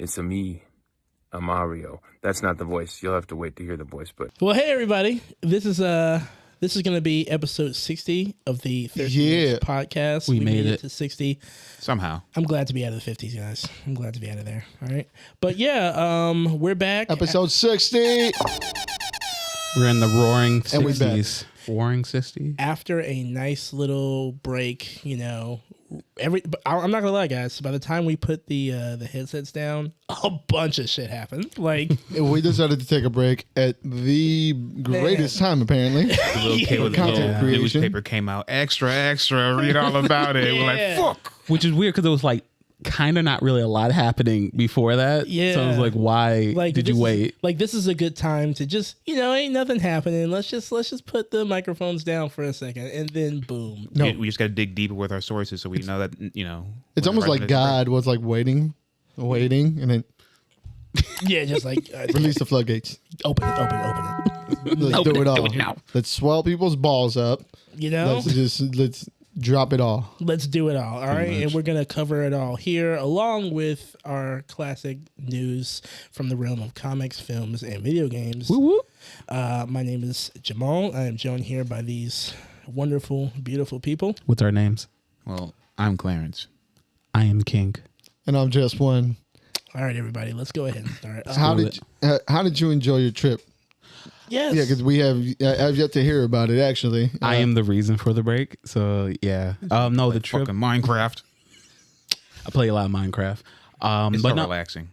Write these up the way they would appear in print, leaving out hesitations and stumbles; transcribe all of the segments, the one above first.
It's a me, a Mario. That's not the voice. You'll have to wait to hear the voice. But Well, hey everybody, this is going to be episode 60 of the 30 podcast. We made it to 60 somehow. I'm glad to be out of the 50s, guys. I'm glad to be out of there. All right, but yeah, we're back. Episode 60. We're in the roaring And we're back. 60s. Roaring 60s. After a nice little break, you know, but I'm not gonna lie, guys. By the time we put the headsets down, a bunch of shit happened. Like We decided to take a break at the greatest time, apparently. The little kid with the Content little creation. newspaper came out. Extra, read all about it. We're Yeah. like, fuck. Which is weird because it was like kind of not really a lot happening before that. Yeah. So I was like, why did you wait? This is a good time to just, you know, ain't nothing happening. Let's just put the microphones down for a second, and then boom. No, We just got to dig deeper with our sources so we know that, you know. it's almost like God was like waiting, and then Yeah, just like release the floodgates. open it. Let's do it all. do it now. Let's swell people's balls up. You know, Let's drop it all. let's do it all. All right, much. and we're gonna cover it all here, along with our classic news from the realm of comics, films, and video games. Woo woo. My name is Jamal. I am joined here by these wonderful, beautiful people. What's our names? Well, I'm Clarence. I am King. And I'm just one. All right, everybody, let's go ahead and start. How did you enjoy your trip? Yes. Yeah, because I've yet to hear about it actually. I am the reason for the break. So yeah. No, the trip. Fucking Minecraft. I play a lot of Minecraft. It's but so no, relaxing.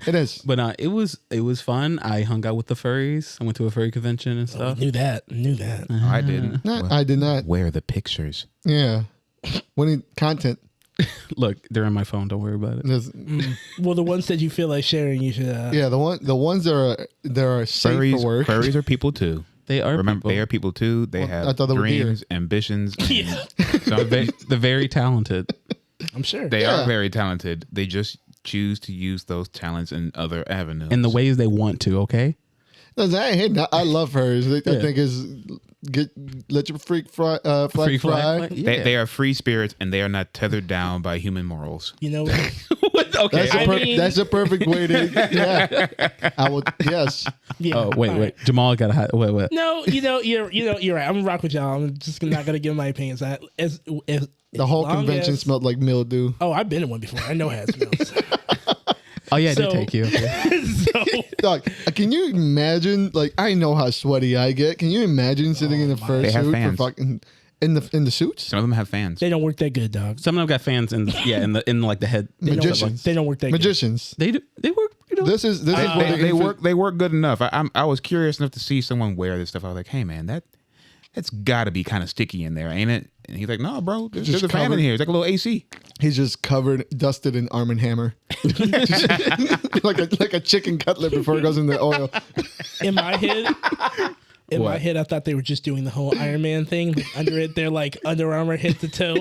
It is. But it was fun. I hung out with the furries. I went to a furry convention and stuff. Knew that. I didn't. No, I did not. Where are the pictures? Yeah. We need content. Look, they're in my phone. Don't worry about it. There's- Well, the ones that you feel like sharing, you should. Yeah, the ones that are safe for work. Furries are people too. They are. Remember, people. they are people too. They I have thought they were deer. dreams, ambitions. And Yeah. They're very talented. I'm sure. They Yeah. are very talented. They just choose to use those talents in other avenues. In the ways they want to. Okay. I love hers. I Yeah. think is let your freak fly, flag Free fly. flag. Yeah. They are free spirits and they are not tethered down by human morals. You know, Okay. That's a perfect way to. Yeah, I would. Yes. yeah. Oh wait, all wait. right. Jamal got to wait. No, you're right. I'm gonna rock with y'all. I'm just not gonna give my opinions. The whole convention smelled like mildew. Oh, I've been in one before. I know how it smells. Oh yeah, I So- did take you. Okay. So, Dog, can you imagine? Like, I know how sweaty I get. Can you imagine sitting in the first They have suit fans. for fucking in the suits? Some of them have fans. they don't work that good, dog. Some of them got fans in like the head. Magicians. They don't work that good. Magicians. They do. They work. You know. This is what They work good enough. I was curious enough to see someone wear this stuff. I was like, hey man, that's got to be kind of sticky in there, ain't it? And he's like, no, bro, there's Just a fan covered. in here. It's like a little AC. He's just dusted in Arm & Hammer, like a chicken cutlet before it goes in the oil. In my head. In my What? head, I thought they were just doing the whole Iron Man thing. Under it, they're like Under Armour head to toe,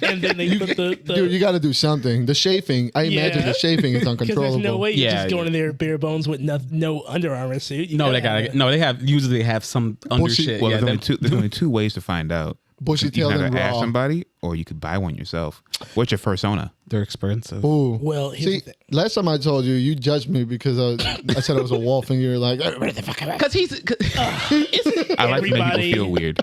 and then they put the Dude, you got to do something. The chafing, I imagine Yeah. the chafing is because uncontrollable. there's no way you're Yeah, just going in there bare bones with no Under Armour suit. You No, gotta they got have a- no. They have usually have some under Bullshit. shit. Well, Yeah, there's only two ways to find out. Bushy You tailed can and either ask raw. somebody or you could buy one yourself. What's your fursona? they're expensive. Ooh. Well, here's See, the thing. last time I told you, you judged me because I said it was a wolf, and you're like, "Where the fuck am I?" Because he's I like to make Everybody- people feel weird.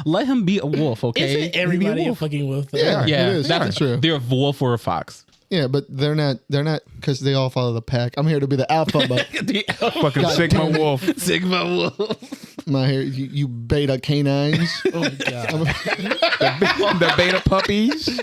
let him be a wolf. Okay. Isn't everybody a wolf. fucking wolf? though? Yeah, Yeah, it is. that's true. They're a wolf or a fox. Yeah, but they're not because they all follow the pack. I'm here to be the alpha, but Fucking God Sigma damn it. Wolf. Sigma wolf. my here you beta canines. Oh my god. The beta puppies.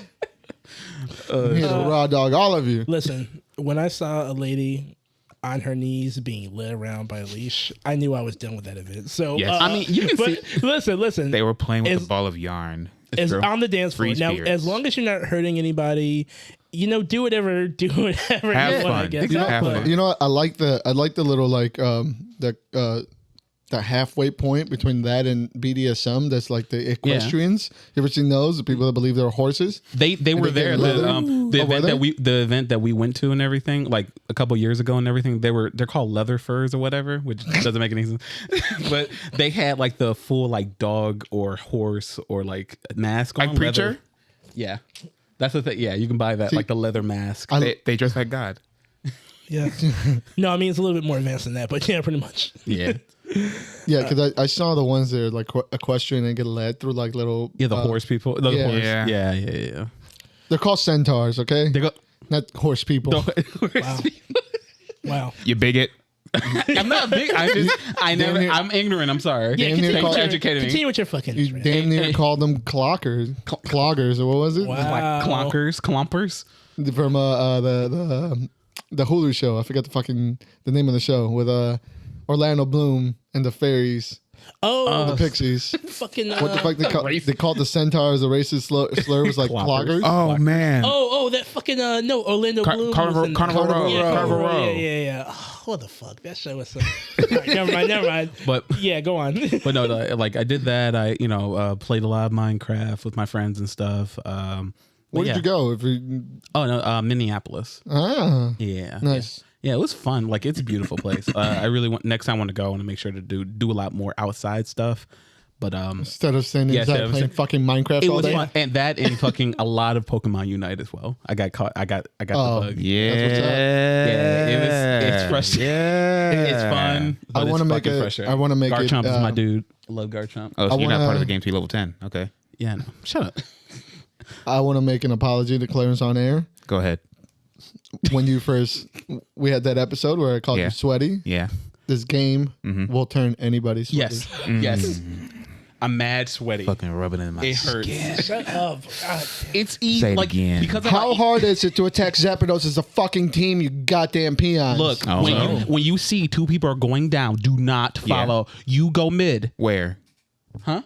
I'm here to raw dog all of you. Listen, when I saw a lady on her knees being led around by a leash, I knew I was done with that event. So Yes. I mean, you can but see. listen. They were playing with Is- the ball of yarn. As true. on the dance floor. Free Now, spirits. as long as you're not hurting anybody, do whatever Have you want. I fun. guess. Exactly. Have fun. You know what? I like the little like the halfway point between that and BDSM. That's like the equestrians. You ever seen those? The people that believe they're horses. They were they there. get leather? The Oh, were event that we went to and everything, like a couple years ago and everything. They're called leather furs or whatever, which doesn't make any sense. But they had like the full like dog or horse or like mask Like on. Preacher? leather. Yeah. That's the thing. Yeah, you can buy that, like the leather mask. They dress like God. Yeah. No, I mean it's a little bit more advanced than that, but yeah, pretty much. Yeah. Yeah, because I saw the ones that are like equestrian and get led through like little. Yeah, the horse people. The yeah. horse. Yeah. Yeah. They're called centaurs, okay? They go. Not horse people. Wow. Wow. You bigot. I'm not big. I'm ignorant. I'm sorry. Yeah, Damn near continue, call- educating me. continue with your fucking. You damn near called them cloggers, or what was it? Wow. Like clompers. From the Hulu show. I forgot the name of the show with Orlando Bloom and the fairies, Oh, the pixies. fucking. What the fuck they called the centaurs? The racist slur was like Cloggers. cloggers. Oh man. Oh, that fucking no, Orlando Bloom. Carnival was in- Carnival Row. Yeah, Carnival Row. yeah. Oh, what the fuck? That show was so. Right, never mind. But Yeah, go on. but no, like I did that. I played a lot of Minecraft with my friends and stuff. Where did you go? Oh no, Minneapolis. Yeah, Nice. Yeah, it was fun. Like it's a beautiful place. I really want next time I want to go. I want to make sure to do a lot more outside stuff. But Instead of standing Yeah, inside instead of playing saying- fucking Minecraft it all was day. fun, and fucking a lot of Pokemon Unite as well. I got caught. I got the bug. Yeah. That's what's up. Yeah, it's frustrating. Yeah. It's fun. But I it's wanna make fucking it- frustrating. I wanna make it, Garchomp is my dude. I love Garchomp. Oh, so you're not wanna- part of the game till level 10. Okay. Yeah, no. Shut up. I want to make an apology to Clarence on air. Go ahead. When we had that episode where I called Yeah. you sweaty. Yeah. This game will turn anybody sweaty. Yes, yes. I'm mad sweaty. Fucking rubbing it in my It hurts. Shut up. God. It's easy. Say it like again. because I'm How like, hard is it to attack Zapdos as a fucking team, you goddamn peons? look Oh, when no. when you see two people are going down, do not follow. You go mid, Where? huh?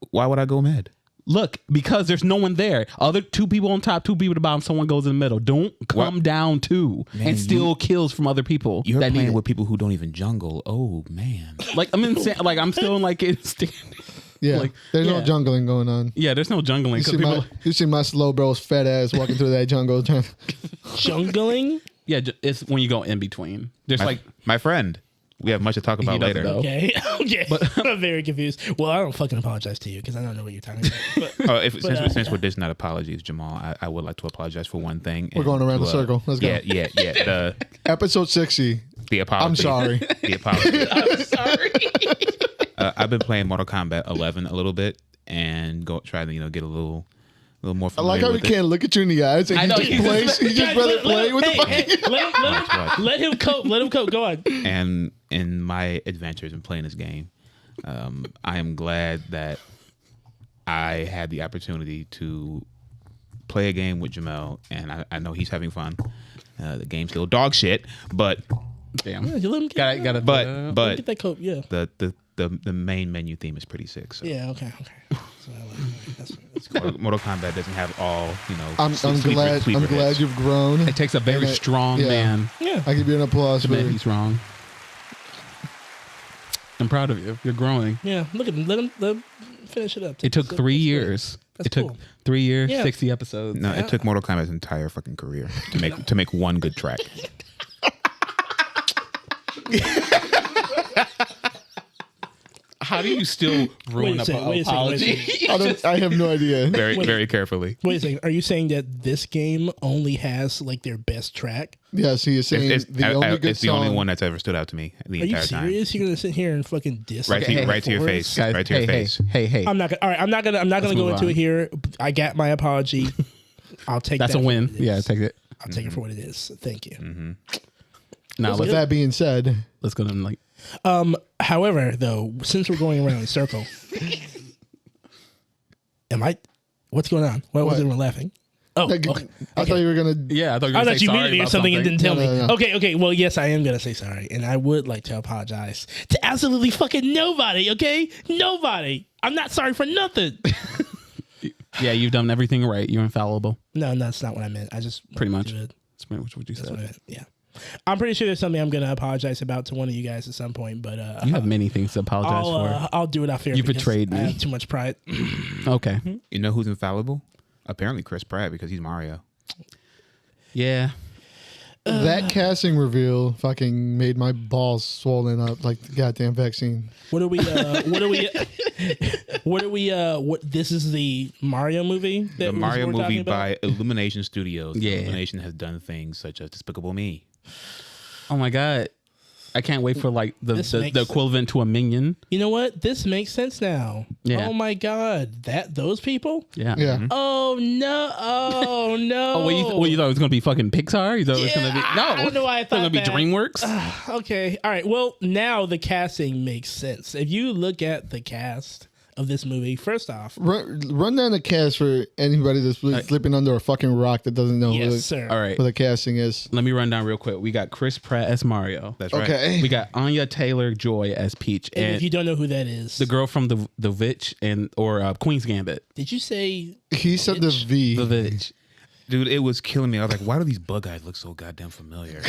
Why would I go mid? Look, because there's no one there. Other two people on top, two people at the bottom. Someone goes in the middle. Don't come down too and steal kills from kills people. You're that need playing it. with people who don't even jungle. Oh man. Like I'm in. Like I'm still in like it's. Yeah, like, there's yeah. no jungling going on. Yeah, there's no jungling. You 'cause see, people, you see my slow bro's fat ass walking through that jungle. Jungling? yeah, it's when you go in between. There's My friend. We have much to talk about doesn't later. know. Okay. Okay. I'm very confused. Well, I don't fucking apologize to you because I don't know what you're talking about. But Oh, since we're dishing out apologies, Jamal, I would like to apologize for one thing. We're going around the circle. Let's go. Yeah. Episode 60. The apology. I'm sorry. The apology. I'm sorry. I've been playing Mortal Kombat 11 a little bit and try to get a little more I familiar like how he with it. can't look at you in the eyes and I he know, just he's plays. just- He just rather play with the fucking. let him cope. Let him cope. Go on. And in my adventures in playing this game, I am glad that I had the opportunity to play a game with Jamal, and I know he's having fun. The game's still dog shit, but Damn. Yeah, you let him get, Gotta. but get that cope. Yeah. the main menu theme is pretty sick. So. Yeah. Okay. So I like that. That's cool. Mortal Kombat doesn't have all I'm sleeper glad hits. you've grown. It takes a very And I- strong yeah. man Yeah. I give you an applause to for admit he's wrong. I'm proud of you. You're growing. Yeah. Look at him. Let him finish it up. It took That's 3 great. years. That's It took cool. 3 years, Yeah. 60 episodes. No, it took Mortal Kombat's entire fucking career to make one good track. How do you still ruin Wait a second, wait a second, apology? I have no idea. Very carefully. Wait a second. Are you saying that this game only has like their best track? Yes, he is saying It's the only good it's the only song- one that's ever stood out to me the Are you entire time. serious? You're gonna sit here and fucking diss? Right to, like, right to your Forrest? face. Guys, Right to your hey, face. Hey. I'm not gonna. All right. I'm not gonna go move into on. it here. I got my apology. I'll take That's that a for win. what it is. Yeah, take it. I'll take it for what it is. Thank you. Now With that being said, let's go to like. However, though, since we're going around in a circle, what's going on? Why was What? everyone laughing? Oh, like, okay. I thought you were gonna. Yeah, I thought you were I gonna thought say you sorry muted me or about something and didn't tell me. No. Okay. Well, yes, I am gonna say sorry, and I would like to apologize to absolutely fucking nobody. Okay, nobody. I'm not sorry for nothing. Yeah, you've done everything right. You're infallible. No, that's not what I meant. I just Pretty much. did. That's pretty much what you That's what I said. meant. Yeah. I'm pretty sure there's something I'm gonna apologize about to one of you guys at some point, but You have many things to apologize I'll do it off air. You because betrayed I me. have too much pride. for. Okay. You know who's infallible? Apparently Chris Pratt because he's Mario. Yeah. That casting reveal fucking made my balls swollen up like the goddamn vaccine. What are we? What are we? What this is the Mario movie? The Mario we're talking movie about? by Illumination Studios. Yeah. Illumination has done things such as Despicable Me. Oh my god, I can't wait for like the This makes- equivalent to a Minion. You know what? This makes sense now. Yeah. Oh my god, those people. Yeah. Yeah. Oh no! Oh no! Oh, what you thought it was gonna be fucking Pixar? You thought it was gonna be I don't know why I It's gonna thought be that. DreamWorks. Okay. All right. Well, now the casting makes sense. If you look at the cast of this movie, first off, Run down the cast for anybody that's slipping under a fucking rock that doesn't know yes, sir. All right, who the casting is. let me run down real quick. We got Chris Pratt as Mario. That's right. Okay. We got Anya Taylor-Joy as Peach, And and if you don't know who that is, the girl from the Witch or Queen's Gambit. did you say? He said the V. The Witch. Dude, it was killing me. I was like, why do these bug eyes look so goddamn familiar?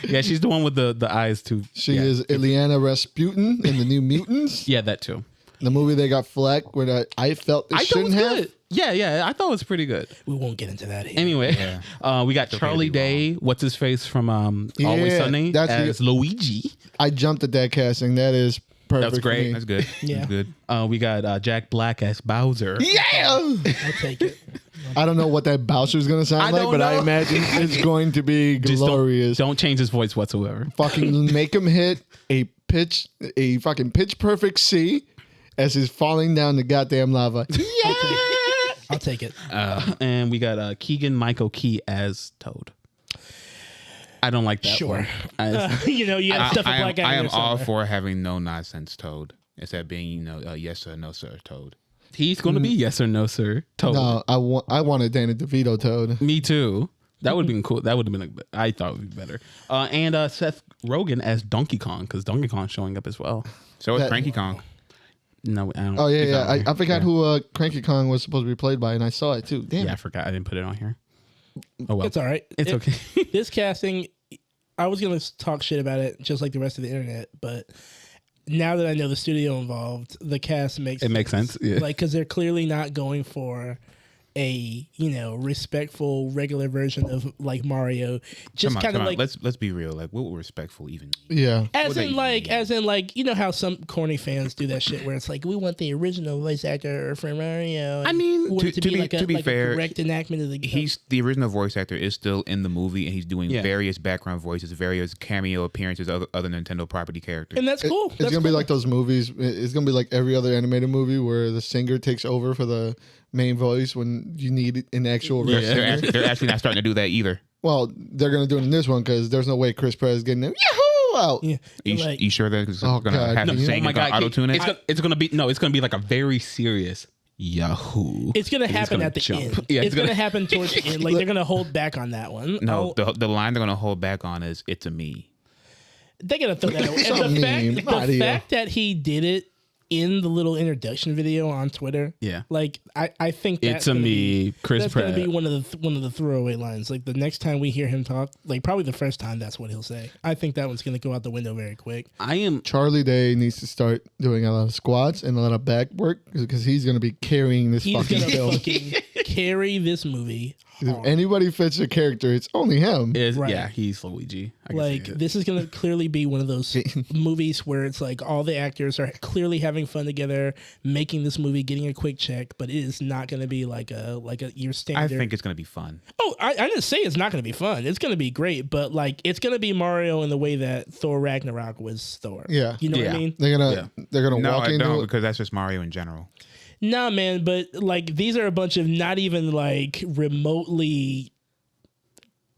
Yeah, she's the one with the eyes too. She yeah. is Ileana Rasputin in the New Mutants. Yeah, that too. The movie they got flack where I felt it I thought it shouldn't was have. good. Yeah, I thought it was pretty good. We won't get into that here. Anyway, we got okay to Charlie be Day. What's his face from Always Yeah, Sunny that's as Luigi. I jumped at that casting. That is perfect. That's for great. me. That's good. Yeah. That's good. We got Jack Black as Bowser. Yeah. I'll take it. I don't know what that Bowser's gonna sound I like, don't but I know. imagine it's going to be Just glorious. don't change his voice whatsoever. Fucking make him hit a fucking pitch perfect C as he's falling down the goddamn lava. Yeah. I'll take it. And we got Keegan Michael Key as Toad. I don't like that Sure. one. You know, you got stuff a I am, black guy. I in am there all somewhere. for having no nonsense Toad instead of being, yes sir, no sir Toad. He's going to be yes or no, sir. Toad. No, I wanted Danny DeVito Toad. Me too. That would have been cool. That would have been. I thought it would be better. And Seth Rogen as Donkey Kong because Donkey Kong's showing up as well. So is That- Cranky Kong. No, I don't. Oh yeah, yeah. Exactly. I forgot who Cranky Kong was supposed to be played by, and I saw it too. Damn. Yeah, I forgot. I didn't put it on here. Oh well, It's all right. It's okay. This casting, I was gonna talk shit about it just like the rest of the internet, but now that I know the studio involved, the cast makes It makes sense, yeah. Like because they're clearly not going for a respectful regular version of like Mario, just kind of like let's be real. Like, what would respectful even mean? Yeah. as that in like you know how some corny fans do that shit where it's like we want the original voice actor for Mario. I mean, We want it to be fair, a correct enactment of the He's the original voice actor is still in the movie, and he's doing Yeah. various background voices, various cameo appearances of other Nintendo property characters. and that's cool. It's That's gonna be cool. like those movies. It's gonna be like every other animated movie where the singer takes over for the main voice when you need an actual Yeah. singer. They're actually not starting to do that either. Well, they're gonna do it in this one because there's no way Chris Pratt is getting them. Yahoo! Out. Yeah. You sure that it's Oh, gonna God. have No, him oh sing my and God, auto tune it? it's gonna be like a very serious Yahoo. It's gonna happen gonna at the jump. end. Yeah, it's gonna happen towards the end. Like they're gonna hold back on that one. No, Oh, the line they're gonna hold back on is "It's a me." they're gonna throw that away. So And mean. the Outta here. fact that he did it in the little introduction video on Twitter. Yeah. Like I think that's It's a gonna me, be, Chris that's Pratt. gonna be one of the throwaway lines. Like the next time we hear him talk, like probably the first time, that's what he'll say. I think that one's gonna go out the window very quick. I am. Charlie Day needs to start doing a lot of squats and a lot of back work because he's gonna be carrying this He's fucking gonna film. fucking carry this movie. If anybody fits the character, it's only him. Right. Yeah, he's Luigi. I can Like see it. this is gonna clearly be one of those movies where it's like all the actors are clearly having fun together, making this movie, getting a quick check, but it is not gonna be like a your I standard. think it's gonna be fun. Oh, I didn't say it's not gonna be fun. It's gonna be great, but like it's gonna be Mario in the way that Thor Ragnarok was Thor. Yeah. You know what I Yeah. mean? They're gonna No, walk I into don't it. because that's just Mario in general. Nah, man, but like these are a bunch of not even like remotely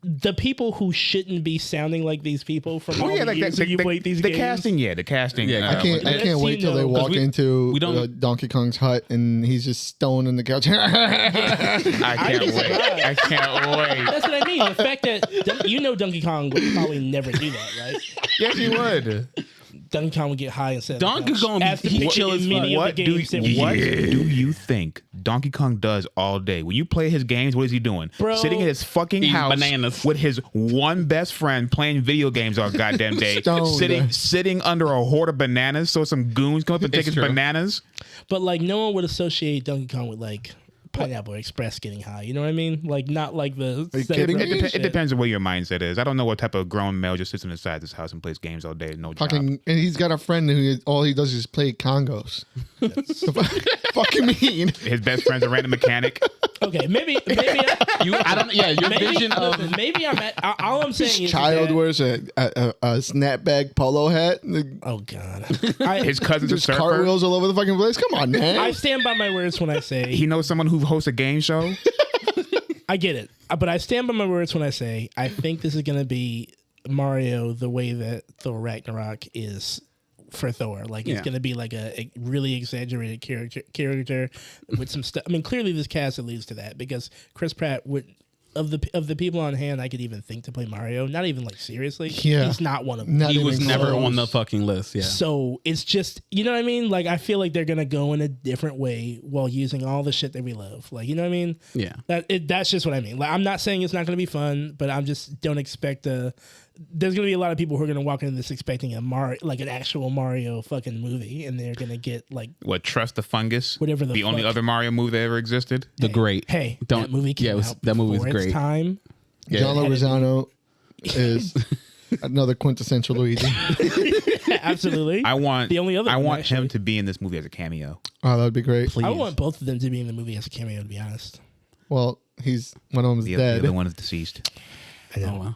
the people who shouldn't be sounding like these people from all the years that you played these games. casting. Yeah, the casting. Yeah, I can't Let's wait see, till they though, 'cause walk we into don't- Donkey Kong's hut and he's just stoned on the couch. I can't be wait. surprised. I can't wait. That's what I mean. The fact that Donkey Kong would probably never do that, right? Yes, he would. Donkey Kong would get high and set. Donkey Kong as be depicted chill as in fuck. many of What the do games that we what played. do you think Donkey Kong does all day? When you play his games, what is he doing? Bro. Sitting in his fucking Eating house bananas. with his one best friend playing video games all goddamn day. Stoned. Sitting under a horde of bananas so some goons come up and take It's his true. bananas. But like no one would associate Donkey Kong with like Pineapple Express getting high. You know what I mean? Like not like the. Are you kidding me? It depends on where your mindset is. I don't know what type of grown male just sits inside this house and plays games all day. No job. And he's got a friend who all he does is play Congos. Fucking mean. His best friend's a random mechanic. Okay, maybe I don't. Yeah, your vision of maybe I'm at. All I'm saying is Child that, wears a snapback polo hat. Oh God, His cousin's a Just surfer. cartwheels all over the fucking place. Come on, man. I stand by my words when I say He knows someone who hosts a game show. I get it, but I stand by my words when I say I think this is going to be Mario the way that Thor Ragnarok is for Thor. Like it's going to be like a really exaggerated character with some stuff. I mean, clearly this cast alludes to that because Chris Pratt would. Of the people on hand, I could even think to play Mario. Not even like seriously. Yeah. He's not one of them. Not he was even never close. on the fucking list. Yeah. So it's just, you know what I mean? Like, I feel like they're going to go in a different way while using all the shit that we love. Like, you know what I mean? Yeah. That's just what I mean. Like, I'm not saying it's not going to be fun, but I'm just don't expect there's going to be a lot of people who are going to walk into this expecting an actual Mario fucking movie, and they're going to get like What, Trust the Fungus? Whatever the only fuck. other Mario movie that ever existed? The great. Hey, Don't- that movie came yeah, it was- out that movie was before its great. time. Yeah. John Leguizamo is another quintessential Luigi. Absolutely. I want The only other I one, want actually. him to be in this movie as a cameo. Oh, that would be great. Please. I want both of them to be in the movie as a cameo, to be honest. Well, one of them is The dead. other one is deceased. I know. Oh wow.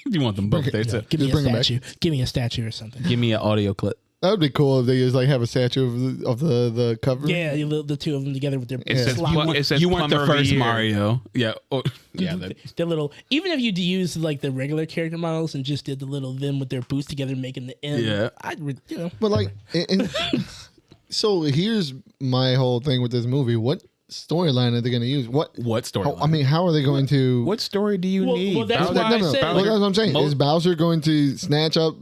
You want them both there too? Give me Just a bring 'em back. statue. Give me a statue or something. Give me an audio clip. That would be cool if they just like have a statue of the cover. Yeah, the two of them together with their It says, slop- it says You want the Plumber of first Year. Mario? Yeah. Oh, yeah. That, their little. Even if you use like the regular character models and just did the little them with their boots together, making the M. Yeah. But like, so here's my whole thing with this movie. What storyline are they going to use? what story? I mean, how are they going to? What story do you need? well, that's Bowser? why I said, Well, like, that's what I'm saying. Is Bowser going to snatch up?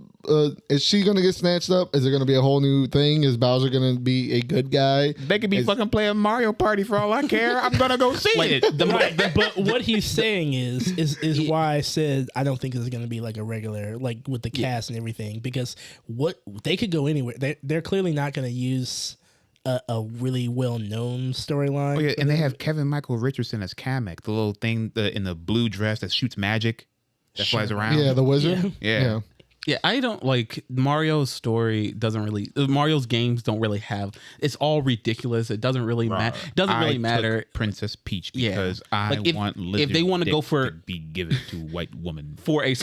Is she going to get snatched up? Is there going to be a whole new thing? Is Bowser going to be a good guy? They could be fucking playing Mario Party for all I care. I'm gonna go see it. Right, but what he's saying is why I said I don't think it's going to be like a regular, like with the cast and everything, because what they could go anywhere. They're clearly not going to use a really well known storyline. Oh, yeah, and they have Kevin Michael Richardson as Kamek, the little thing in the blue dress that shoots magic that flies around. Yeah, the wizard. Yeah. Yeah, I don't like Mario's story. Doesn't really Mario's games don't really have. It's all ridiculous. It doesn't really matter. It doesn't really matter. Princess Peach Yeah. because I Like, if want lizard they wanna dick go for- to be given to white woman. for a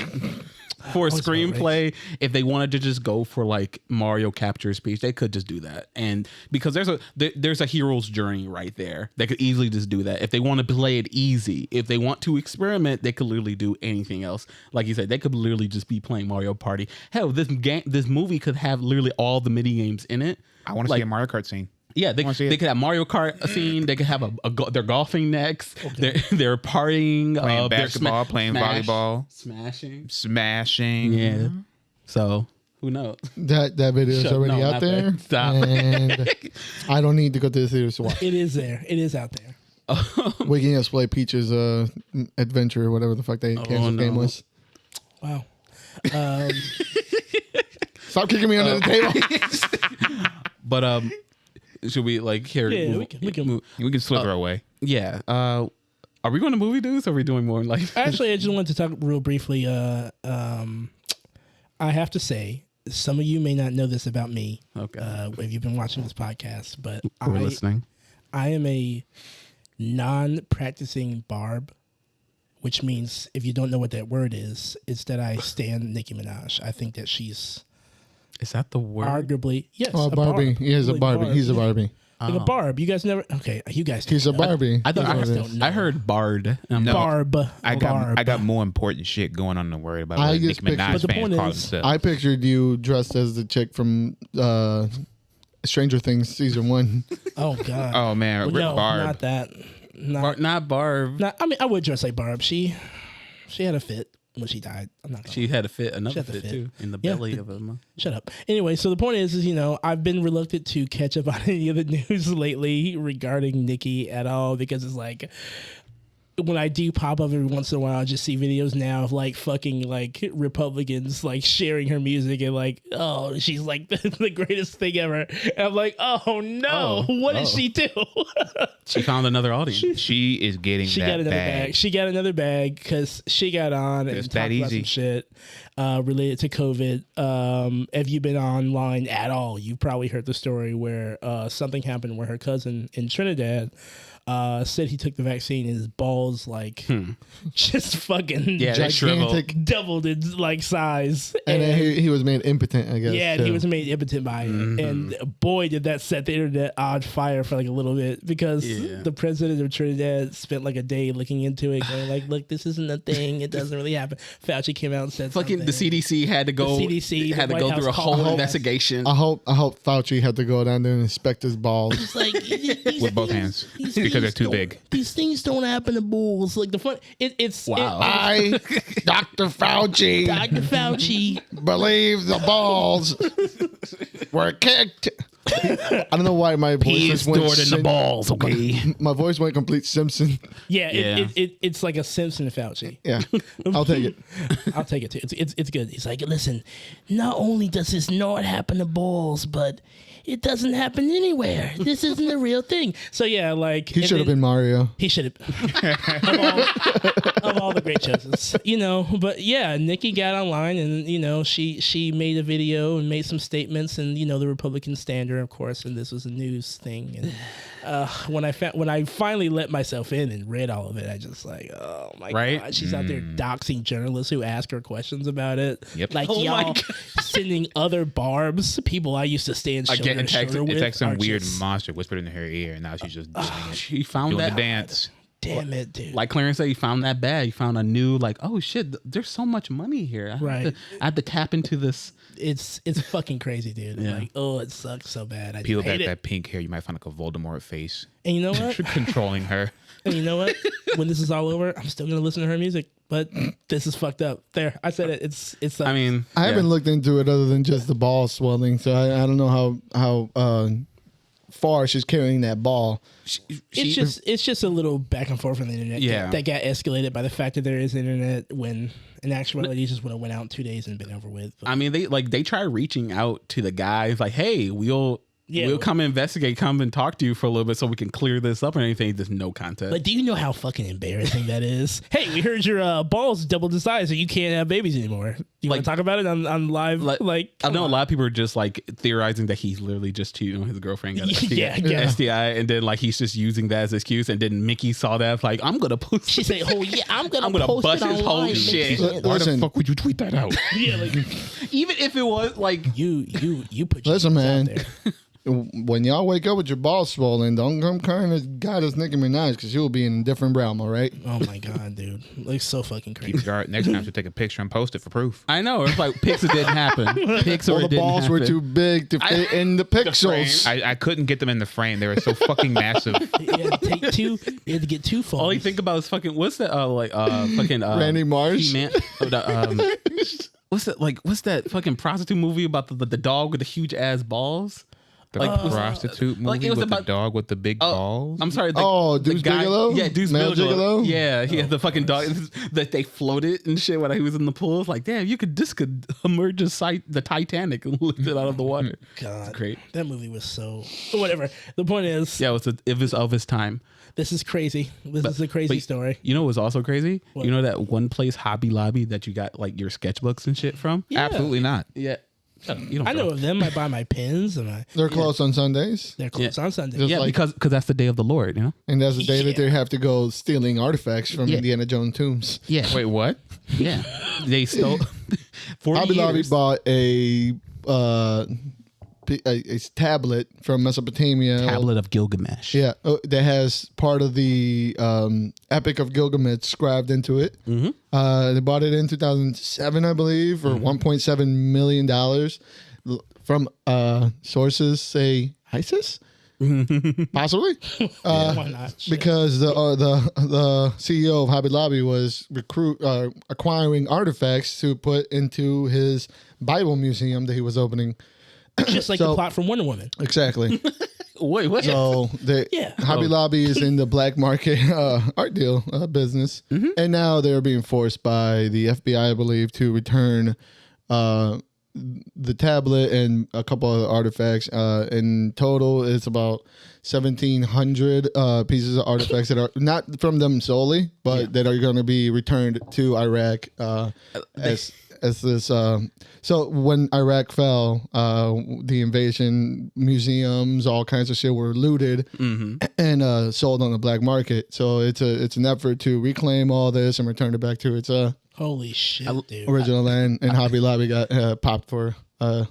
screenplay. If they wanted to just go for like Mario capture speech, they could just do that. And because there's a hero's journey right there, they could easily just do that. If they want to play it easy, if they want to experiment, they could literally do anything else. Like you said, they could literally just be playing Mario Party. Hell, this movie could have literally all the mini games in it. I want to see a Mario Kart scene. Yeah, they wanna see it. could have Mario Kart scene. They could have they're golfing next. They're partying, Playing they're basketball, playing volleyball. smashing. Yeah. So who knows? That video is Shut- already no, out not there. there. Stop. And I don't need to go to the theaters to watch. It is there. It is out there. We can just play Peach's adventure or whatever the fuck they canceled no. game was. Wow. Stop kicking me under the table. But should we like hear? Yeah, move- we can. We can slither away. Yeah. Are we going to movie news? Or are we doing more like? Actually, I just wanted to talk real briefly. I have to say, some of you may not know this about me. Okay. If you've been watching this podcast, but We're listening. I am a non-practicing barb, which means if you don't know what that word is, it's that I stand Nicki Minaj. I think that she's Is that the word? arguably Oh, a Barbie. barb. He is a Like Barbie. barb. He's a Barbie. Like a barb. You guys never. Okay, you guys. He's a Barbie. I thought That's what it is. I heard Bard. And I'm like, Barb. I barb. got more important shit going on than worry about I what just Nicki pictured- Minaj But the fans point call is, themselves. I pictured you dressed as the chick from Stranger Things season 1. Oh God. Oh man, Rick no, Barb. not that. not Barb. I mean, I would dress like Barb. She had a fit when she died. I'm not. Gonna She had another had the fit fit. too in the Yeah. belly of a. Shut up. Anyway, so the point is I've been reluctant to catch up on any of the news lately regarding Nicki at all because it's like when I do pop up every once in a while, I just see videos now of like fucking like Republicans like sharing her music and like, oh, she's like the greatest thing ever. And I'm like, oh no, what did she do? She found another audience. She is getting She that got another bag. bag. She got another bag because she got on and It's talked that about some easy. shit related to COVID. If you've been online at all, you've probably heard the story where something happened where her cousin in Trinidad said he took the vaccine and his balls like just fucking They shriveled. Gigantic. doubled in like size. And then he was made impotent, I guess. Yeah, and he too. was made impotent by it. And boy, did that set the internet on fire for like a little bit because the president of Trinidad spent like a day looking into it, going like, look, this isn't a thing. It doesn't really happen. Fauci came out and said Fucking something. the CDC had to go. The CDC, had the to go White through a House whole called- investigation. I hope Fauci had to go down there and inspect his balls. It's like these With both hands, because they're too big. These things don't happen to bulls. Like the fun, it's Wow. I, Dr. Fauci, Dr. Fauci. believe the balls were kicked. I don't know why my voice just went balls. Okay. My voice went complete Simpson. Yeah, Yeah. It's like a Simpson Fauci. Yeah, I'll take it. I'll take it too. It's good. He's like, listen, not only does this not happen to balls, but it doesn't happen anywhere. This isn't a real thing. So yeah, like He should have been Mario. He should have of all the great choices, you know. But yeah, Nikki got online and you know she made a video and made some statements and you know the Republican standard, of course, and this was a news thing. And when I finally let myself in and read all of it, I just like, oh my Right? god, she's out there doxing journalists who ask her questions about it. Yep. Like Oh my y'all sending other barbs, people I used to stand shoulder Getting to shoulder with. it's like some are weird just- monster whispered in her ear, and now she's just doing it. She found Doing that the dance. Damn it, dude. Like Clarence said, he found that bag. He found a new, like, oh shit, there's so much money here. Right. I have to tap into this. It's fucking crazy, dude. Yeah. Like, oh, it sucks so bad. I Peel just hate back it. that pink hair, you might find like a Voldemort face And you know what? controlling her. And you know what? When this is all over, I'm still gonna listen to her music. But this is fucked up. There, I said it. It's. I mean, I haven't looked into it other than just the ball swelling, so I don't know how far she's carrying that ball. it's just a little back and forth on the internet. Yeah. that got escalated by the fact that there is internet when in actuality just would have went out in 2 days and been over with. But I mean, they try reaching out to the guys like, hey, we'll come investigate, come and talk to you for a little bit so we can clear this up or anything. There's no contact. But do you know how fucking embarrassing that is? Hey, we heard your balls doubled in size, so you can't have babies anymore. You want to talk about it on live? Like, I know come a on. lot of people are just like theorizing that he's literally just cheating on his girlfriend, got STI, Yeah, yeah. STI, and then like he's just using that as an excuse. And then Mickey saw that, like, I'm gonna post. She said, "Oh yeah, I'm gonna post bust it his whole online and make shit. you- Why Listen. the fuck would you tweet that out? Yeah, like Even if it was like, you put your Listen, hands out man. there. When y'all wake up with your balls swollen, don't come crying to God as Nicki Minaj because you'll be in a different realm, all right? Oh my god, dude, like so fucking Keep crazy. guard. Next time, she'll take a picture and post it for proof. I know it's like Pixar didn't happen. Pixar Or the didn't balls were happen. too big to fit in the pixels. I couldn't get them in the frame. They were so fucking massive. You had to take two. You had to get two phones. All you think about is fucking what's that? Fucking Randy Marsh? He-Man. What's that? Like what's that fucking prostitute movie about the dog with the huge ass balls? The Like, prostitute movie like, it was with about- the dog with the big balls. I'm sorry. Deuce Bigelow? Yeah, Deuce Male Bigelow. Gigolo? Yeah, he had the fucking dog that they floated and shit when he was in the pool. It's like, damn, this could emerge the Titanic and lift it out of the water. God, It's great. That movie was so. Whatever. The point is, Yeah, it was of his time. this is crazy. This is a crazy story. You know what was also crazy? You know that one place, Hobby Lobby, that you got like your sketchbooks and shit from? Yeah. Absolutely not. Yeah. Shut up. You don't I know of them. I buy my pins and They're closed on Sundays, they're closed on Sunday. Just Yeah, like- because that's the day of the Lord, you know? and that's the day that they have to go stealing artifacts from Yeah. Indiana Jones tombs. Yeah. Wait, what? Yeah. They stole 40 Hobby Lobby years. bought a tablet from Mesopotamia. Tablet of Gilgamesh. Yeah, that has part of the Epic of Gilgamesh scribed into it. They bought it in 2007, I believe, for $1.7 million from sources say ISIS, possibly, Why not? Shit. because the CEO of Hobby Lobby was acquiring artifacts to put into his Bible museum that he was opening. Just like so- the plot from Wonder Woman. Exactly. Wait, what? So Hobby Lobby is in the black market art deal business, and now they're being forced by the FBI, I believe, to return the tablet and a couple of artifacts. In total, it's about 1,700 pieces of artifacts that are not from them solely, but that are going to be returned to Iraq as this. So when Iraq fell, the invasion, museums, all kinds of shit were looted and sold on the black market. So it's an effort to reclaim all this and return it back to its Holy shit, dude. original land. And Hobby Lobby got popped for I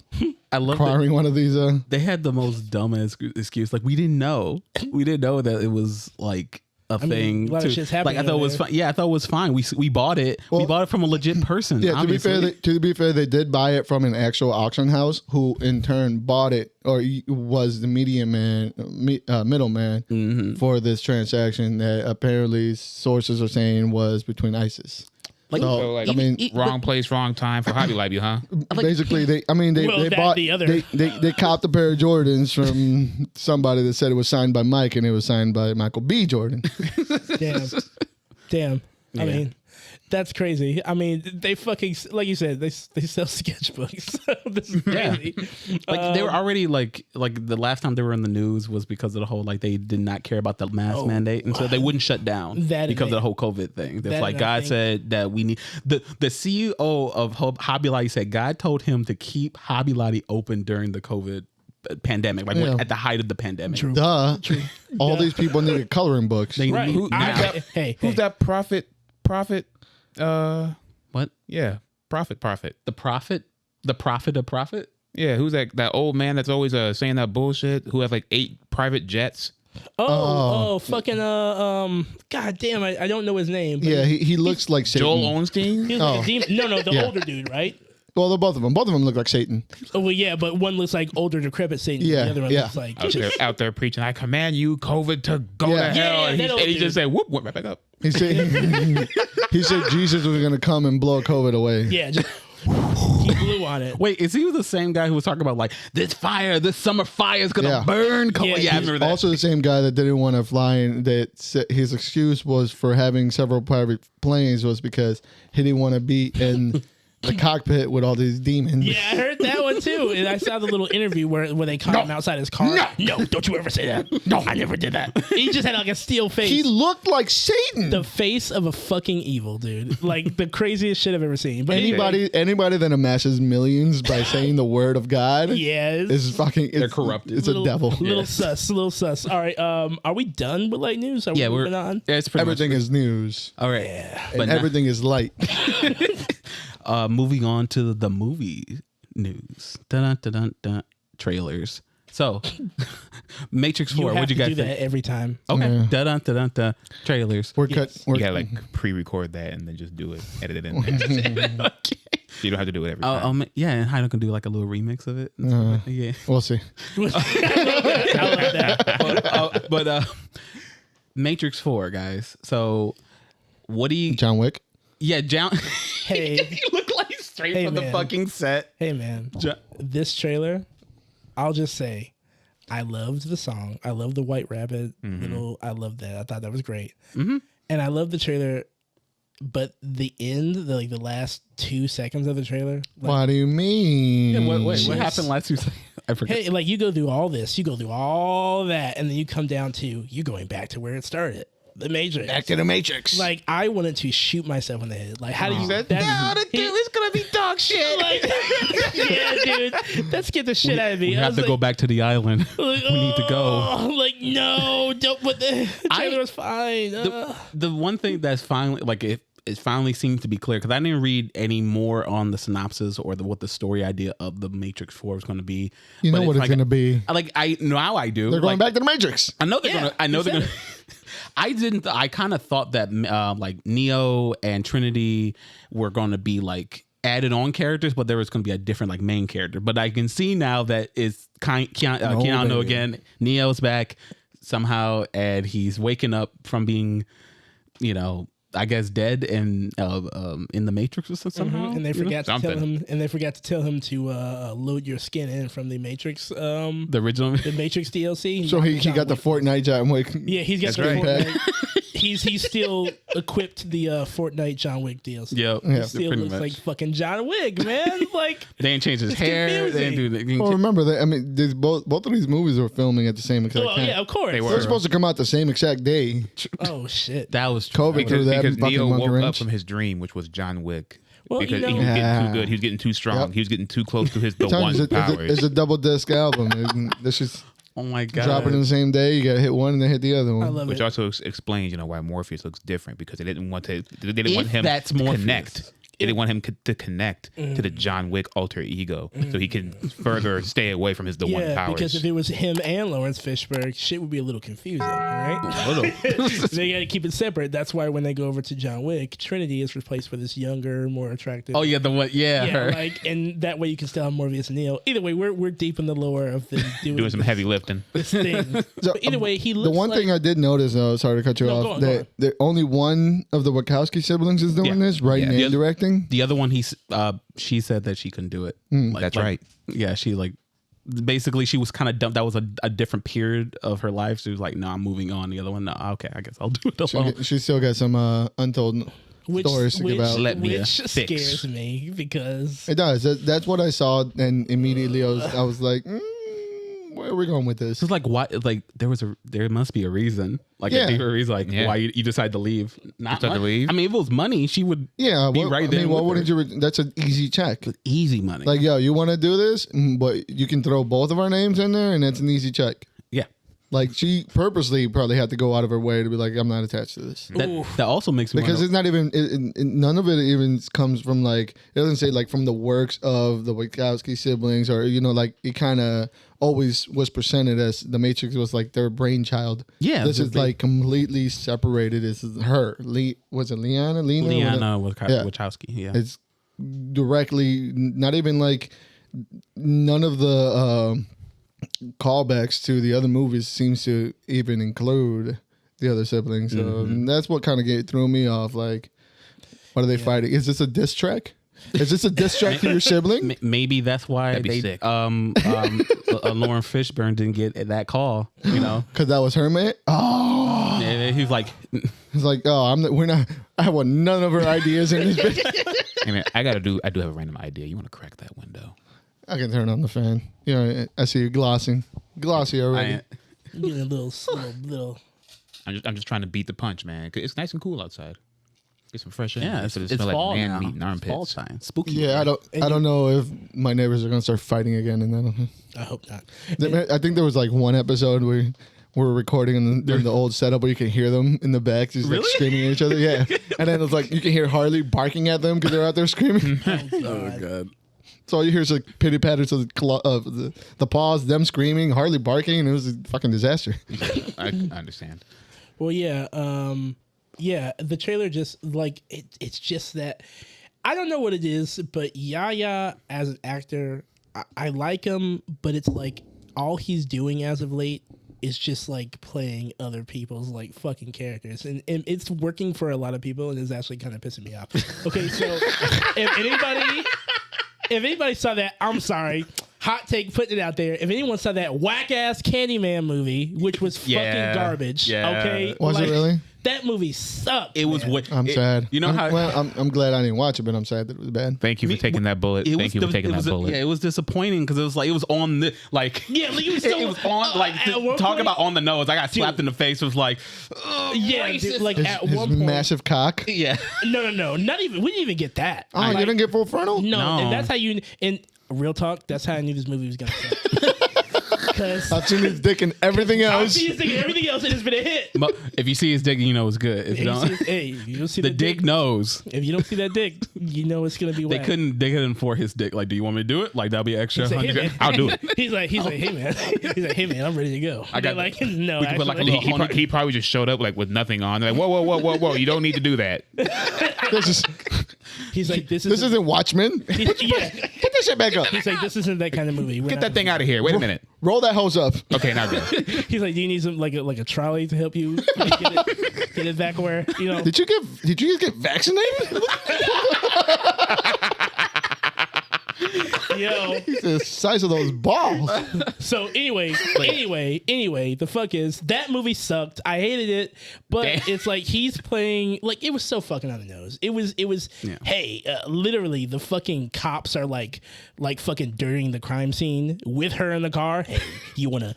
love acquiring one of these. they had the most dumbass excuse. Like we didn't know that it was like a thing. A lot of shit's happening. Like I thought it was fine. Yeah, I thought it was fine. We bought it. We bought it from a legit person. Yeah, obviously. to be fair, they did buy it from an actual auction house, who in turn bought it or was the middleman for this transaction that apparently sources are saying was between ISIS. So, like, I mean, wrong place, wrong time for Hobby Lobby, huh? basically, they bought the other. they copped a pair of Jordans from somebody that said it was signed by Mike, and it was signed by Michael B. Jordan. Damn. I mean, that's crazy. I mean, they fucking, like you said, they sell sketchbooks. This is crazy. Like they were already like the last time they were in the news was because of the whole like they did not care about the mask mandate, and so they wouldn't shut down because of the whole COVID thing. That's like God said that we need the CEO of Hobby Lobby said God told him to keep Hobby Lobby open during the COVID pandemic, like at the height of the pandemic. True. All these people needed coloring books. Right. Who's that prophet? What? Yeah, prophet. The prophet of prophet? Yeah, who's that old man that's always saying that bullshit? Who has like 8 private jets? Fucking God damn, I don't know his name. Yeah, he looks like Satan. Joel Osteen? He's like a demon. No, the older dude, right? Well, they're both of them. Both of them look like Satan. Oh well, yeah, but one looks like older, decrepit Satan. Yeah, The other one yeah. looks like Out there preaching, I command you, COVID, to go to hell. Yeah, and that old he dude. just said, whoop, right back up. He said Jesus was going to come and blow COVID away. Yeah, just he blew on it. Wait, is he the same guy who was talking about like this summer fire is gonna burn? Yeah, I remember that. Also the same guy that didn't want to fly in, that said his excuse was for having several private planes was because he didn't want to be in the cockpit with all these demons. Yeah, I heard that one too. And I saw the little interview where they caught him outside his car. No, don't you ever say that. No, I never did that. He just had like a steel face. He looked like Satan. The face of a fucking evil dude. Like the craziest shit I've ever seen. But anybody that amasses millions by saying the word of God is fucking they're corrupted. It's a devil. Little sus. All right, are we done with light news? Are we moving on? Yeah, it's pretty everything is news. All right. Yeah. And everything is light. Moving on to the movie news. Dun-dun-dun-dun-dun. Trailers. So, Matrix 4, what'd you guys do think? that every time. Okay. Yeah. Dun-dun-dun-dun. Trailers. We're You gotta like pre-record that and then just do it, edit it in there. Okay. So you don't have to do it every time. Yeah, and Heido can do like a little remix of it. Yeah. We'll see. I like that. But Matrix 4, guys. So, what do you... John Wick. Yeah, John... Hey. You look like straight from the fucking set. Hey, man. This trailer, I'll just say, I loved the song. I love the White Rabbit I love that. I thought that was great. And I love the trailer, but the end, the last 2 seconds of the trailer. Like, What do you mean? What happened last 2 seconds? I forget. hey, like you go through all this, you go through all that, and then you come down to you going back to where it started. The Matrix. Back to the Matrix. Like, I wanted to shoot myself in the head. Like, how do you... It's gonna be dog shit. Like, yeah, dude. That scared the shit out of me. We I have was to like, go back to the island. like, We need to go. Like, no, don't put the trailer was fine. The one thing that's finally, like, it finally seems to be clear, because I didn't read any more on the synopsis or what the story idea of the Matrix 4 is going to be. You know what it's going to be. Like, now I do. They're going back to the Matrix. I know they're going to. I know they're going to. I kind of thought that like Neo and Trinity were going to be like added on characters, but there was going to be a different like main character. But I can see now that it's Keanu again. Neo's back somehow, and he's waking up from being, I guess dead in the Matrix or somehow. And they forgot to tell Something. him. And they forgot to tell him to load your skin in from the Matrix. The original. The Matrix DLC. So he got the Fortnite John Wick. Yeah, he's got That's the right. Fortnite. He's still equipped the Fortnite John Wick DLC. Yep. He Yeah. still Pretty looks much. like fucking John Wick, man. Like They ain't changed his hair. They ain't do that. Well, remember that. I mean, both of these movies were filming at the same exact well, time. yeah, of course. They They're supposed to come out the same exact day. Oh shit. That was COVID threw that Because fucking Neo monkey woke up wrench. from his dream, which was John Wick. Well, Because you know- he was getting Yeah. too good. He was getting too strong. Yep. He was getting too close to the Tell one you, powers. it's a double disc album. This is Oh my god. dropping in the same day. You got to hit one and then hit the other I one. love Which it. also explains, why Morpheus looks different because they didn't want to. They didn't want him that's to Morpheus. connect. They didn't want him to connect to the John Wick alter ego, so he can further stay away from the one Yeah, powers. because if it was him and Lawrence Fishburne, shit would be a little confusing, right? They got to keep it separate. That's why when they go over to John Wick, Trinity is replaced for this younger, more attractive. Oh yeah, the one. Yeah, yeah, her. like, and that way you can still have Morpheus and Neo. Either way, we're deep in the lore of them doing some heavy lifting. this thing. So, But either way, he The looks one like, thing I did notice, though, sorry to cut you No, off, go on, that only one of the Wachowski siblings is doing Yeah. this, writing Yeah. and directing. The other one, she said that she couldn't do it. That's right. Yeah, she basically she was kind of dumb. That was a different period of her life. She was like, "No, I'm moving on." The other one, no, okay, I guess I'll do it alone. She still got some untold stories to give out. Let me which fix. scares me because It does. That's what I saw, and immediately I was like, where are we going with this? It's like why? Like there must be a reason. Like Yeah. a deeper reason. Like Yeah. why you decide to leave? Not Decide to money. leave? I mean, if it was money, she would. Yeah, be well, right I there mean, why with wouldn't you? That's an easy check. Easy money. Like, yo, you want to do this, but you can throw both of our names in there, and that's an easy check. yeah. Like, she purposely probably had to go out of her way to be like, I'm not attached to this. That also makes me Because wonder, it's not even none of it even comes from like, it doesn't say like from the works of the Wachowski siblings, or like it kind of always was presented as the Matrix was like their brainchild. Yeah, this the is like completely separated. This is her. Was it Leanna? Leanna Yeah. Wachowski. Yeah. It's directly not even like none of the callbacks to the other movies seems to even include the other siblings. So that's what kind of threw me off. Like, what are they fighting? Is this a diss track? Is this a diss track to your sibling? Maybe that's why That'd be they sick. Lauren Fishburne didn't get that call. Because that was her man. Oh, And he's like, it's like, oh, we're not. I want none of her ideas in this bitch. Hey, man, I do have a random idea. You want to crack that window? I can turn on the fan. I see you glossy already. you get a little. I'm just trying to beat the punch, man. 'Cause it's nice and cool outside. Get some fresh air. yeah, So it it's smell fall like man now. meat and It's armpits. fall time. Spooky. Yeah, I don't know if my neighbors are gonna start fighting again, and then I hope not. I think there was like one episode where we're recording in the old setup where you can hear them in the back just like screaming at each other. Yeah, and then it's like you can hear Harley barking at them because they're out there screaming. Oh god. So all you hear is like pity patters of the paws, them screaming, Harley barking, and it was a fucking disaster. I understand. Well, yeah, the trailer just like it's just that I don't know what it is, but Yahya as an actor, I like him, but it's like all he's doing as of late is just like playing other people's like fucking characters, and it's working for a lot of people, and it's actually kind of pissing me off. Okay, so if anybody saw that, I'm sorry. Hot take, putting it out there. If anyone saw that whack ass Candyman movie, which was fucking garbage, okay? Was it really? That movie sucked. It was what I'm sad. You know I'm, how well, I'm glad I didn't watch it, but I'm sad that it was bad. Thank you for taking that bullet. Thank you for taking that bullet. Yeah, it was disappointing because it was on the like. Yeah, like it was it was on like at one talk point- about on the nose. I got slapped in the face. It was like, Yeah, dude, like His, at his one point. massive cock. yeah. No, not even. We didn't even get that. Oh, you didn't get full frontal? No, No. and that's how you. And real talk, that's how I knew this movie was gonna suck. Because I've seen his dick and everything I've else. seen this thing and everything else, and it's been a hit. If you see his dick, you know it's good. If you don't, Hey, you don't see the that dick knows. If you don't see that dick, you know it's gonna be. They whack. couldn't for his dick. Like, do you want me to do it? Like that'll be extra. He's like, hey, man. I'll do it. He's like, hey man. He's like, hey man, I'm ready to go. I got- They're like, no. we can put like a actually- little He probably just showed up like with nothing on. They're like, whoa! You don't need to do that. This is He's like, this isn't Watchmen. Yeah. Put that shit back up. He's like, this isn't that kind of movie. Get that thing out of here. Wait a minute. Roll that hose up. Okay, now good. He's like, do you need some like a trolley to help you get it back where you know? Did you get vaccinated? Yo. The size of those balls. So anyway, the fuck is that movie sucked. I hated it, but Damn. it's like he's playing like it was so fucking on the nose. It was. Yeah. Hey, literally, the fucking cops are like fucking during the crime scene with her in the car. Hey, you wanna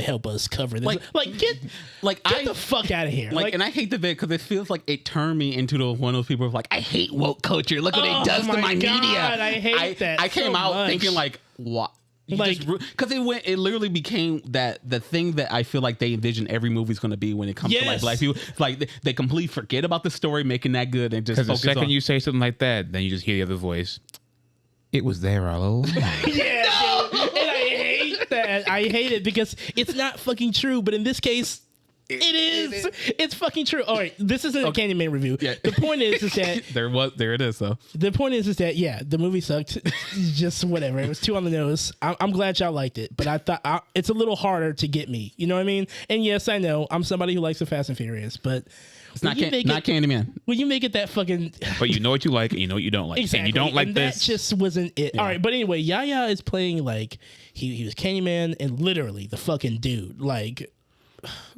help us cover this? Get the fuck out of here. And I hate the bit because it feels like it turned me into one of those people who are like, I hate woke culture. Look what it does to my God, media. I hate that. I came so out much. thinking like, what? Because it literally became the thing that I feel like they envision every movie's going to be when it comes to like black people. Like they completely forget about the story, making that good, and just Because the focus second on you say something like that, then you just hear the other voice. It was there all along. Yeah, dude. And I hate that. I hate it because it's not fucking true. But in this case, it is. It's fucking true. All right, this isn't a Candyman review. Yeah. The point is that there it is. So the point is that the movie sucked. Just whatever. It was too on the nose. I'm glad y'all liked it, but I thought it's a little harder to get me. You know what I mean? And yes, I know I'm somebody who likes the Fast and Furious, but it's not Candyman. When you make it that fucking. But you know what you like and you know what you don't like. Exactly. And you don't like and this. That just wasn't it. Yeah. All right, but anyway, Yaya is playing like he was Candyman and literally the fucking dude. Like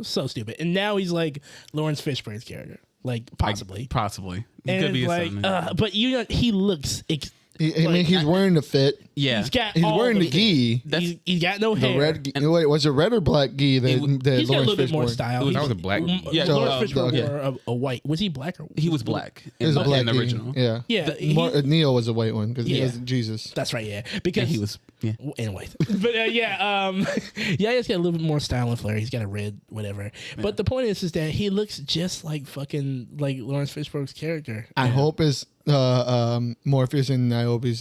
so stupid. And now he's like Lawrence Fishburne's character. Like possibly. Possibly. He And could be like something. but you know he looks He's wearing the fit. Yeah. He's wearing the gi. He's got no hair. The red gi. Wait, was it red or black gi that He's got a Lawrence little bit more Fishburne? style. That was a black. Yeah, Lawrence Fishburne okay. wore a white. Was he black or He was black. It was a black in the gi. original. Yeah. Yeah, Neo was a white one because he Yeah. was Jesus. That's right. Yeah, because And he was. Yeah. Anyway, but he's got a little bit more style and flair. He's got a red whatever. But the point is that he looks just like fucking like Lawrence Fishburne's character. I hope it's Morpheus and Niobe's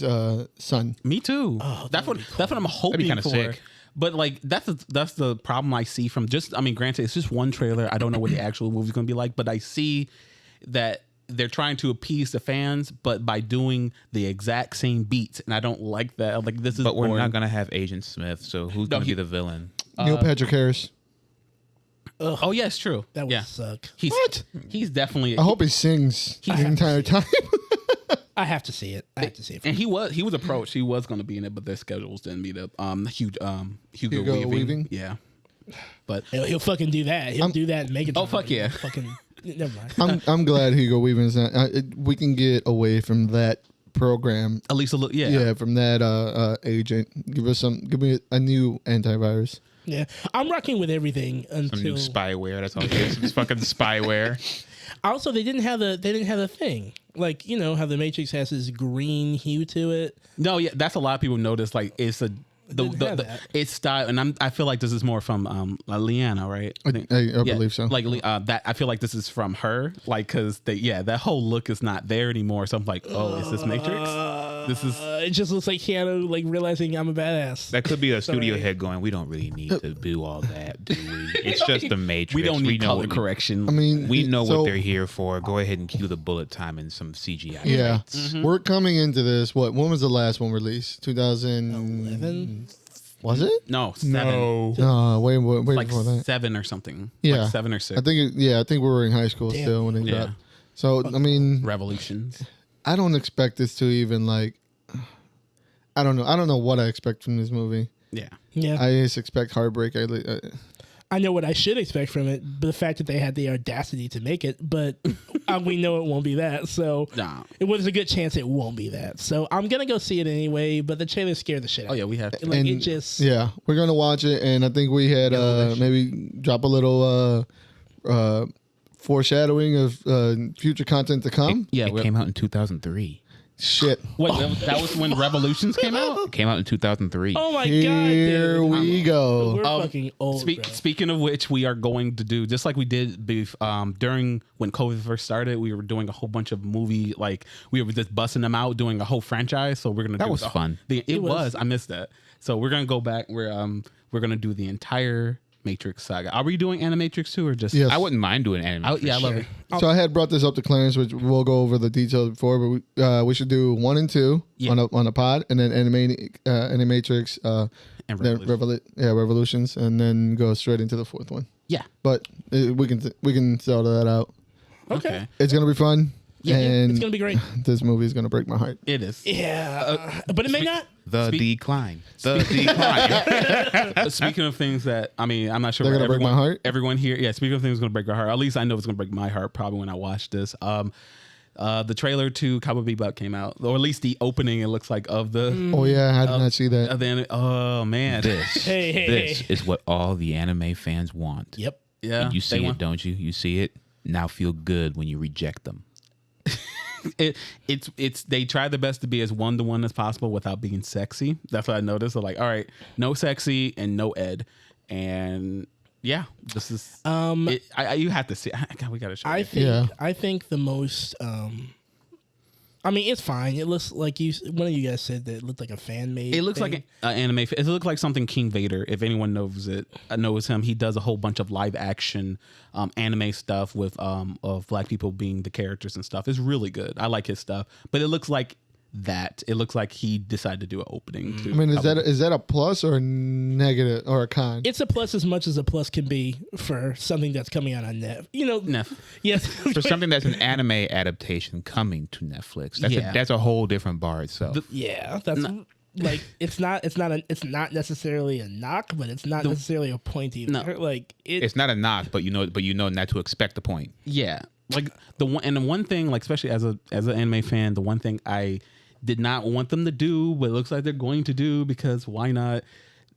son. Me too. That's what I'm hoping kinda for. sick. But like that's the problem I see from granted it's just one trailer. I don't know what the actual movie's gonna be like, but I see that they're trying to appease the fans, but by doing the exact same beats, and I don't like that. Like this is. But we're boring. not gonna have Agent Smith, so who's gonna be the villain? Neil Patrick Harris. Oh yeah, it's true. That would yeah. suck. He's definitely. I hope he sings the entire time. I have to see it. And he was approached. He was going to be in it, but their schedules didn't meet up. Hugo Weaving. Yeah, but He'll fucking do that. He'll do that and make it. Oh, fuck yeah. Fucking never mind. I'm glad Hugo Weaving's not. We can get away from that program. at least a little. Yeah. Yeah, from that agent. Give me a new antivirus. Yeah, I'm rocking with everything Some new until. spyware. That's all it is. It's fucking spyware. Also, they didn't have the thing. Like, you know how the Matrix has this green hue to it. No, yeah, that's a lot of people notice. Like it's didn't have that. it's style, and I feel like this is more from Leanna, right? I believe so. Like that, I feel like this is from her, like because that whole look is not there anymore. So I'm like, oh, is this Matrix? This is. It just looks like Keanu like realizing I'm a badass. That could be a studio Sorry. head going, we don't really need to do all that, do we? It's just the Matrix. We don't need color what correction. I mean, we know so- what they're here for. Go ahead and cue the bullet time and some CGI. Yeah, Mm-hmm. we're coming into this. When was the last one released? 2011. Was it? no, 7. No, way Like before that. 7 or something. Yeah, like 7 or 6. I think. I think we were in high school Damn. still when it Yeah. dropped. So I mean, Revolutions. I don't expect this to even like. I don't know. I don't know what I expect from this movie. Yeah. Yeah, I just expect heartbreak. I know what I should expect from it, but the fact that they had the audacity to make it, but we know it won't be that. So Nah. it was a good chance it won't be that. So I'm gonna go see it anyway. But the trailer scared the shit out. Oh yeah, we have. Like And- it just. Yeah, we're gonna watch it, and I think we had maybe drop a little foreshadowing of future content to come. Yeah, It came out in 2003. Shit. Wait, that was when Revolutions came out. It came out in 2003. Oh my god, Here dude. we go. We're fucking old. bro. Speaking of which, we are going to do just like we did during when COVID first started. We were doing a whole bunch of movie, like we were just busting them out, doing a whole franchise. So we're gonna. That was fun. It was. I missed that. So we're gonna go back. We're gonna do the entire Animatrix saga. Are we doing Animatrix too, or just? Yes. I wouldn't mind doing anime. Yeah, I love it. So I had brought this up to Clarence, which we'll go over the details before, but we should do 1 and 2 on a pod, and then Animatrix, And then Revolutions, and then go straight into the 4th one. Yeah. But we can sort that out. Okay. It's gonna be fun. Yeah, and it's gonna be great. This movie is gonna break my heart. It is. Yeah, but it may not. The decline. The decline. Speaking of things that I'm not sure. They're gonna break my heart? Everyone here, yeah. Speaking of things that's gonna break our heart. At least I know it's gonna break my heart. Probably when I watch this. The trailer to Cowboy Bebop came out, or at least the opening. It looks like of the. Oh yeah, I did not see that. Oh man, This is what all the anime fans want. Yep. yeah. And you see they it, want- don't you? You see it. Now feel good when you reject them. It's they try their best to be as one-to-one as possible without being sexy. That's what I noticed. They're like, all right, no sexy and no Ed, and yeah, this is. You have to see. We got to show. I think the most. It's fine. It looks like one of you guys said that it looked like a fan made. It looks like an anime. It looks like something King Vader. If anyone knows him, he does a whole bunch of live action anime stuff with of black people being the characters and stuff. It's really good. I like his stuff, but it looks like that. It looks like he decided to do an opening. To is that a plus or a negative or a con? It's a plus as much as a plus can be for something that's coming out on Net. Neff. Yes. For something that's an anime adaptation coming to Netflix, that's a whole different bar itself. That's like it's not necessarily a knock, but it's not necessarily a point either. No. Like It's not a knock, but you know not to expect the point. Yeah, like the one thing, like especially as an anime fan, the one thing I did not want them to do, but it looks like they're going to do, because why not?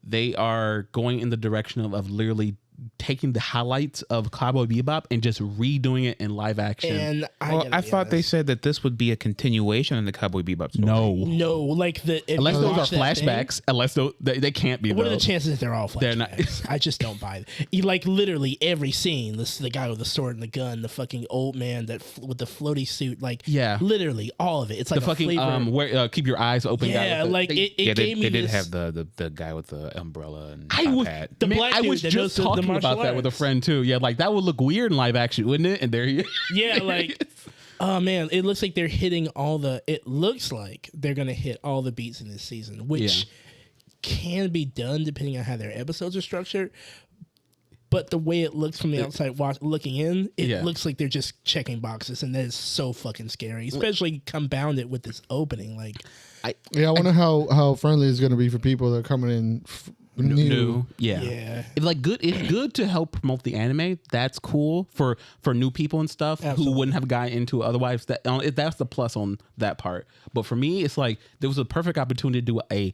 They are going in the direction of literally taking the highlights of Cowboy Bebop and just redoing it in live action. And I thought they said that this would be a continuation in the Cowboy Bebop story. no, like Unless those are flashbacks, unless they can't be. What are the those. chances that they're all flashbacks? They're not. I just don't buy it. Like literally every scene, the guy with the sword and the gun, the fucking old man with the floaty suit, like literally all of it. It's like The fucking keep your eyes open. Yeah, guy like the, it gave me. They did this, have the guy with the umbrella and I top was hat. the black I dude was that just knows the talking martial about that with a arts. friend too. Yeah, like that would look weird in live action, wouldn't it? And there he is. Yeah, like oh man, it looks like they're hitting it looks like they're gonna hit all the beats in this season, which can be done depending on how their episodes are structured. But the way it looks from the outside looking in, it looks like they're just checking boxes, and that is so fucking scary, especially compounded with this opening. Like, I wonder how friendly it's going to be for people that are coming in new. Yeah. It's good to help promote the anime. That's cool for new people and stuff who wouldn't have gotten into it otherwise. That's the plus on that part. But for me, it's like there was a perfect opportunity to do a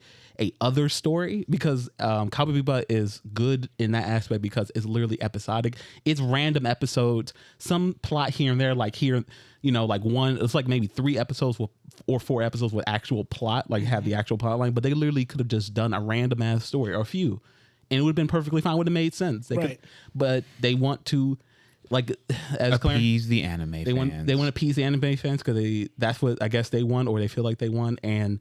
other story, because Cowboy Bebop is good in that aspect because it's literally episodic. It's random episodes, some plot here and there, like here, like one. It's like maybe 3 episodes or 4 episodes with actual plot, like have the actual plot line. But they literally could have just done a random ass story or a few, and it would have been perfectly fine. Would have made sense. But they want to. Like as appease the anime fans. They want to appease the anime fans because that's what I guess they want, or they feel like they want, and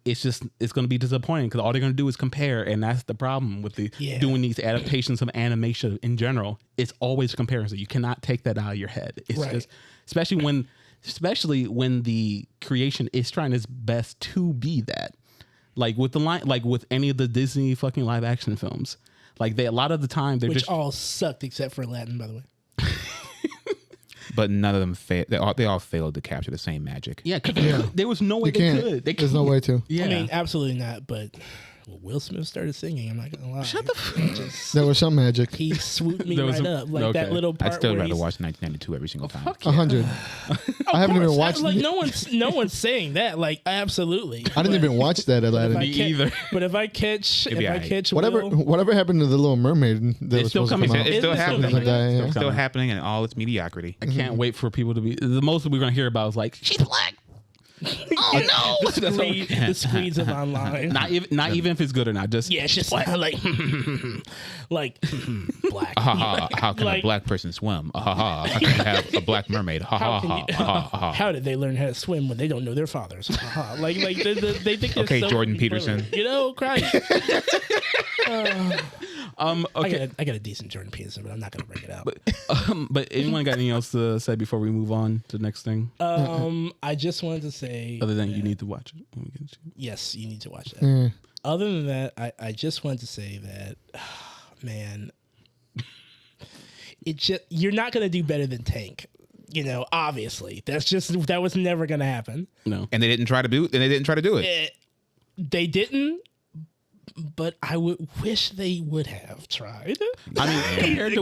it's going to be disappointing because all they're going to do is compare, and that's the problem with doing these adaptations of animation in general. It's always comparison. You cannot take that out of your head. It's just especially when the creation is trying its best to be that. Like with with any of the Disney fucking live action films, like a lot of the time which all sucked except for Latin, by the way. But none of them failed. They all failed to capture the same magic. Yeah, because there was no way they could. There's no way to. Yeah. I mean, absolutely not. But Will Smith started singing. I'm not gonna lie. Shut the fuck. There was some magic. He swooped me right up, like that little part. I'd still where rather watch 1992 every single time. 100. I haven't even watched. Like no one's saying that. Like absolutely. I didn't even watch that Aladdin. Me either. But if I catch whatever happened to the Little Mermaid? That It's still coming. It's still happening. It's Still happening in all its mediocrity. I can't wait for people to be. The most we're gonna hear about is like she's black. Oh no! the screeds of online. Not even if it's good or not. Just it's just like black. How can a black person swim? How can you have a black mermaid? How did they learn how to swim when they don't know their fathers? Like they think. Okay, Jordan Peterson. Christ. Okay. I got a decent Jordan Peterson, but I'm not gonna bring it up. But anyone got anything else to say before we move on to the next thing? I just wanted to say, Other than you need to watch it. yes, you need to watch that. Mm. Other than that, I just wanted to say that, man, you're not gonna do better than Tank. Obviously, that was never gonna happen. No. And they didn't try to do it. They didn't. But I would wish they would have tried. I mean, compared to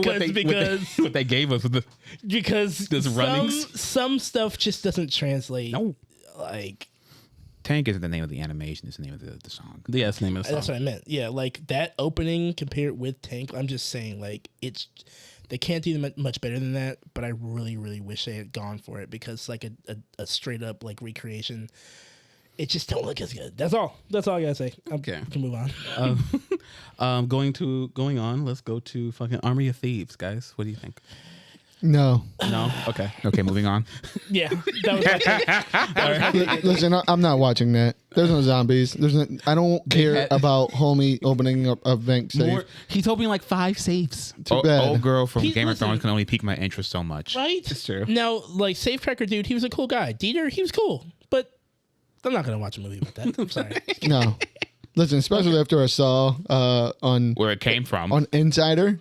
what they gave us with the because this runnings. some stuff just doesn't translate. No. Like Tank isn't the name of the animation; it's the name of the song. Yeah, it's the name of the song. that's what I meant. Yeah, like that opening compared with Tank. I'm just saying, like they can't do much better than that. But I really, really wish they had gone for it because like a straight up like recreation. It just don't look as good. That's all. That's all I gotta say. Okay. We can move on. Going on. Let's go to fucking Army of Thieves, guys. What do you think? No. No. Okay. Okay, moving on. Yeah, that was my take. Listen, I'm not watching that. There's no zombies. I don't care about homie opening up a bank safe. He's opening like 5 safes. Too bad. Old girl from Game of listen. Thrones can only pique my interest so much. Right? It's true. Now, like Safecracker dude, he was a cool guy. Dieter, he was cool, but I'm not gonna watch a movie with that. I'm sorry. No. Listen, especially after I saw on Where it came from. on Insider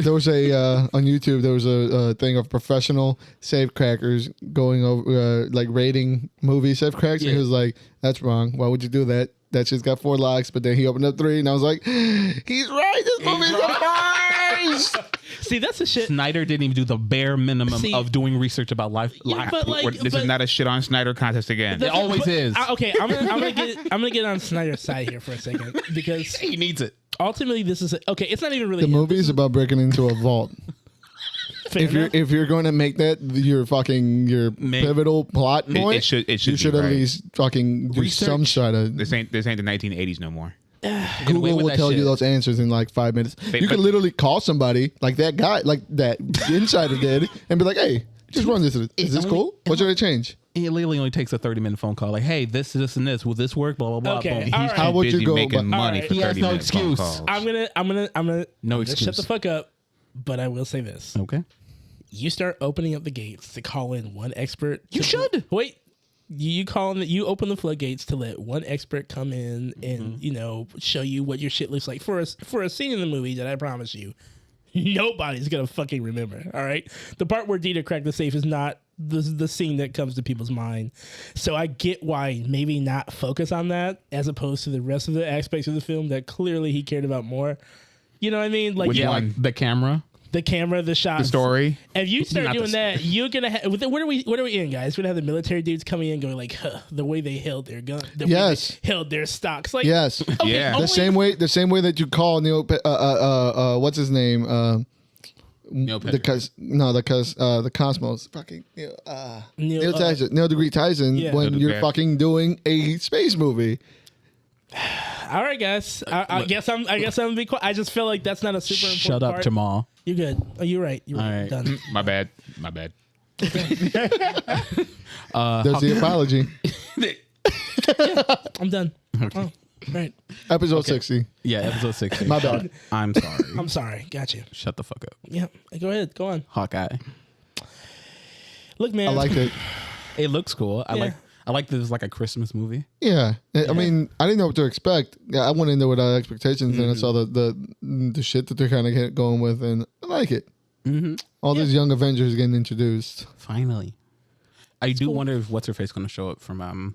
there was on YouTube there was a thing of professional safecrackers going over like rating movie safecracks and he was like, that's wrong. Why would you do that? That shit's got 4 locks, but then he opened up 3 and I was like, he's right. This movie's right. See, that's the shit. Snyder didn't even do the bare minimum of doing research about life. Yeah, but like, This is not a shit on Snyder contest again. It always is. Okay, I'm gonna get on Snyder's side here for a second because He needs it. ultimately this is okay. It's not even really The movie is about breaking into a vault. If you're going to make that your pivotal plot point, it should you should be at right. least fucking do some sort of. This ain't the 1980s no more. Google will tell you those answers in like 5 minutes. You could literally call somebody like that guy, like that insider did, and be like, "Hey, just run this. Is this cool? What should I change?" It literally only takes a 30-minute phone call. Like, hey, this, and this. Will this work? Blah blah blah. Okay, Boom. all right. How would you Busy go? making About, money Alright. for He has 30 no minute phone excuse. calls. I'm gonna No just shut excuse. the fuck up. But I will say this: Okay. you start opening up the gates to call in one expert. You should. Wait. You open the floodgates to let one expert come in and show you what your shit looks like for a scene in the movie that I promise you nobody's gonna fucking remember. All right, the part where Dieter cracked the safe is not the scene that comes to people's mind. So I get why maybe not focus on that as opposed to the rest of the aspects of the film that clearly he cared about more. You know what I mean? Like Which one? The camera. the camera, the shots, The story. If you start Not doing the- that, you're gonna have. What are we in, guys? We're gonna have the military dudes coming in, going like, huh, the way they held their gun, the way Yes. they held their stocks, like, yes, okay, Yeah. only- the same way that you call Neil. What's his name? Neil The Cosmos. Fucking Neil uh, Tyson. Neil deGrasse Tyson. Yeah. When Neil you're deGrasse. fucking doing a space movie. All right, guys. I guess I'm gonna be quiet. I just feel like that's not a super important Shut up, part. Jamal. You're good. Oh, you're right. You're right. All right. Done. My bad. There's the apology. I'm done. Oh, right. Episode 60. Yeah, episode 60. My bad. I'm sorry. I'm sorry. Got you. Shut the fuck up. Yeah. Go ahead. Go on. Hawkeye. Look, man. I liked it. It looks cool. Yeah. I like this is like a Christmas movie. Yeah. I mean, I didn't know what to expect. I went in there without expectations, and I saw the shit that they're kind of going with, and I like it. Mm-hmm. All these young Avengers getting introduced. Finally. I do wonder if what's her face going to show up from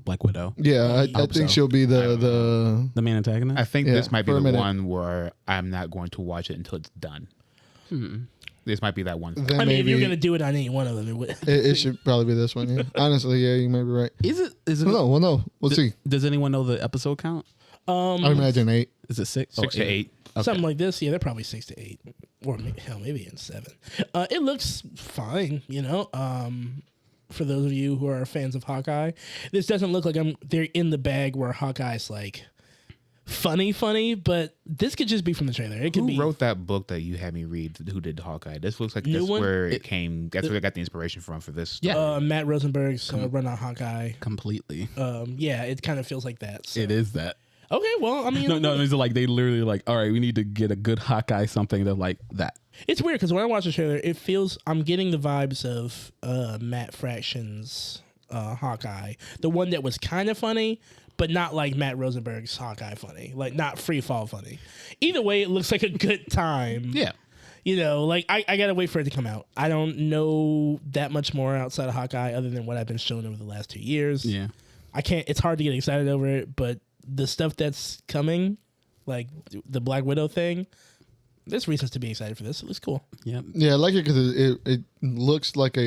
Black Widow, Yeah, I hope think so. she'll be the the main antagonist. I think Yeah, this might be for a the minute. one where I'm not going to watch it until it's done. This might be that one. then I mean, if maybe you're gonna do it on any one of them, it would. it should probably be this one. Yeah. Honestly, yeah, you might be right. Is it? Well, no, we'll see. Does anyone know the episode count? I imagine 8. Is it 6? 6 to 8. Something like this, yeah, they're probably 6 to 8, or maybe in 7. It looks fine, For those of you who are fans of Hawkeye, this doesn't look like they're in the bag where Hawkeye's like funny, but this could just be from the trailer. It could Who be. wrote that book that you had me read? Who did Hawkeye? This looks like New that's one? where it came. That's where I got the inspiration from for this. Yeah. Matt Rosenberg's run on Hawkeye. Completely. Yeah, it kind of feels like that. So. It is that. Okay, well, I mean, No, it's like they literally like, all right, we need to get a good Hawkeye something that like that. it's weird because when I watch the trailer, it feels I'm getting the vibes of Matt Fraction's Hawkeye, the one that was kind of funny, but not like Matt Rosenberg's Hawkeye funny, like not free fall funny. Either way, it looks like a good time. Yeah. You know, like I gotta wait for it to come out. I don't know that much more outside of Hawkeye other than what I've been shown over the last 2 years. Yeah. I can't. It's hard to get excited over it, but the stuff that's coming, like the Black Widow thing, there's reasons to be excited for this. It looks cool. Yeah. Yeah, I like it because it looks like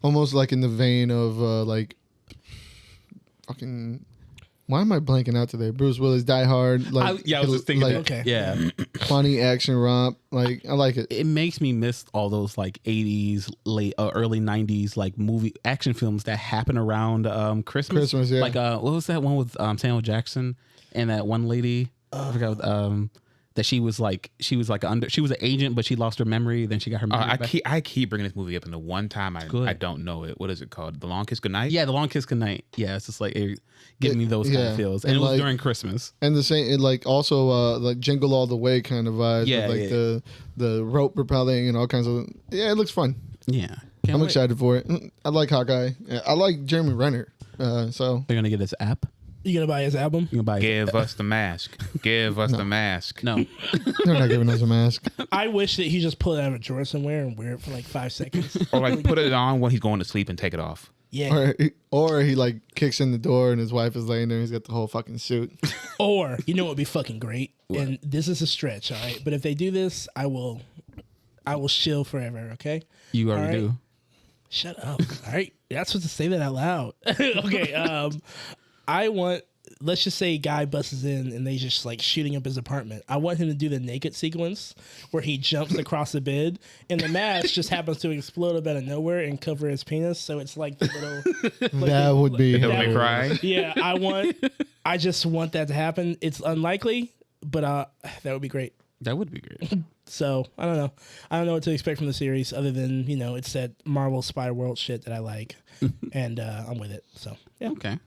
almost like in the vein of like fucking. Why am I blanking out today? Bruce Willis, Die Hard. Like, I was just thinking like, that. Okay. Yeah. funny action romp. Like, I like it. It makes me miss all those like 80s, late early 90s like movie action films that happen around Christmas. Christmas, yeah. Like what was that one with Samuel Jackson and that one lady? I forgot that she was an agent, but she lost her memory. Then she got her memory back. I keep bringing this movie up, and the one time I don't know it. What is it called? The Long Kiss Goodnight? Yeah, The Long Kiss Goodnight. Yeah, it's just like giving me those kind of feels, and And it was like- during Christmas. And the same, it like also like Jingle All the Way kind of vibes. Yeah, with like the rope propelling and all kinds of. Yeah, it looks fun. Yeah, I'm excited for it. I like Hawkeye. I like Jeremy Renner. So They're gonna get his app. You gonna buy his album? You can buy. Give us the mask. Give us the mask. No, they're not giving us a mask. I wish that he just pull it out of a drawer somewhere and wear it for like 5 seconds. Or like put it on when he's going to sleep and take it off. Yeah. Or he like kicks in the door and his wife is laying there and he's got the whole fucking suit. Or you know what would be fucking great? And this is a stretch, all right? But if they do this, I will shill forever, okay? you already All right. do. Shut up. All right. You're not supposed to say that out loud. Okay. I want, let's just say a guy busts in and they just like shooting up his apartment. I want him to do the naked sequence where he jumps across the bed and the mask just happens to explode up out of nowhere and cover his penis. So it's like the little. Like That would be. Don't that make would- cry. Yeah. I just want that to happen. It's unlikely, but that would be great. That would be great. So I don't know. I don't know what to expect from the series other than, it's that Marvel Spider World shit that I like. And I'm with it. So yeah. Okay.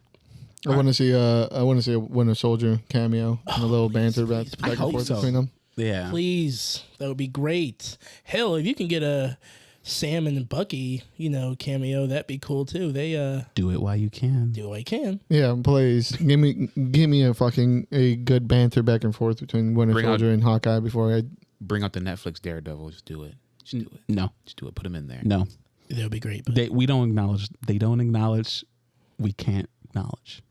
I want to see a Winter Soldier cameo and a little banter back and hope forth so. between them. Yeah. Please. That would be great. Hell, if you can get a Sam and Bucky, cameo, that'd be cool too. They Do it while you can. do what they can. Yeah, please give me a good banter back and forth between Winter Bring Soldier and Hawkeye before I. Bring up the Netflix Daredevil. Just do it. Just do it. No. Just do it. Put him in there. No. That would be great. But They don't acknowledge. We can't acknowledge.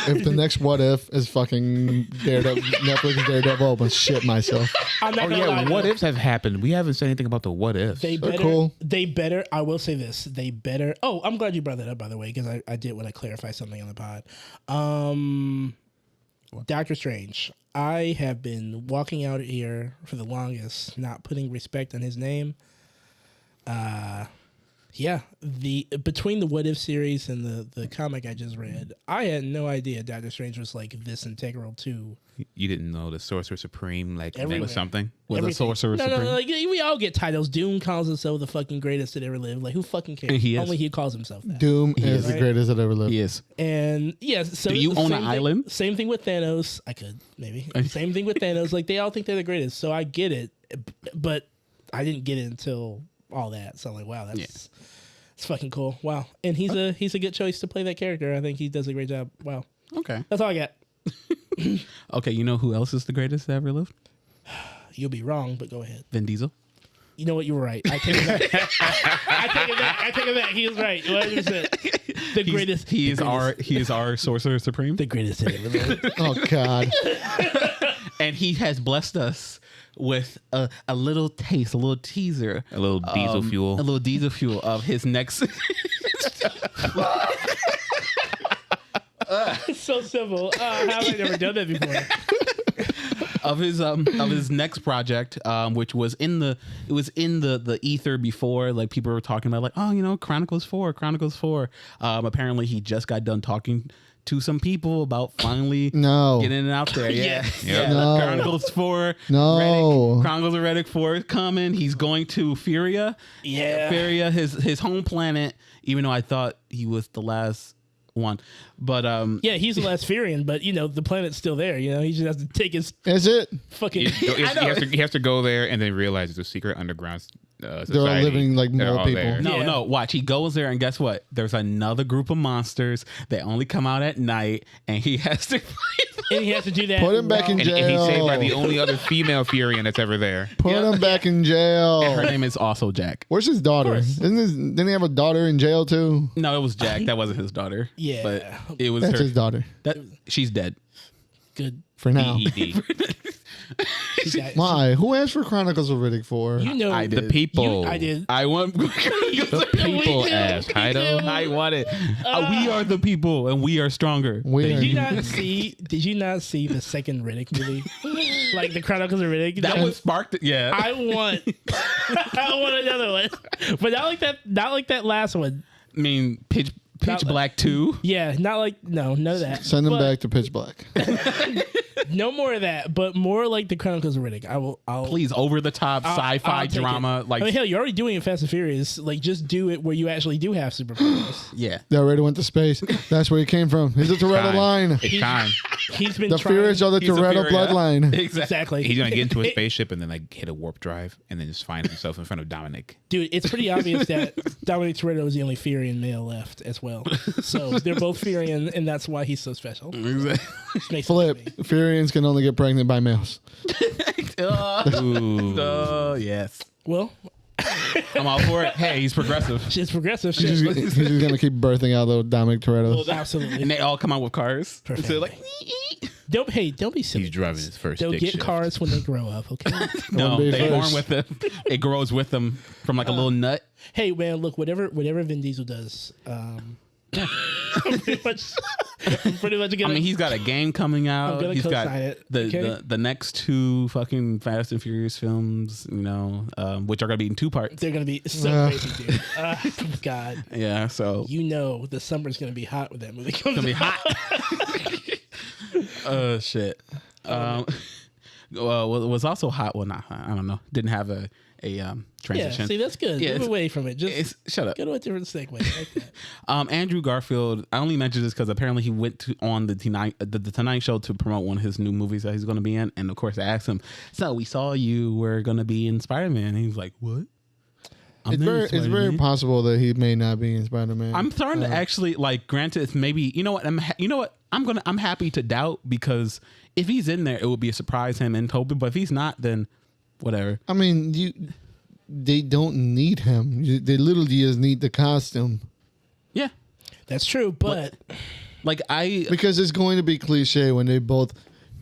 If the next What If is fucking Daredevil, Netflix Daredevil, I'm gonna shit myself. I'm not Oh gonna lie, yeah, though. what ifs have happened? We haven't said anything about the what ifs. They They're better. cool. They better. I will say this. They better. Oh, I'm glad you brought that up, by the way, because I did want to clarify something on the pod. Doctor Strange. I have been walking out here for the longest, not putting respect on his name. Yeah, between the What If series and the comic I just read, I had no idea Doctor Strange was like this integral to You didn't know the Sorcerer Supreme Everywhere. meant something. Was a everything. Sorcerer No, Supreme. like we all get titles. Doom calls himself the fucking greatest that ever lived. Like who fucking cares? He is. Only he calls himself that. Doom is the Right. greatest that ever lived. He is. And yeah, so Do you own same an thing- island? Same thing with Thanos. I could maybe. Same thing with Thanos. Like they all think they're the greatest, so I get it. But I didn't get it until all that. So I'm like, wow, that's it's fucking cool. Wow, and he's a good choice to play that character. I think he does a great job. Wow, Okay. that's all I got. Okay. You know who else is the greatest that ever lived? You'll be wrong, but go ahead. Vin Diesel. You know what? You were right. I take it back. I take it back. He was right. 100%. The greatest. He is the our Sorcerer Supreme. the greatest that ever lived. Oh God. And he has blessed us with a little taste, a little teaser, A little diesel fuel. a little diesel fuel of his next. It's so simple. How have I never done that before? of his next project, which was in the ether before. Like people were talking about, like, Chronicles 4. Apparently, he just got done talking to some people about finally getting it out there. Yeah, Yep. No. Chronicles 4. No. Chronicles of Riddick 4 is coming. He's going to Feria. Yeah. Feria, his home planet. Even though I thought he was the last one. But Yeah, he's the last Furion, but the planet's still there. He just has to take his Is it? fucking. He has to go there and then realize it's a secret underground society. They're all living like They're more all people. there. No, Yeah. no, watch. He goes there, and guess what? There's another group of monsters that only come out at night, and he has to. And he has to do that. Put him back in And he's saved by the jail. only other female Furion that's ever there. Put him back in Her jail. name is also Jack. Where's his daughter? Didn't he have a daughter in jail too? No, it was Jack. That wasn't his daughter. Yeah. but it was That's her. his daughter She's dead. Good. for now. ED. He got- Why? Who asked for Chronicles of Riddick 4? I The did. people. I did. I want The people asked. Jairo. I want it. We are the people, and we are stronger. Did you not see? Did you not see the second Riddick movie? Like the Chronicles of Riddick. That was sparked. Yeah. I want. I want another one, but not like that. Not like that last one. I mean, Pitch Not- Black 2. Yeah, not like none of that. Send him But back to Pitch Black. No more of that, but more like the Chronicles of Riddick. I'll Please, over the top sci-fi I'll take drama. it. Like, I mean, hell, you're already doing it Fast and Furious. Like, just do it where you actually do have superpowers. yeah. They already went to space. That's where he came from. He's a Toretto Time. line. It's time. He's been The trying. Furious are the He's a Toretto Furia. bloodline. Exactly. He's gonna get into a spaceship and then like hit a warp drive and then just find himself in front of Dominic. Dude, it's pretty obvious that Dominic Toretto is the only Furion male left as well. So they're both Furion, and that's why he's so special. Which makes Flip. sense to me. Furions can only get pregnant by males. Ooh. Yes. Well, I'm all for it. Hey, he's progressive. it's progressive He's shit. just going to keep birthing out little Dominic Toretto. Absolutely. And they all come out with cars. Perfect. So like, Don't be silly. He's driving his first They'll stick get shift. cars when they grow up, okay? no, be they born first. with them. It grows with them from like a little nut. Hey, man, look, whatever Vin Diesel does, I'm pretty much I gonna. mean, he's got a game coming out. gonna He's got co-sign it, the, okay? the next 2 fucking Fast and Furious films, which are gonna be in 2 parts. They're gonna be so crazy, dude. God, Yeah, so the summer's gonna be hot when that movie comes. gonna be out. hot. Shit. Well, it was also hot. Well, not hot. I don't know. Didn't have a Yeah, transition. see, that's good. Yeah, Move it's- away from it. Just Shut up. go to a different segue. Like that. Andrew Garfield. I only mentioned this because apparently he went on the Tonight Show to promote one of his new movies that he's going to be in, and of course I asked him, "So we saw you were going to be in Spider-Man," and he was like, "What?" It's very possible that he may not be in Spider-Man. I'm starting to actually like. Granted, it's maybe I'm happy to doubt because if he's in there, it would be a surprise him and Toby. But if he's not, then whatever. I mean, they don't need him. They literally just need the costume. Yeah, That's true, but Because it's going to be cliche when they both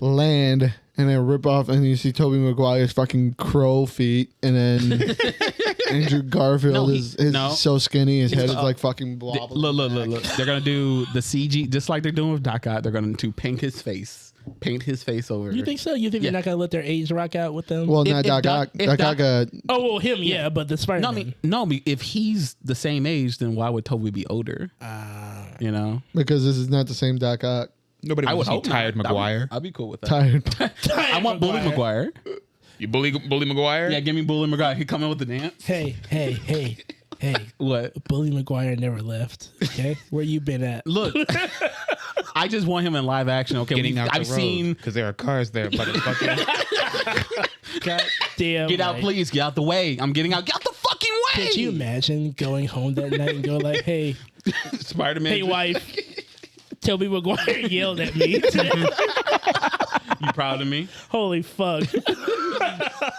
land and then rip off and you see Tobey Maguire's fucking crow feet and then Andrew Garfield is so skinny his head is like fucking blob. Look. They're gonna do the CG just like they're doing with Doc Ock. They're going to paint his face over. you think so? You think they're not gonna let their age rock out with them? Well, If- not if Doc Doc- Ock. if Doc Doc- Ock, Oh, well, him, yeah, but the Spider-Man. If he's the same age, then why would Toby be older? because this is not the same Doc Ock. Nobody I would wants to see hope tired not. Maguire. I'd be cool with that. Tired. I want Bully Maguire. You bully Maguire? Yeah, give me Bully Maguire. He come in with the dance. Hey. What? Bully Maguire never left. Okay, where you been at? Look, I just want him in live action. Okay, Getting out I've the road seen. because there are cars there, motherfucker. God damn. Get out, right. please. Get out the way. I'm getting out. Get out the fucking way. Could you imagine going home that night and go like, "Hey, Spider-Man. hey, wife, Tobey Maguire yelled at me. You proud of me? Holy fuck! Did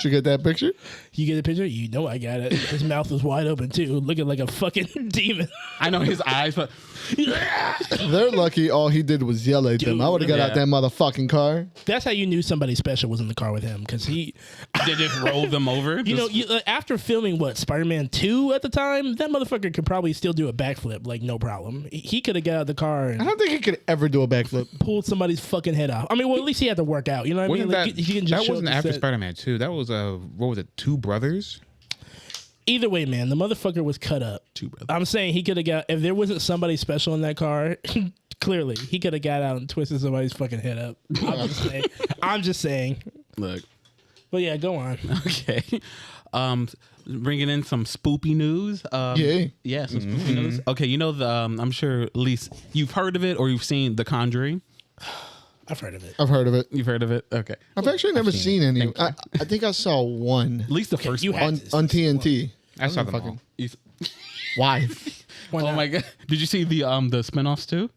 you get that picture? You get the picture? You know I got it. His mouth was wide open too, looking like a fucking demon. I know his eyes, but They're lucky all he did was yell at them. I would have got out Yeah. that motherfucking car. That's how you knew somebody special was in the car with him, because he, they just rolled them over. after filming Spider-Man 2 at the time, that motherfucker could probably still do a backflip, like no problem. He could have got out of the car I and don't think he could ever do a backflip. pulled somebody's fucking head off. I mean, well, at least he had to work out. You know what I mean? Wasn't Like, that he can just that show wasn't up to after set. Spider-Man 2? That was what was it? Two Brothers? Either way, man, the motherfucker was cut up. I'm saying he could have got, if there wasn't somebody special in that car, clearly he could have got out and twisted somebody's fucking head up. I'm just saying. Look. But yeah, go on. Okay. Bringing in some spoopy news. Yeah, some spoopy news. Okay, you know the I'm sure at least you've heard of it or you've seen The Conjuring. I've heard of it. I've heard of it. You've heard of it? Okay. I've actually never seen any. I think I saw one At least the first you one. had on TNT. I saw them all. Why? Why Oh not? my god! Did you see the spinoffs too?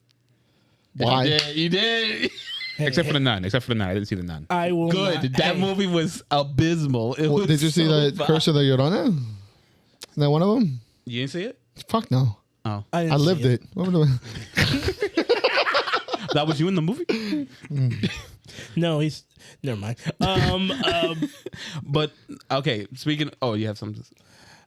Why? You did. Except for the Nun. I didn't see the Nun. I will Good. not- That hey, movie was abysmal. It was Did you see so the bad. Curse of the Llorona? Isn't that one of them? You didn't see it? Fuck no. Oh, I, I lived it. What was the- that was you in the movie. No, he's never mind. But okay, speaking. Oh, you have something.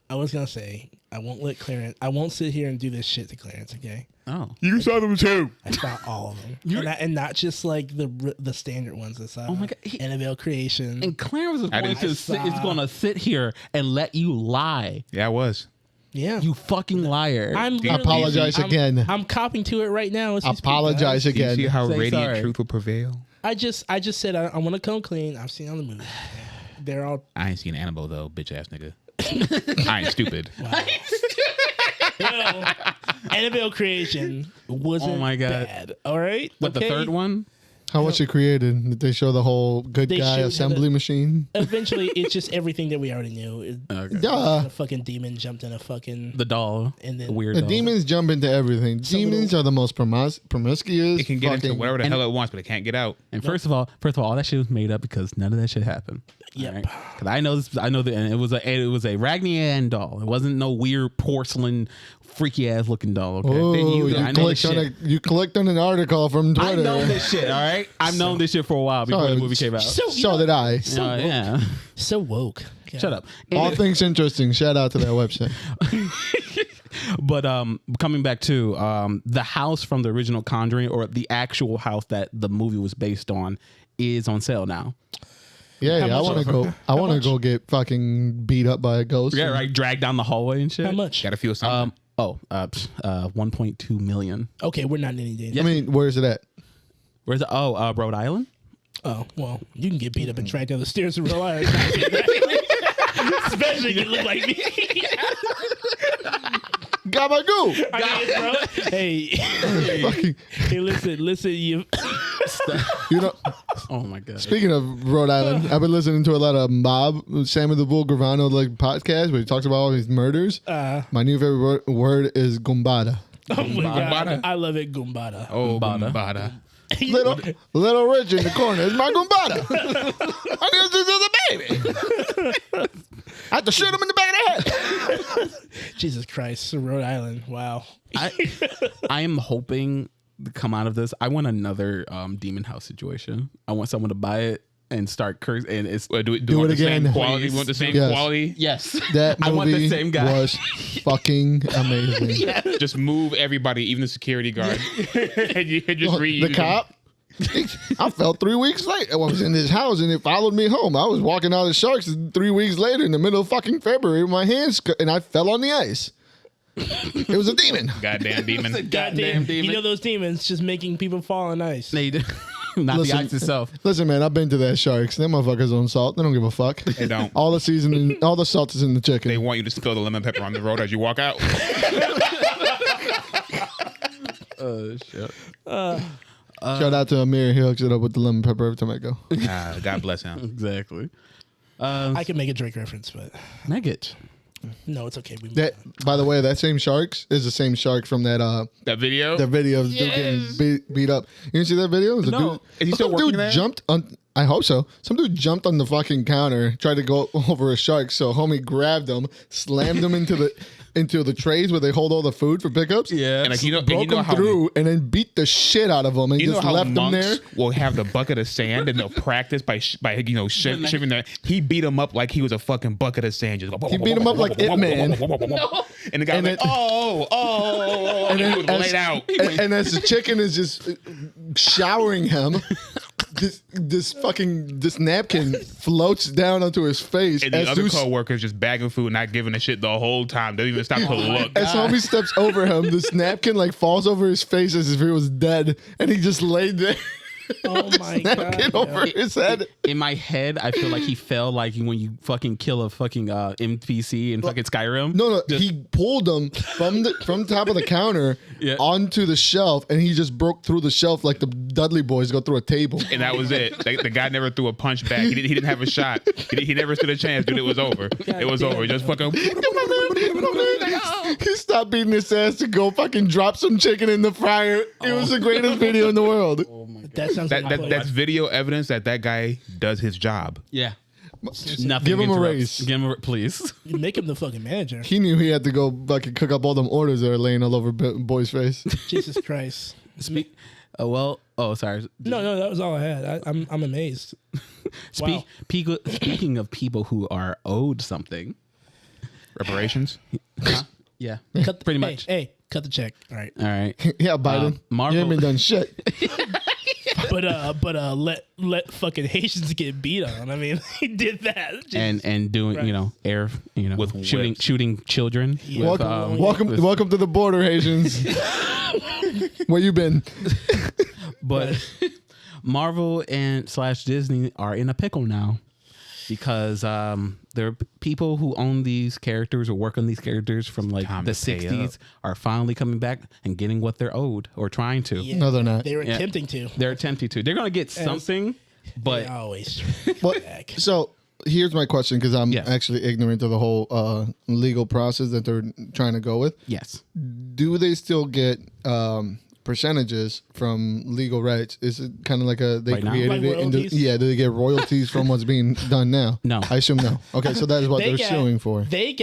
I was gonna say I won't let Clarence. I won't sit here and do this shit to Clarence. Okay, Oh, You saw them too. I saw all of them, and not just like the standard ones. I saw. Oh my God, Annabelle Creation. and Clarence is I going didn't- to sit here and let you lie. Yeah, I was. Yeah, You fucking liar. I'm I literally- apologize I'm- again. I'm copping to it right now. As we speak, Apologize guys. Do you again. see how Say radiant sorry. truth will prevail? I just said I want to come clean. I've seen all the movies. They're all I ain't seen Annabelle though, bitch ass nigga. I ain't stupid. well. Annabelle Creation wasn't Oh my God. bad. All right, but the Okay? third one. How was it created? Did they show the whole good They guy showed assembly machine? Eventually, it's just everything that we already knew. Okay. Duh. A fucking demon jumped in a fucking. The doll. And then- the weird The doll. demons jump into everything. Demons are the most promiscuous. It can get into fucking- whatever the And- hell it wants, but it can't get out. And first of all, all that shit was made up because none of that shit happened. Yep. Because I know this. I know that, and it was a Ragnian doll. It wasn't no weird porcelain, freaky ass looking doll. Okay. Oh, Then you I know this clicked on shit. you clicked on an article from I Twitter. know this shit. All right. I've known this shit for a while before the movie came out. So did I. Yeah. So woke. God. Shut up. All things interesting. Shout out to that website. But coming back to the house from the original Conjuring, or the actual house that the movie was based on, is on sale now. Yeah, How I much want to offer? go. I How want to much? go get fucking beat up by a ghost. Yeah, right. Dragged down the hallway and shit. How much? Gotta feel something. 1.2 million. Okay, we're not in any danger. I mean, where's it at? Where's it? Oh, Rhode Island. Oh well, you can get beat up and dragged down the stairs in real life. Especially if you look like me. Gabagoo. I mean, bro. Hey, Fucking, hey, listen, you. you know, Oh my god. speaking of Rhode Island, I've been listening to a lot of Samuel the Bull Gravano like podcast where he talks about all these murders. My new favorite word is gumbada. Oh my god, Gumbada. I love it, Gumbada. Oh, Gumbada. Gumbada. Little Rich in the corner is my gumbada. I need this as a baby. I have to shoot him in the back of the head. Jesus Christ, Rhode Island. Wow. I am hoping to come out of this. I want another demon house situation. I want someone to buy it and start cursing. And it's Do it want the again, same quality? please. You want the same Yes. quality? yes. That movie I want the same guy. was fucking amazing. Just move everybody, even the security guard, and you can just reuse The cop. I fell 3 weeks late. I was in his house and it followed me home. I was walking out of Sharks 3 weeks later in the middle of fucking February with my hands and I fell on the ice. It was a demon. Goddamn demon. Goddamn demon. You know those demons just making people fall on ice. They do. Not Listen. the ice itself. Listen, man, I've been to that Sharks. Them motherfuckers on salt. They don't give a fuck. They don't. All the seasoning, all the salt is in the chicken. They want you to spill the lemon pepper on the road as you walk out. Shit. Shout out to Amir. He hooks it up with the lemon pepper every time I go. God bless him. Exactly. I can make a Drake reference, but Maggot. no, it's okay. We That, by the way, that same Sharks is the same shark from that That video. video of the dude getting beat up. You didn't see that video? It was a No. dude. Is he still some working dude there? jumped on. I hope so. Some dude jumped on the fucking counter, tried to go over a shark. So homie grabbed him, slammed him into the trays where they hold all the food for pickups. Yeah. and like you know, and Broke you know him how through and then beat the shit out of him and you know just how left him monks there. will have the bucket of sand and they'll practice by shivering that. He beat him up like he was a fucking bucket of sand. Just He beat him up like Ip Man. And the guy And was like, then- oh, and And he was then laid out. and as the chicken is just showering him, this napkin floats down onto his face. And the as other Zeus- co-workers just bagging food, not giving a shit the whole time. They don't even stop to look. As homie steps over him, this napkin like falls over his face as if he was dead, and he just laid there. Oh my Napkin god! over his head. In my head, I feel like he fell like when you fucking kill a fucking NPC in fucking Skyrim. No, he pulled him from top of the counter Yeah. onto the shelf, and he just broke through the shelf like the Dudley Boys go through a table. And that was it. The guy never threw a punch back. He didn't have a shot. He never stood a chance, dude. It was over. It was over. Just fucking. He stopped beating his ass to go fucking drop some chicken in the fryer. It was the greatest video in the world. That sounds like That's video evidence that guy does his job. Yeah. Nothing Give him a interrupts. raise. Give him please. You make him the fucking manager. He knew he had to go fucking cook up all them orders that are laying all over Boy's face. Jesus Christ. Sorry. No, that was all I had. I'm amazed. Wow. Speaking of people who are owed something. Reparations. Yeah. Pretty much. Hey, cut the check. All right. All right. Yeah, Biden. Marvel- You ain't been done shit. But let fucking Haitians get beat on. I mean, he did that. And doing Christ. With shooting children. Yeah. With, Welcome to the border, Haitians. Where you been? But Marvel and / Disney are in a pickle now because there are people who own these characters or work on these characters from like Time the to pay 60s are finally coming back and getting what they're owed or trying to. Yeah, No, they're not. They were attempting to. They're attempting to. They're going to get something, but They always But, back. so here's my question, because I'm Yes. actually ignorant of the whole legal process that they're trying to go with. yes. Do they still get percentages from legal rights? Is it kind of like they Right now? created Like it? royalties? Do they get royalties from what's being done now? No. I assume no. Okay, so that is what they're suing for. They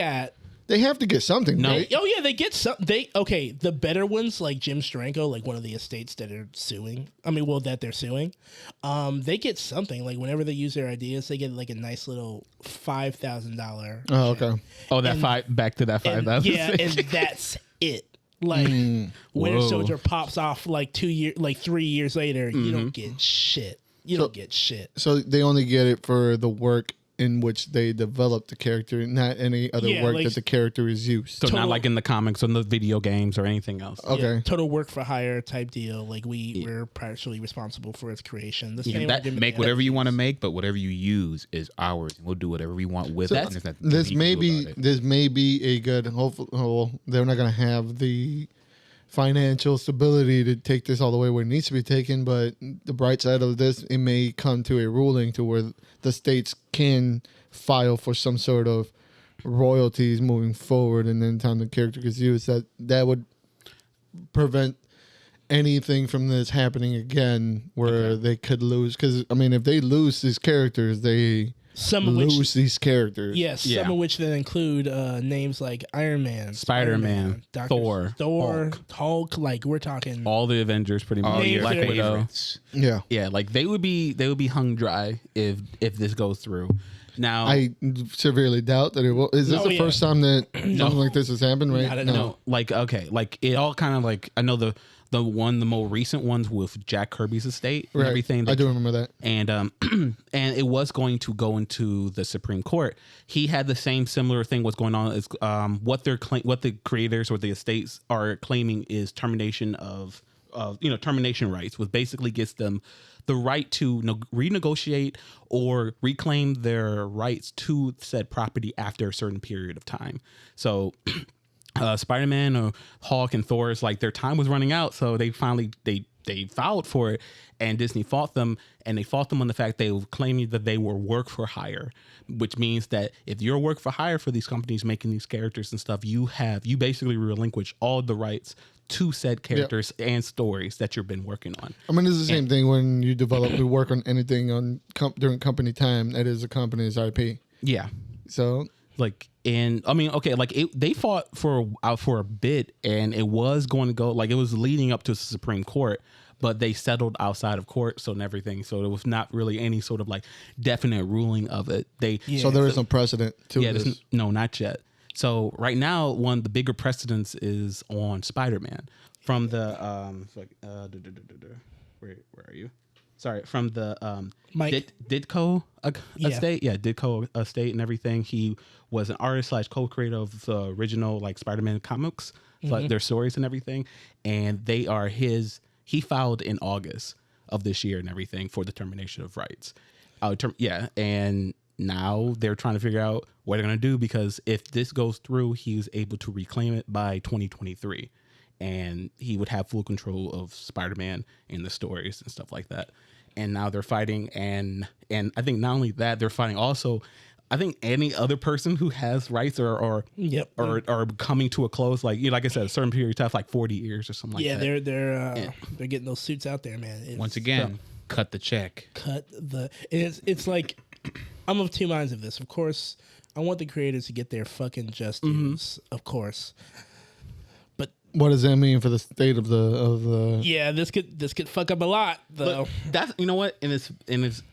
They have to get something, No. right? Oh yeah, they get some. The better ones like Jim Steranko, like one of the estates that are suing. That they're suing. They get something. Like whenever they use their ideas, they get like a nice little $5,000. Oh, okay. Oh, back to that 5,000. Yeah, and that's it. Like Winter Whoa. Soldier pops off like 3 years later. You don't Mm-hmm. get shit. You don't get shit. So they only get it for the work in which they developed the character, not any other Yeah, work like- that the character is used. So Total- not like in the comics or in the video games or anything else. Okay. Yeah, total work for hire type deal. Like we're partially responsible for its creation. The same that- argument Make that- whatever you want to make, but whatever you use is ours, and we'll do whatever we want with it. and there's nothing This you may can do be about it. this may be a good. Hopefully, they're not going to have the financial stability to take this all the way where it needs to be taken. But the bright side of this, it may come to a ruling to where the states can file for some sort of royalties moving forward, and then time the character gets used, that would prevent anything from this happening again, where they could lose. Because if they lose these characters, they some of lose which, these characters. yes, Yeah. some of which then include names like Iron Man, Spider-Man, Doctor Thor, Hulk. Like we're talking. All the Avengers pretty much. All Names your Black Widow. favorites. Yeah. Yeah, like they would be hung dry if this goes through. Now I severely doubt that it will. Is this No, the yeah. first time that something like this has happened? Right? Not at no, like okay, like it all kind of like I know the more recent ones with Jack Kirby's estate and Right. everything. I do remember that. And and it was going to go into the Supreme Court. He had the same similar thing. What's going on is what the creators or the estates are claiming is termination of termination rights, which basically gives them the right to renegotiate or reclaim their rights to said property after a certain period of time. So Spider-Man or Hulk and Thor is like their time was running out, so they finally they filed for it, and Disney fought them, and they fought them on the fact they were claiming that they were work for hire, which means that if you're work for hire for these companies making these characters and stuff, you basically relinquish all the rights to said characters and stories that you've been working on. It's the same thing when you work on anything on during company time. That is a company's IP. Yeah. So Like, and they fought for a bit, and it was going to go like it was leading up to the Supreme Court, but they settled outside of court, so and everything. So there was not really any sort of like definite ruling of it. so there is no precedent to this. No, not yet. So right now, one of the bigger precedents is on Spider-Man from the where are you? Sorry, from the Mike. Ditko Yeah. estate. Yeah, Ditko estate and everything. He was an artist / co-creator of the original like Spider-Man comics, like their stories and everything. And they are his. He filed in August of this year and everything for the termination of rights. And now they're trying to figure out what they're going to do, because if this goes through, he's able to reclaim it by 2023, and he would have full control of Spider-Man and the stories and stuff like that. And now they're fighting, and I think not only that, they're fighting also, I think any other person who has rights or coming to a close, like I said, a certain period of time, like 40 years or something like that. Yeah, they're getting those suits out there, man. Once again, cut the check. It's like, I'm of two minds of this. Of course, I want the creators to get their fucking just dues, of course. But what does that mean for the state of the? Yeah, this could fuck up a lot, though. But that's, you know what, and it's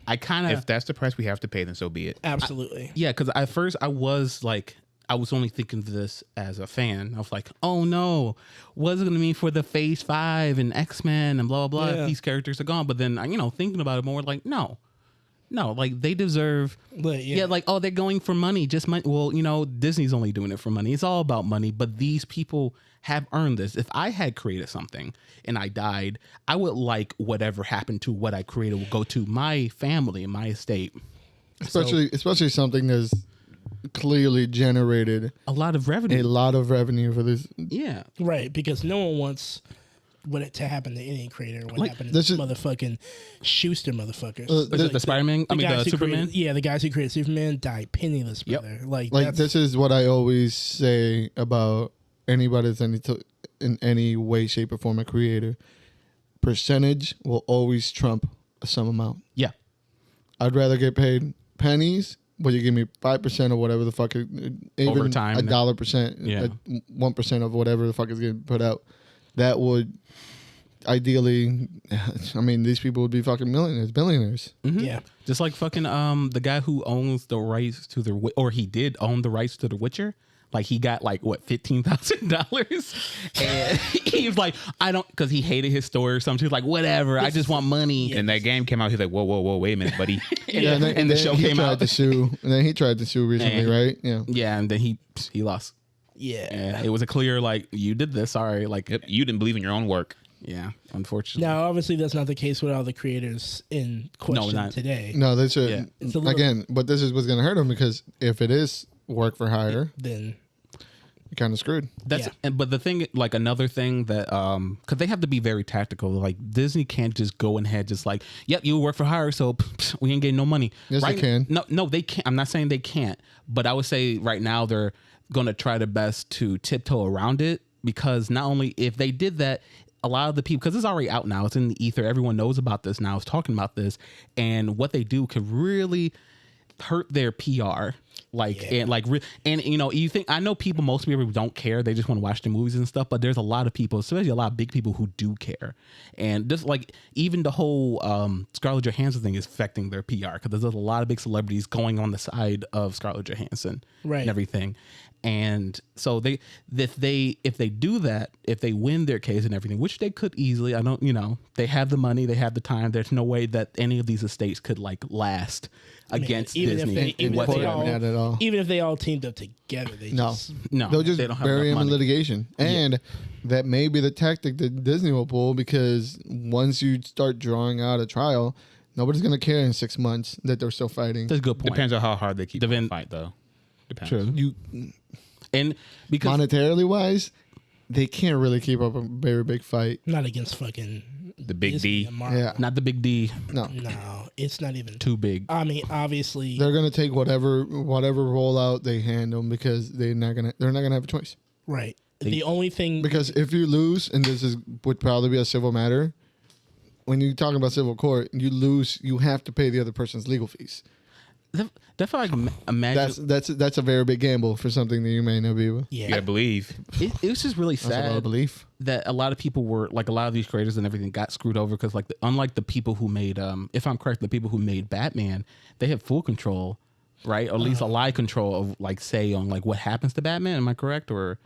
I kind of, if that's the price we have to pay, then so be it. Absolutely. Because at first I was only thinking of this as a fan. I was like, oh no, what's it going to mean for the Phase 5 and X-Men and blah, blah, blah, if these characters are gone? But then, thinking about it more, like, no, like they deserve, they're going for money, just money. Well, Disney's only doing it for money. It's all about money, but these people have earned this. If I had created something and I died, I would like whatever happened to what I created will go to my family and my estate. Especially something that's clearly generated a lot of revenue for this. Yeah. Right, because no one wants to happen to any creator. What happened to this motherfucking Schuster motherfuckers. The Spider-Man? The Superman? The guys who created Superman died penniless, brother. Like this is what I always say about anybody that's in any way, shape, or form a creator. Percentage will always trump some amount. Yeah. I'd rather get paid pennies, but you give me 5% or whatever the fuck, even over time, $1%, 1% of whatever the fuck is getting put out. That would ideally, these people would be fucking billionaires. Mm-hmm. Yeah, just like fucking the guy who owns the rights to or he did own the rights to The Witcher. Like he got $15,000, and he was like, I don't, because he hated his story or something. He was like, whatever, I just want money. And that game came out. He's like, whoa, wait a minute, buddy. And the show came out. And then he tried to sue recently, right? Yeah. Yeah, and then he lost. Yeah. And it was a clear, like, you did this. Sorry, like, you didn't believe in your own work. Yeah, unfortunately. Now, obviously, that's not the case with all the creators in question today. No, that's again. But this is what's going to hurt them, because if it is work for hire, then you're kind of screwed. But the thing, like another thing that, because they have to be very tactical. Like Disney can't just go ahead, just like, yep, you work for hire, so we ain't getting no money. Yes, they can. No, they can't. I'm not saying they can't, but I would say right now they're going to try their best to tiptoe around it, because not only if they did that, a lot of the people, because it's already out now, it's in the ether, everyone knows about this now, is talking about this, and what they do could really hurt their PR. You think, I know most people don't care, they just want to watch the movies and stuff, but there's a lot of people, especially a lot of big people, who do care. And just like even the whole Scarlett Johansson thing is affecting their PR, because there's a lot of big celebrities going on the side of Scarlett Johansson, right, and everything. And so if they do that, if they win their case and everything, which they could easily, they have the money, they have the time. There's no way that any of these estates could last against Disney. Even if they all teamed up together, they'll just bury them in litigation. And that may be the tactic that Disney will pull, because once you start drawing out a trial, nobody's going to care in 6 months that they're still fighting. That's a good point. Depends on how hard they keep the fight, though. Depends. True. And because monetarily wise, they can't really keep up a very big fight. Not against fucking the big D. Yeah, not the big D. No, it's not even too big. I mean, obviously they're gonna take whatever rollout they hand them, because they're not gonna have a choice. Right. The only thing, because if you lose, and this would probably be a civil matter, when you talk about civil court, you lose, you have to pay the other person's legal fees. That's what I imagine. That's a very big gamble for something that you may not be able. Yeah, you gotta believe. It was just really sad. That's a lot of belief. That a lot of people were like, a lot of these creators and everything got screwed over, because unlike the people who made, if I'm correct, the people who made Batman, they have full control, right? Or at least a lot of control of say on what happens to Batman. Am I correct? Or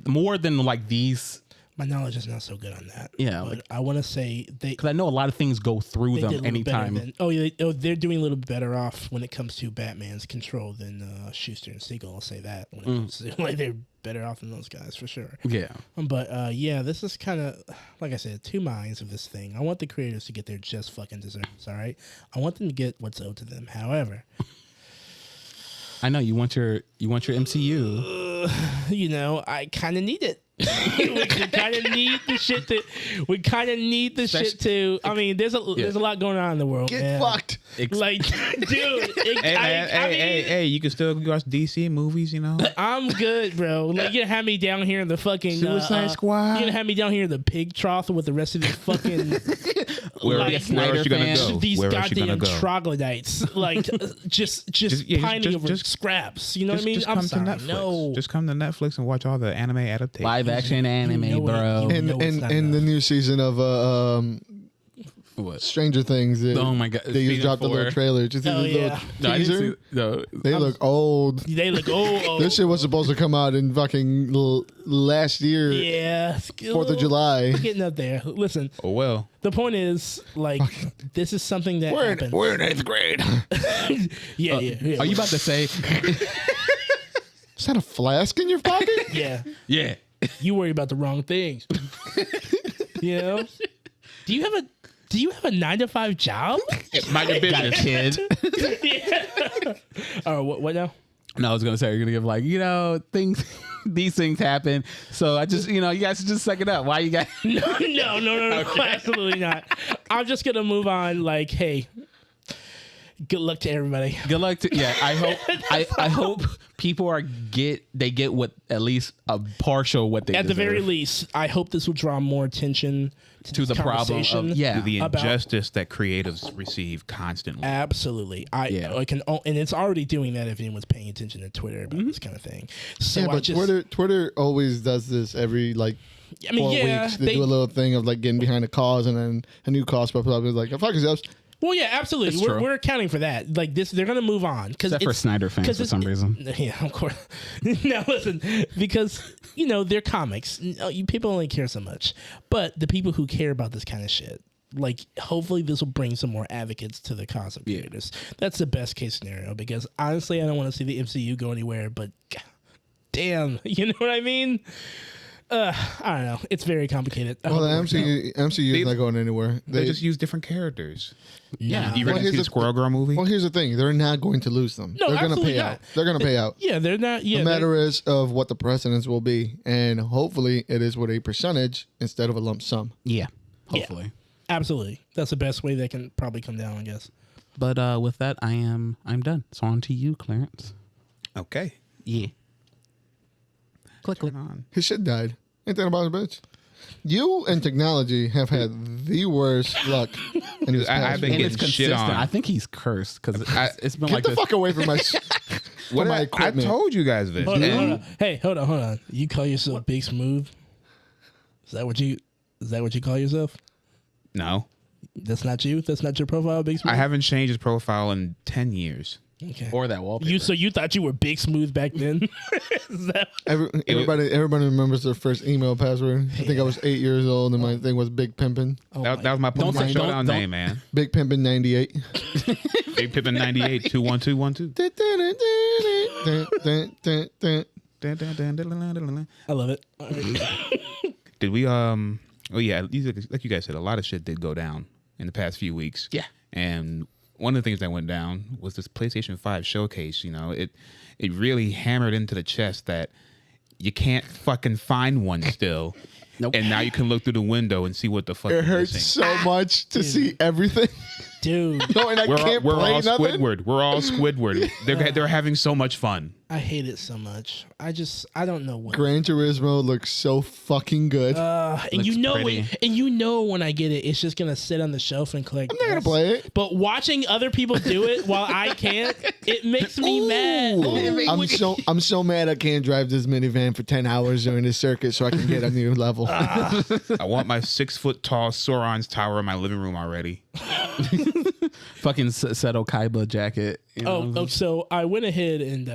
more than these. My knowledge is not so good on that. Yeah, but like- I want to say Because I know a lot of things go through they did a them little better anytime. they're doing a little bit better off when it comes to Batman's control than Schuster and Siegel. I'll say that. When it comes to, like, they're better off than those guys for sure. Yeah. But yeah, this is kind of, like I said, two minds of this thing. I want the creators to get their just fucking deserves. All right, I want them to get what's owed to them. However, I know you want your MCU. you know, I kind of need it. we kind of need the shit to. We kind of need the shit to. I mean, there's a lot going on in the world. Get man. fucked. Like, dude. Hey, you can still watch DC movies, you know. I'm good, bro. Like, you're gonna have me down here in the fucking Suicide Squad. You're gonna have me down here in the pig trough with the rest of these fucking Where like, else you gonna go? these Where else you goddamn gonna go? troglodytes, like just pining over scraps. You know what I mean? Just I'm come sorry. to Netflix. No, Just come to Netflix and watch all the anime adaptations. Live action anime, know bro. it. In No, it's not the enough. new season of What? Stranger Things, Oh my God, they just season dropped a 4. little trailer. Did you see Oh, this yeah. No, I teaser? didn't see. No, They look old. they look oh This shit was supposed to come out in fucking last year, yeah, 4th of July. Getting up there. Listen, Oh well. the point is, like, this is something that happens. We're in 8th grade. Yeah. Are you about to say? Is that a flask in your pocket? Yeah. Yeah. You worry about the wrong things. You know? Do you have a 9-to-5 job? Mind your Got a business. kid. Yeah. Oh, what now? No, I was gonna say you're gonna give like things. These things happen, so I just you guys should just suck it up. Why you guys? No, absolutely not. I'm just gonna move on. Like, hey, good luck to everybody. Good luck to I hope people get what at least a partial what they At the very deserve. least, I hope this will draw more attention To this the problem of- conversation yeah. The about- injustice that creatives receive constantly. Absolutely, Yeah. I can, and it's already doing that if anyone's paying attention to Twitter about this kind of thing. So Yeah, I but just, Twitter always does this every like I mean, 4 yeah, weeks. They do a little thing of like getting behind a cause, and then a new cause pops up. It's like, fuck yourselves. well, yeah, absolutely. It's true. We're accounting for that. Like this, they're gonna move on because Except for Snyder fans for some reason. Yeah, of course. Now listen, because they're comics. People only care so much, but the people who care about this kind of shit, like, hopefully this will bring some more advocates to the cause of creators. That's the best case scenario. Because honestly, I don't want to see the MCU go anywhere. But God, damn, you know what I mean? I don't know. It's very complicated. I Well, the hope it works out. MCU is not going anywhere. They just use different characters. Yeah. You Well, ready to here's see the the- Squirrel Girl movie? Well, here's the thing: they're not going to lose them. No, they're going to absolutely pay not. out. They're going to pay out. Yeah, they're not. Yeah, The matter is of what the precedence will be, and hopefully it is with a percentage instead of a lump sum. Yeah. Yeah. Hopefully. absolutely. That's the best way they can probably come down, I guess. But with that, I'm done. So on to you, Clarence. Okay. Yeah. Click. Turn on. His shit died. Ain't that about a bitch? You and technology have had the worst luck in this I've past been And week. it's getting shit consistent. on. I think he's cursed because it's been Get like the this. fuck away from my What my I equipment. told you guys this. Hold on, And- hold on. Hey, hold on. You call yourself Big Smooth? Is that what you call yourself? No. That's not you? That's not your profile, Big Smooth? I haven't changed his profile in 10 years. Okay. Or that wallpaper. So you thought you were Big Smooth back then? Is that- Everybody remembers their first email password. I think I was 8 years old and my thing was Big Pimpin'. oh That my- was my Don't say- Pokemon don't- Showdown don't- name, man. Big Pimpin' 98. Big Pippin 98 21212. I love it. All right. Did we oh yeah, like you guys said, a lot of shit did go down in the past few weeks. Yeah. And one of the things that went down was this PlayStation 5 showcase. It really hammered into the chest that you can't fucking find one still. Nope. And now you can look through the window and see what the fuck It you're hurts missing. so much to see everything. Dude, No, and I We're can't all play nothing. Squidward. We're all Squidward. They're having so much fun. I hate it so much. I don't know what. Gran Turismo looks so fucking good. And Looks you know pretty. it, and you know when I get it, it's just gonna sit on the shelf and collect. I'm not gonna dust. play it. But watching other people do it while I can't, it makes me mad. Ooh, I'm so mad I can't drive this minivan for 10 hours during this circuit so I can get a new level. I want my 6 foot tall Sauron's tower in my living room already. Fucking Seto Kaiba jacket. So I went ahead and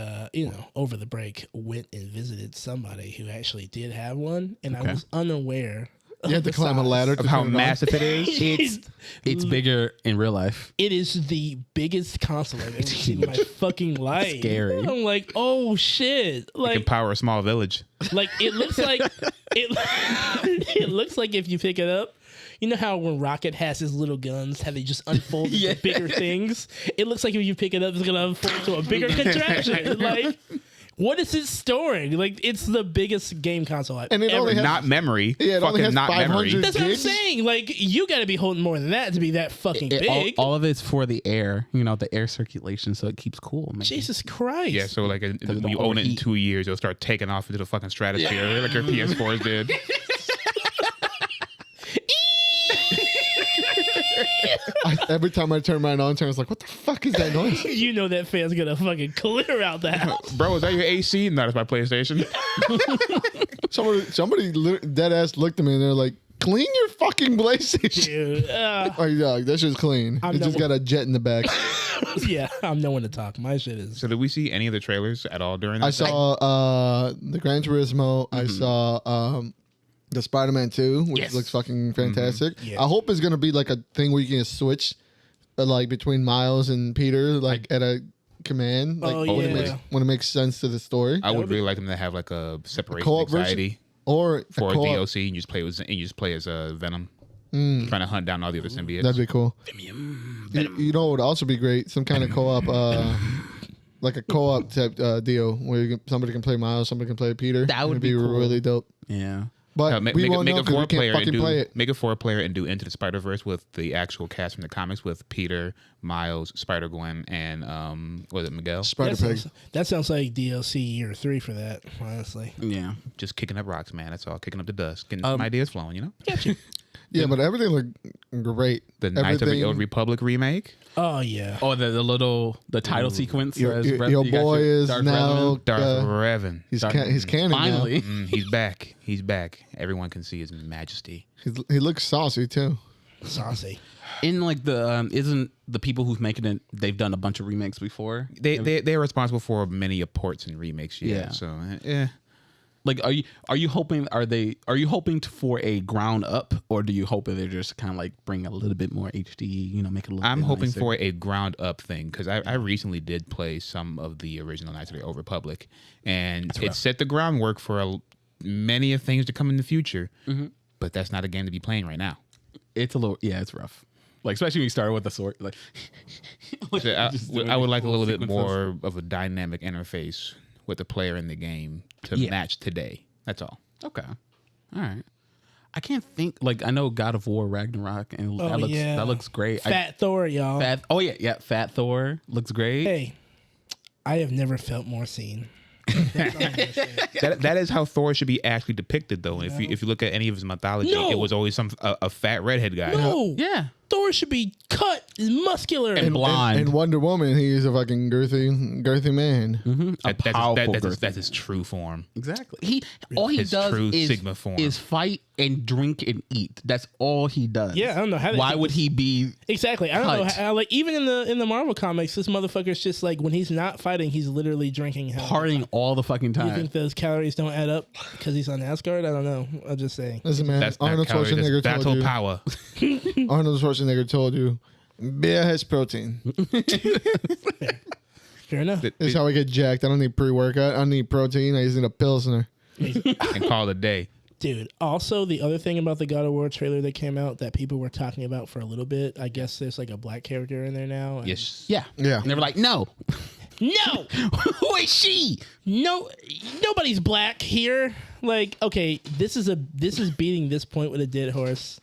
over the break went and visited somebody who actually did have one, and I was unaware. You had to climb a ladder Of to how turn it on. massive it is. It's bigger in real life. It is the biggest console I've ever seen in my fucking life. Scary. I'm like, oh shit! It can Like power a small village. it looks like it looks like if you pick it up. You know how when Rocket has his little guns, how they just unfold into bigger things? It looks like if you pick it up, it's going to unfold to a bigger contraption. Like, what is it storing? Like, it's the biggest game console I've And it ever only has- Not memory. Yeah, it only Fucking has not 500 memory. That's what I'm gigs? saying. Like, you got to be holding more than that to be that fucking big. All of it's for the air, the air circulation, so it keeps cool. Man. Jesus Christ. Yeah, so like when it don't you own it in overheat. 2 years, it'll start taking off into the fucking stratosphere like your PS4s did. Every time I turn mine on, I was like, what the fuck is that noise? You know that fan's going to fucking clear out the house. Bro, is that your AC? No, that's my PlayStation. Somebody dead ass looked at me and they're like, clean your fucking PlayStation. Dude. Oh, yeah, that shit's clean. I'm It just no- got a jet in the back. Yeah, I'm no one to talk. My shit is. So did we see any of the trailers at all during I this? saw the Gran Turismo. I saw the Spider-Man 2, which looks fucking fantastic. Yeah. I hope it's going to be like a thing where you can switch like between Miles and Peter like at a command. Like Oh, when, yeah. when it makes sense to the story. I would really like them to have like a separation co-op version? anxiety Or for a co-op. DLC and you just play as Venom. Trying to hunt down all the other symbiotes. That'd be cool. You know what would also be great? Some kind of co-op, like a co-op type deal where somebody can play Miles, somebody can play Peter. That would It'd be cool. really dope. Yeah. But make, we make, won't make know a 'cause we can't four-player fucking play it. make a four-player and do Into the Spider-Verse with the actual cast from the comics with Peter, Miles, Spider-Gwen, and was it Miguel? Spider-Pig. That sounds like DLC year 3 for that, honestly. Yeah. Just kicking up rocks, man. That's all. Kicking up the dust. Getting some ideas flowing, you know? Yeah, but everything looked great. The Knights of the Old Republic remake. Oh, yeah. Oh, the title sequence. Your as Rev- your you got boy your is Darth now Revan. Darth Revan. he's canon Finally. He's back. He's back. Everyone can see his majesty. now. He looks saucy too. Saucy. In like the isn't the people who's making it? They've done a bunch of remakes before. They're responsible for many ports and remakes. Yeah. So Like, are you hoping for a ground up, or do you hope that they're just kind of like bring a little bit more HD? Make it a little. I'm bit hoping nicer? for a ground up thing because I recently did play some of the original Knights of the Old Republic, and it set the groundwork for many of things to come in the future. But that's not a game to be playing right now. It's a little, it's rough. Like especially when you start with the sword. Like, So just doing I would these like a cool little bit sequences. more of a dynamic interface with the player in the game to match today. That's all. Okay, all right. I can't think. Like I know God of War Ragnarok, and that looks great. Fat Thor, y'all. Fat Thor looks great. Hey, I have never felt more seen. That's all I'm gonna say. That is how Thor should be actually depicted, though. If you look at any of his mythology, No. it was always a fat redhead guy. No. Yeah, Thor should be cut, muscular. and blonde. And Wonder Woman, he's a fucking girthy man. That's his true form. Exactly. All he His does true is Sigma form. is fight and drink and eat. That's all he does. Yeah, I don't know how. Why would he be? Exactly. I don't know. cut? How, like even in the Marvel comics, this motherfucker's just like when he's not fighting, he's literally drinking. Partying all the fucking You time. think those calories don't add up because he's on Asgard? I don't know. I'm just saying. Listen, man, That's not Arnold calorie, that's Schwarzenegger battle told you. power. Arnold Schwarzenegger told you, beer has protein. Fair enough. This is how I get jacked. I don't need pre-workout. I don't need protein. I just need a pilsner. And call it a day. Dude, also the other thing about the God of War trailer that came out that people were talking about for a little bit, I guess there's like a black character in there now. and- Yes. Yeah. Yeah. And they were like, no. No, Who is she? no, nobody's black here. Like, okay, this is beating this point with a dead horse.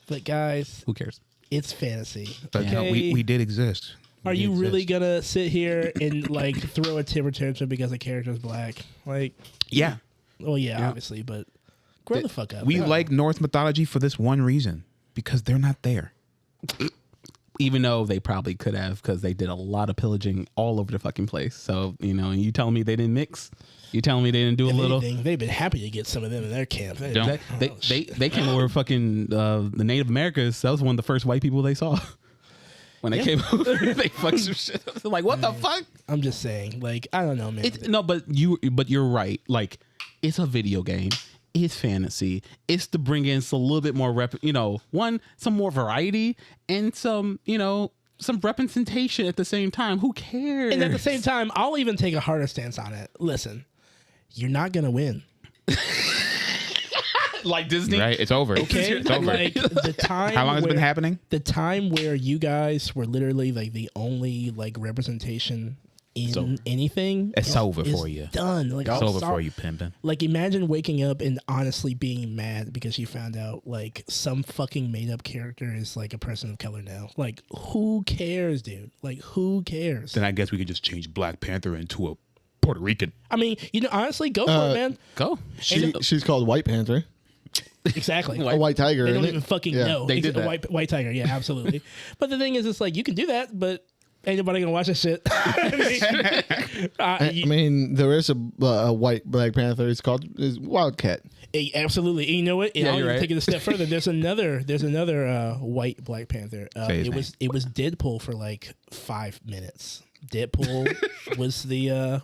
But guys, Who cares? it's fantasy. But no, Okay? we did exist. Are We you really exist. gonna sit here and like throw a temper tantrum because the character's black? Like, Yeah. well, yeah, obviously, but grow the fuck up. We Yeah. like Norse mythology for this one reason because they're not there. even though they probably could have, because they did a lot of pillaging all over the fucking place. So, you know, and you telling me they didn't mix? You telling me they didn't do a little? They've been happy to get some of them in their camp. They came over fucking the Native Americans. That was one of the first white people they saw. When they came over, they fucked some shit up. Like, what the fuck? I'm just saying, like, I don't know, man. But you're right. Like, it's a video game. It's fantasy. It's to bring in a little bit more some more variety and some representation at the same time. Who cares? And at the same time, I'll even take a harder stance on it. Listen, you're not gonna win. Like Disney, right? It's over. Okay, It's over. like the time. How long has it been happening? The time where you guys were literally like the only like representation in anything. It's over for you. Done. Like, It's over for you, pimpin'. Like, imagine waking up and honestly being mad because you found out like some fucking made up character is like a person of color now. Like, who cares, dude? Like, who cares? Then I guess we could just change Black Panther into a Puerto Rican. I mean, honestly, go for it, man. Go. She's called White Panther. Exactly. A white tiger. They don't isn't even it? fucking Yeah. know. They did that. White tiger, yeah, absolutely. But the thing is, it's like you can do that, but ain't nobody gonna watch that shit. I mean, there is a white Black Panther. It's called Wildcat. Absolutely. And you know what? And I'll you're even right. take it a step further. There's another white Black Panther. Say his It was Deadpool for like 5 minutes. Deadpool was the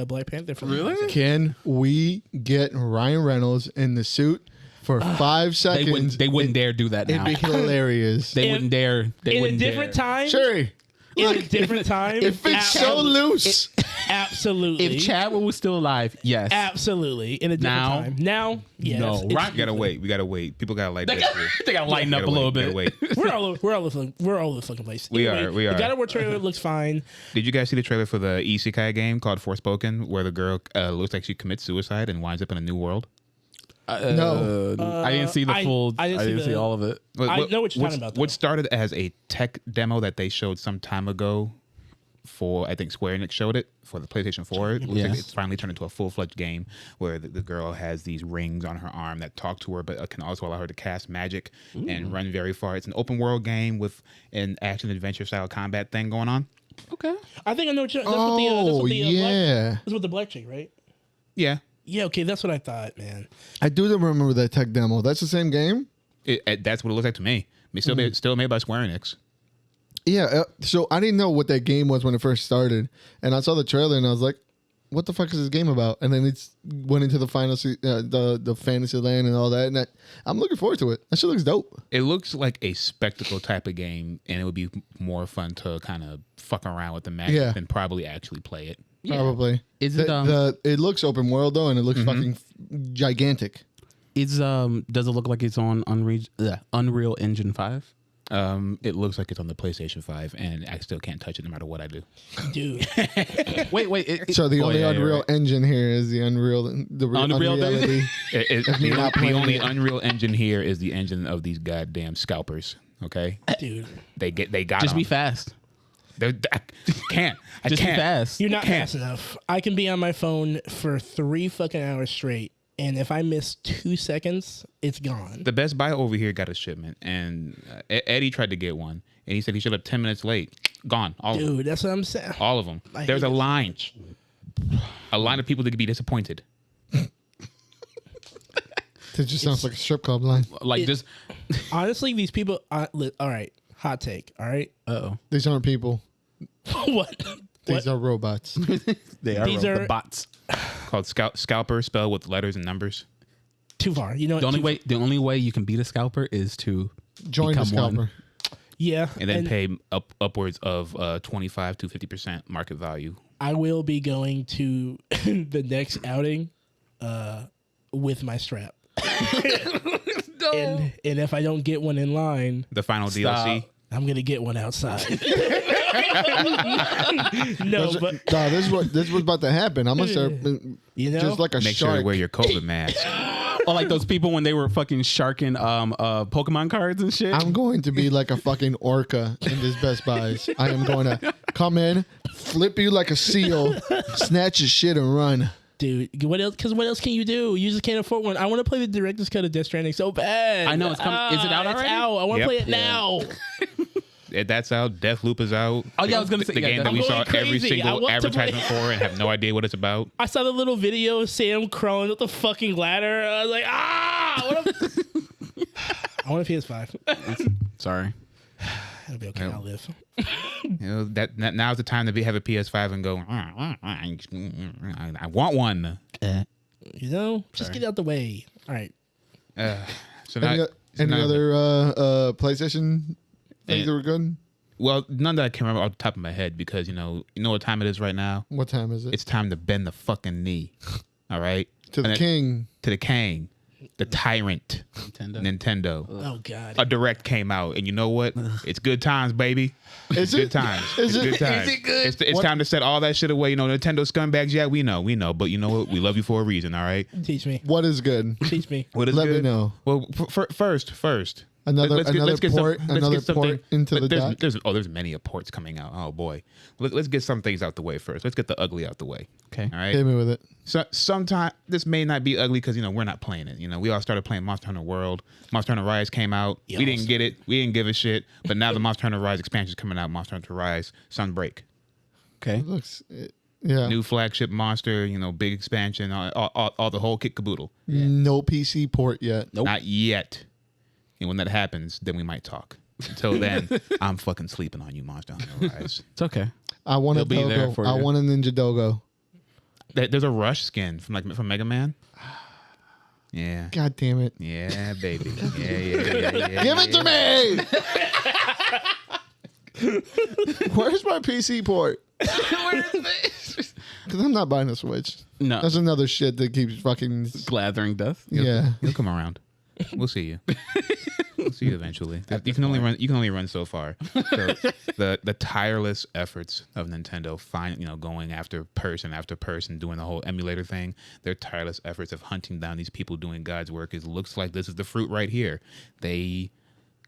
Black Panther for Really? Can we get Ryan Reynolds in the suit for 5 seconds? They wouldn't dare do that It'd now. be hilarious. They wouldn't dare. They in a wouldn't different dare. time. Sure. In a different time. It fits so loose. Absolutely. If Chadwick was still alive, yes. Absolutely. In a different Now? time. Now, yes. No. It's- We gotta wait. People gotta like that. They gotta lighten up a little bit. Wait. We're all over the fucking place. We are. The God of War trailer looks fine. Did you guys see the trailer for the isekai game called Forspoken, where the girl looks like she commits suicide and winds up in a new world? No. I didn't see the full. I didn't see all of it. I know what you're talking about, though. What started as a tech demo that they showed some time ago for, I think Square Enix showed it for the PlayStation 4. It looks like Yes. it's finally turned into a full-fledged game where the girl has these rings on her arm that talk to her, but can also allow her to cast magic and run very far. It's an open world game with an action adventure style combat thing going on. Okay. I think I know what you're. That's yeah. That's what the black chick, right? Yeah. Yeah. Okay, that's what I thought, man. I do remember that tech demo. That's the same game? That's what it looks like to me. It's still made by Square Enix. Yeah. So I didn't know what that game was when it first started. And I saw the trailer and I was like, what the fuck is this game about? And then it went into the final, the fantasy land and all that. And I'm looking forward to it. That shit looks dope. It looks like a spectacle type of game, and it would be more fun to kind of fuck around with the magic than probably actually play it. Probably. Is it it looks open world though, and it looks fucking gigantic. does it look like it's on Unreal Engine 5? It looks like it's on the PlayStation 5, and I still can't touch it no matter what I do. Dude. Wait. So the only Unreal engine here is the Unreal Unreality. The only Unreal Engine here is the engine of these goddamn scalpers. Okay, Dude. they got Just on. be fast. I can't. I Just can't. be fast. You're not fast enough. I can be on my phone for 3 fucking hours straight, and if I miss 2 seconds, it's gone. The Best Buy over here got a shipment, and Eddie tried to get one, and he said he showed up 10 minutes late. Gone. All of them. Dude, that's what I'm saying. All of them. I There's hate a it so line. A line of people that could be disappointed. It just sounds like a strip club line. Like just. Honestly, these people. All right, hot take. All right. Uh-oh. These aren't people. What? These are robots. They are These are- bots. Called Scalper, spelled with letters and numbers. Too far. You know. The only way you can beat a scalper is to Join the become scalper. one. Yeah. And then pay upwards of 25 to 50% market value. I will be going to the next outing with my strap. And if I don't get one in line, The final DLC. I'm gonna get one outside. No, but Nah, this was about to happen. I'm gonna start You know? just like a Make sure shark. to wear your COVID mask. Or like those people when they were fucking sharking Pokemon cards and shit. I'm going to be like a fucking orca in this Best Buys. I am going to come in, flip you like a seal, snatch your shit and run. dude, what else? Because what else can you do? You just can't afford one. I want to play the director's cut of Death Stranding so bad. I know, it's coming. Is it out It's already? out. I want to Yep. play it now. That's out. Deathloop is out. Oh yeah, I was gonna say the game that we I'm saw going every crazy. I single want to play- advertisement for and have no idea what it's about. I saw the little video of Sam crawling up the fucking ladder. I was like, I want a PS5. Sorry. It'll be okay. I'll live. You know that now's the time to have a PS5 and go. I want one. You know, just get out the way. All right. So Any other PlayStation things that were good? Well, none that I can remember off the top of my head because you know what time it is right now. What time is it? It's time to bend the fucking knee. All right, To the king. to the king, the tyrant, Nintendo. Oh God. A direct came out, and you know what? It's good times, baby. Is It's it? good times. Is It's it? good times. Is it good? It's time to set all that shit away. You know, Nintendo scumbags. Yeah, we know. But you know what? We love you for a reason. All right. Teach me. What is good? Teach me. What is Let good? me know. Well, first. Another port something- into the dock. There's many ports coming out. Oh boy, let's get some things out the way first. Let's get the ugly out the way. Okay. All right. Hit me with it. So sometime this may not be ugly because we're not playing it. We all started playing Monster Hunter World. Monster Hunter Rise came out. Yes. We didn't get it. We didn't give a shit. But now the Monster Hunter Rise expansion is coming out. Monster Hunter Rise Sunbreak. Okay. Looks, yeah. New flagship monster. Big expansion. All the whole kit caboodle. No PC port yet. Nope. Not yet. And when that happens, then we might talk. Until then, I'm fucking sleeping on you, Monster Hunter Rise. It's okay. I want a They'll be there dogo. for I you. want a Ninja Dogo. There's a Rush skin from Mega Man. Yeah. God damn it. Yeah, baby. Yeah. Give it to me! Where's my PC port? Because I'm not buying a Switch. No. That's another shit that keeps fucking. Glathering death. Yeah. You'll come around. We'll see you. We'll see you eventually. You can only run so far. So the tireless efforts of Nintendo, going after person, doing the whole emulator thing. Their tireless efforts of hunting down these people doing God's work looks like this is the fruit right here. They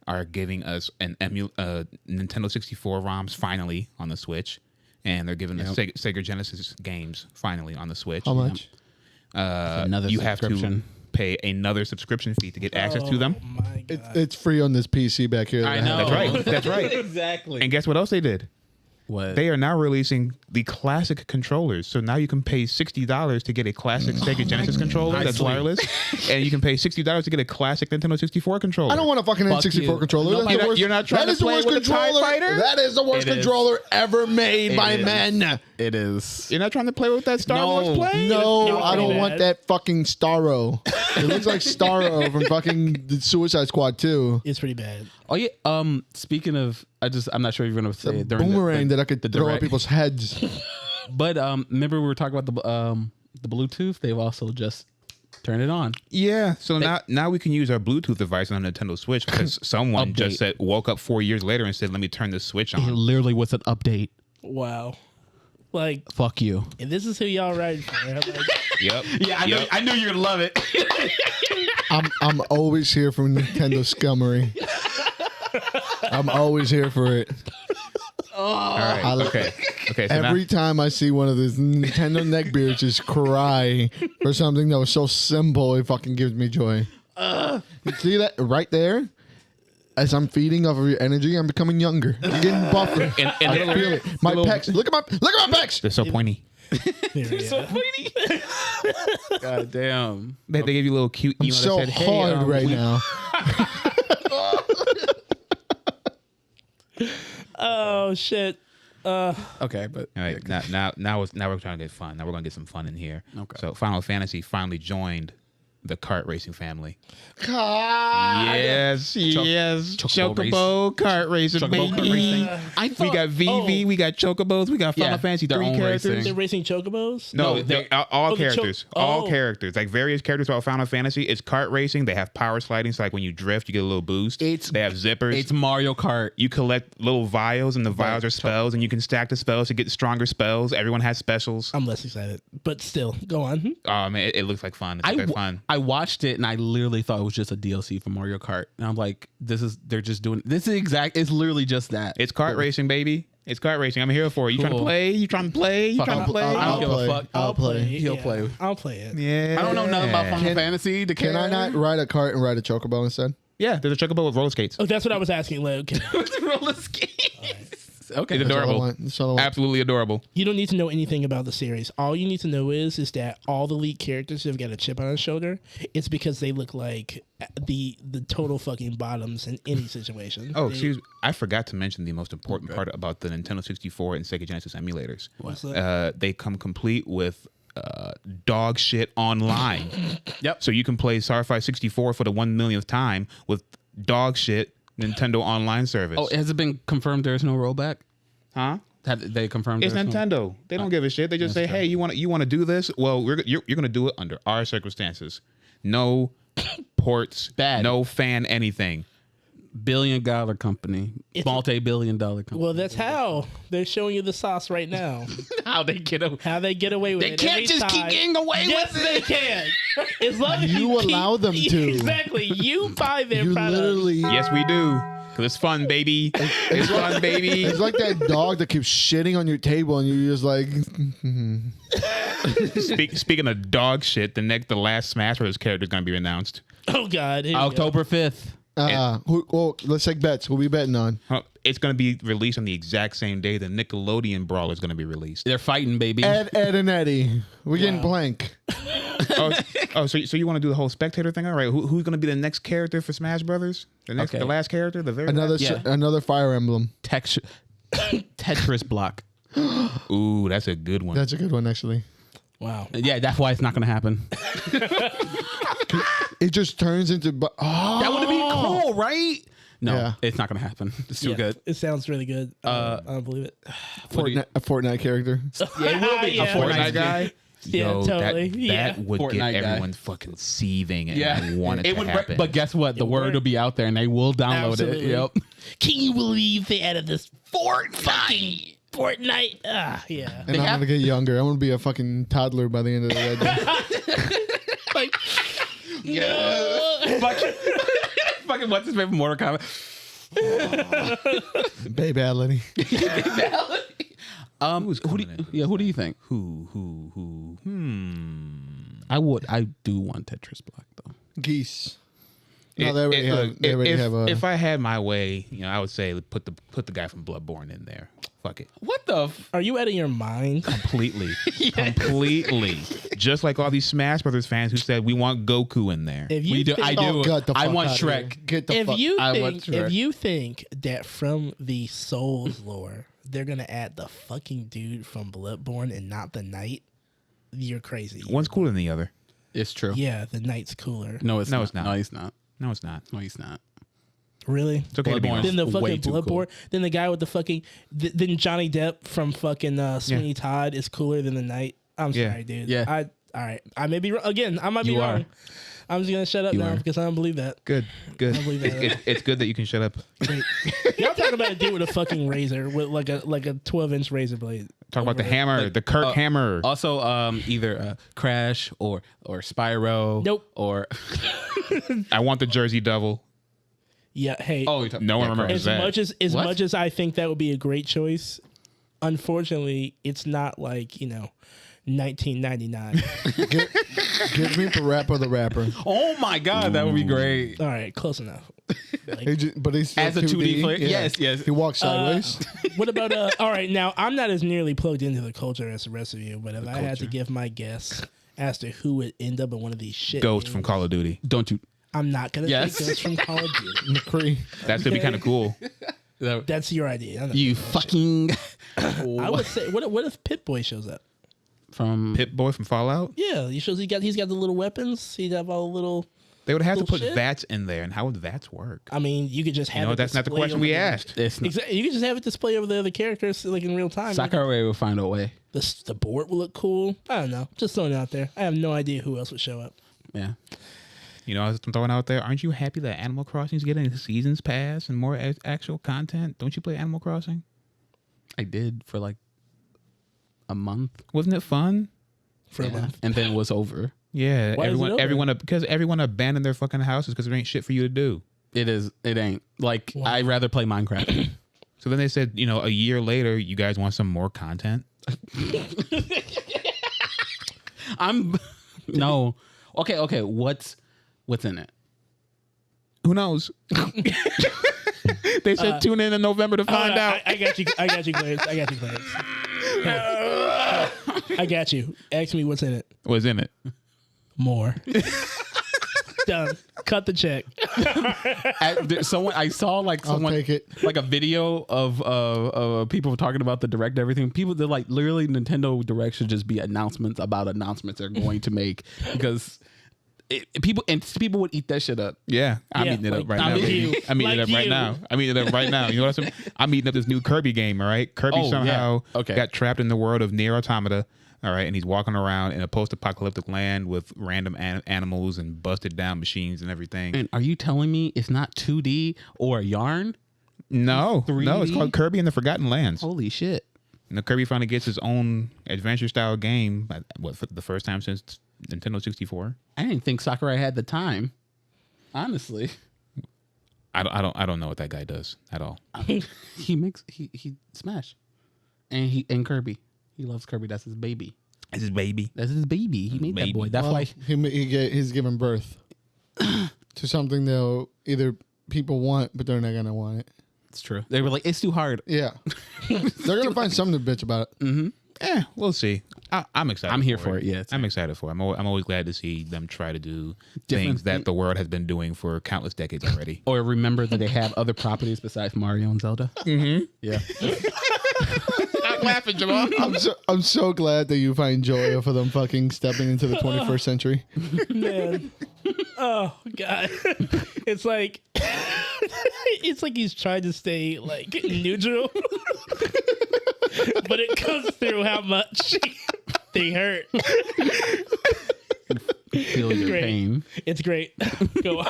are giving us an Nintendo 64 ROMs finally on the Switch, and they're giving us Sega Genesis games finally on the Switch. How much? Another You have to subscription. pay another subscription fee to get access to them. Oh my God. It's free on this PC back here. I know. That's right. That's right. Exactly. And guess what else they did? What? They are now releasing the classic controllers. So now you can pay $60 to get a classic Sega Genesis controller that's wireless, and you can pay $60 to get a classic Nintendo 64 controller. I don't want a fucking Fuck N64 you. controller. Nobody- That's the worst. You're not trying that to is the play worst with a TIE controller. fighter? That is the worst It is. controller ever made by is. men. It is. You're not trying to play with that Star No. Wars play? No, I don't pretty want bad. that fucking Starro. It looks like Starro from fucking the Suicide Squad 2. It's pretty bad. Oh yeah. Speaking of, I'm not sure if you're gonna say it during Boomerang that I could the throw at direct. people's heads. But remember we were talking about the Bluetooth. They've also just turned it on. Yeah. So now we can use our Bluetooth device on a Nintendo Switch because someone just woke up 4 years later and said, "Let me turn this Switch It on." literally was an update. Wow. Like, Fuck you. and this is who y'all riding for. Like, Yep. Yeah, Yep. I knew you were gonna love it. I'm always here for Nintendo scummery. I'm always here for it. All right. Okay. So Every time I see one of these Nintendo neckbeards just cry for something that was so simple, it fucking gives me joy. You see that right there? As I'm feeding off of your energy, I'm becoming younger. I'm getting buffer. And I feel it. My pecs. Look at my pecs. they're so pointy. God damn. They gave you a little cute I'm email so that said, "Hey, hard right we- now. oh shit. Okay, but All right, now we're trying to get fun. Now we're gonna get some fun in here. Okay. So Final Fantasy finally joined the kart racing family. God. Yes, Chocobo kart racing, Chocobo baby. kart racing. We got VV, we got Chocobos, we got Final Yeah, Fantasy their 3 own characters. racing. They're racing chocobos? No, all the characters. oh. All characters. Like various characters about Final Fantasy. It's kart racing. They have power sliding. So like when you drift, you get a little boost. They have zippers. it's Mario Kart. You collect little vials, and the vials are spells, and you can stack the spells to get stronger spells. Everyone has specials. I'm less excited, but still, go on. Oh man, it looks like fun. It's like fun. I watched it and I literally thought it was just a DLC for Mario Kart. And I'm like, they're just doing this is it's literally just that. It's kart racing, baby. It's kart racing. I'm here for it. You trying to Cool. play? You trying to play? You Fuck, trying to play? I don't give a fuck. I'll play. He'll play. I'll play it. Yeah. I don't know nothing about Final Fantasy. Can I not ride a cart and ride a chocobo instead? Yeah, there's a chocobo with roller skates. Oh, that's what I was asking. Like, okay. roller skates. Okay. It's adorable. That's all I want. Absolutely adorable. You don't need to know anything about the series. All you need to know is that all the lead characters have got a chip on their shoulder. It's because they look like the total fucking bottoms in any situation. Oh, excuse me. I forgot to mention the most important part about the Nintendo 64 and Sega Genesis emulators. What's that? They come complete with dog shit online. Yep. So you can play Starfighter 64 for the 1 millionth time with dog shit Nintendo online service. Oh, has it been confirmed there's no rollback? Huh? Have they confirmed It's there's no- Nintendo. They don't give a shit. They just say, "Hey, you want to do this? Well, you're going to do it under our circumstances. No ports, Bad. no fan anything." billion-dollar company, multi-billion-dollar company. Well, that's how they're showing you the sauce right now. How they get away? How they get away with They it. can't every just keep time. getting away Yes, with they it. can. As long as You keep- allow them to. Exactly. You buy their You product. literally. Yes, we do. Cause it's fun, baby. It's fun, baby. It's like that dog that keeps shitting on your table, and you're just like, Speaking of dog shit, the last Smash Bros. Character is going to be announced. Oh God. Here we go. October 5th. let's take bets. Who we betting on? It's going to be released on the exact same day the Nickelodeon Brawl is going to be released. They're fighting, baby. Ed, and Eddie. We're getting blank. So you want to do the whole spectator thing? All right. Who's going to be the next character for Smash Brothers? The last character, the very Another last? another Fire Emblem. Tetris block. Ooh, that's a good one. That's a good one, actually. Wow. Yeah, that's why it's not going to happen. It just turns into. That would be cool, right? No, Yeah. it's not going to happen. It's too good. It sounds really good. I don't believe it. A Fortnite character. Yeah, it will be Yeah. a Fortnite guy. Yeah, Yo, totally. That Yeah. would Fortnite get guy. everyone fucking seething and I want it to would. happen. But guess what? The would. word will be out there, and they will download Absolutely. it. Yep. Can you believe they added this Fortnite? Yeah. And I'm going to get younger. I'm going to be a fucking toddler by the end of the day. Like, Fucking what's his favorite Mortal Kombat? Baby bad, Lenny. Who do you think? Who? I do want Tetris block though. Geese. No, they already have a. If I had my way, I would say put the guy from Bloodborne in there. Fuck it. What the? are you out of your mind? Completely. Completely. Just like all these Smash Brothers fans who said we want Goku in there. If you We do. think, I do. get the I fuck want outta here. Shrek. Get the if fuck. you I want think Shrek. if you think that from the Souls lore they're gonna add the fucking dude from Bloodborne and not the knight, you're crazy. One's cooler than the other. It's true. Yeah, the knight's cooler. No, it's No, not. it's not. No, he's not. No, it's not. No, he's not. Really? It's okay to be Bloodborne. wrong. Then the Way fucking too Bloodborne. cool. Then the guy with the fucking. Then Johnny Depp from fucking Sweeney Todd is cooler than the knight. I'm Yeah. sorry, dude. Yeah. All right. I may be wrong. Again, I might be You wrong. are. I'm just gonna shut up You now are. because I don't believe that. Good. I believe that. It's good that you can shut up. Great. Y'all talking about a dude with a fucking razor with like a 12-inch razor blade. Talk about the hammer, the Kirk hammer. Also, either Crash or Spyro. Nope. Or I want the Jersey Devil. Yeah. Hey. No one remembers as that. What? much as I think that would be a great choice, unfortunately, it's not like 1999. Give me Parappa the Rapper. oh my God, that would be great. All right, close enough. But he's still As a 2D player? Yes. He walks sideways. What about all right, now I'm not as nearly plugged into the culture as the rest of you, but if I had to give my guess as to who would end up in one of these shit Ghost games, from Call of Duty. Don't you? I'm not gonna Yes. say Ghost from Call of Duty. McCree. That should be kind of cool. That's your idea. I know. You fucking. I would say what if Pip-Boy shows up? From Pip Boy from Fallout. Yeah, he's got the little weapons. He'd have all the little. They would have to Little put shit? VATS in there, and how would VATS work? I mean, you could just have. You know, it that's not the display question over we the- asked. it's not. Exactly. You can just have it display over the other characters like in real time. Sakurai will find a way. The board will look cool. I don't know. Just throwing it out there. I have no idea who else would show up. Yeah. You know, I'm throwing out there. Aren't you happy that Animal Crossing is getting a seasons pass and more actual content? Don't you play Animal Crossing? I did for like a month. Wasn't it fun? For a month. And then it was over. Yeah, Why is it over? because everyone abandoned their fucking houses because there ain't shit for you to do. It is. It ain't. Like, I'd rather play Minecraft. So then they said, a year later, you guys want some more content? No. Okay. What's in it? Who knows? They said tune in November to find out. I got you, Clarence. I got you. Ask me what's in it. What's in it? More. Done. Cut the check. I saw like someone take it. like a video of people talking about the direct and everything. People, they're like, literally Nintendo Direct should just be announcements about announcements they're going to make, because people would eat that shit up. Yeah, I'm eating it up right now. I'm eating it up right now. I'm eating it up right now. You know what I'm eating up this new Kirby game. All right, Kirby somehow got trapped in the world of Nier Automata. All right, and he's walking around in a post-apocalyptic land with random animals and busted down machines and everything. And are you telling me it's not 2D or Yarn? No, 3D? no, it's called Kirby and the Forgotten Lands. Holy shit! And Kirby finally gets his own adventure-style game. For the first time since Nintendo 64. I didn't think Sakurai had the time. Honestly, I don't know what that guy does at all. he Smash, and Kirby. He loves Kirby. That's his baby. It's his baby. That's his baby. He made that boy. That's why he's given birth to something that either people want, but they're not gonna want it. it's true. They were like, it's too hard. Yeah, they're gonna find something to bitch about it. We'll see. I'm excited. I'm here for it. Yeah, I'm excited for it. I'm always glad to see them try to do Different things that the world has been doing for countless decades already. Or remember that they have other properties besides Mario and Zelda. Mm-hmm. Yeah. Stop laughing, Jamal. I'm so glad that you find joy for them fucking stepping into the 21st century. Man. Oh God. It's like he's trying to stay like neutral. But it comes through how much they hurt. Feel your Great. pain. It's great. Go on.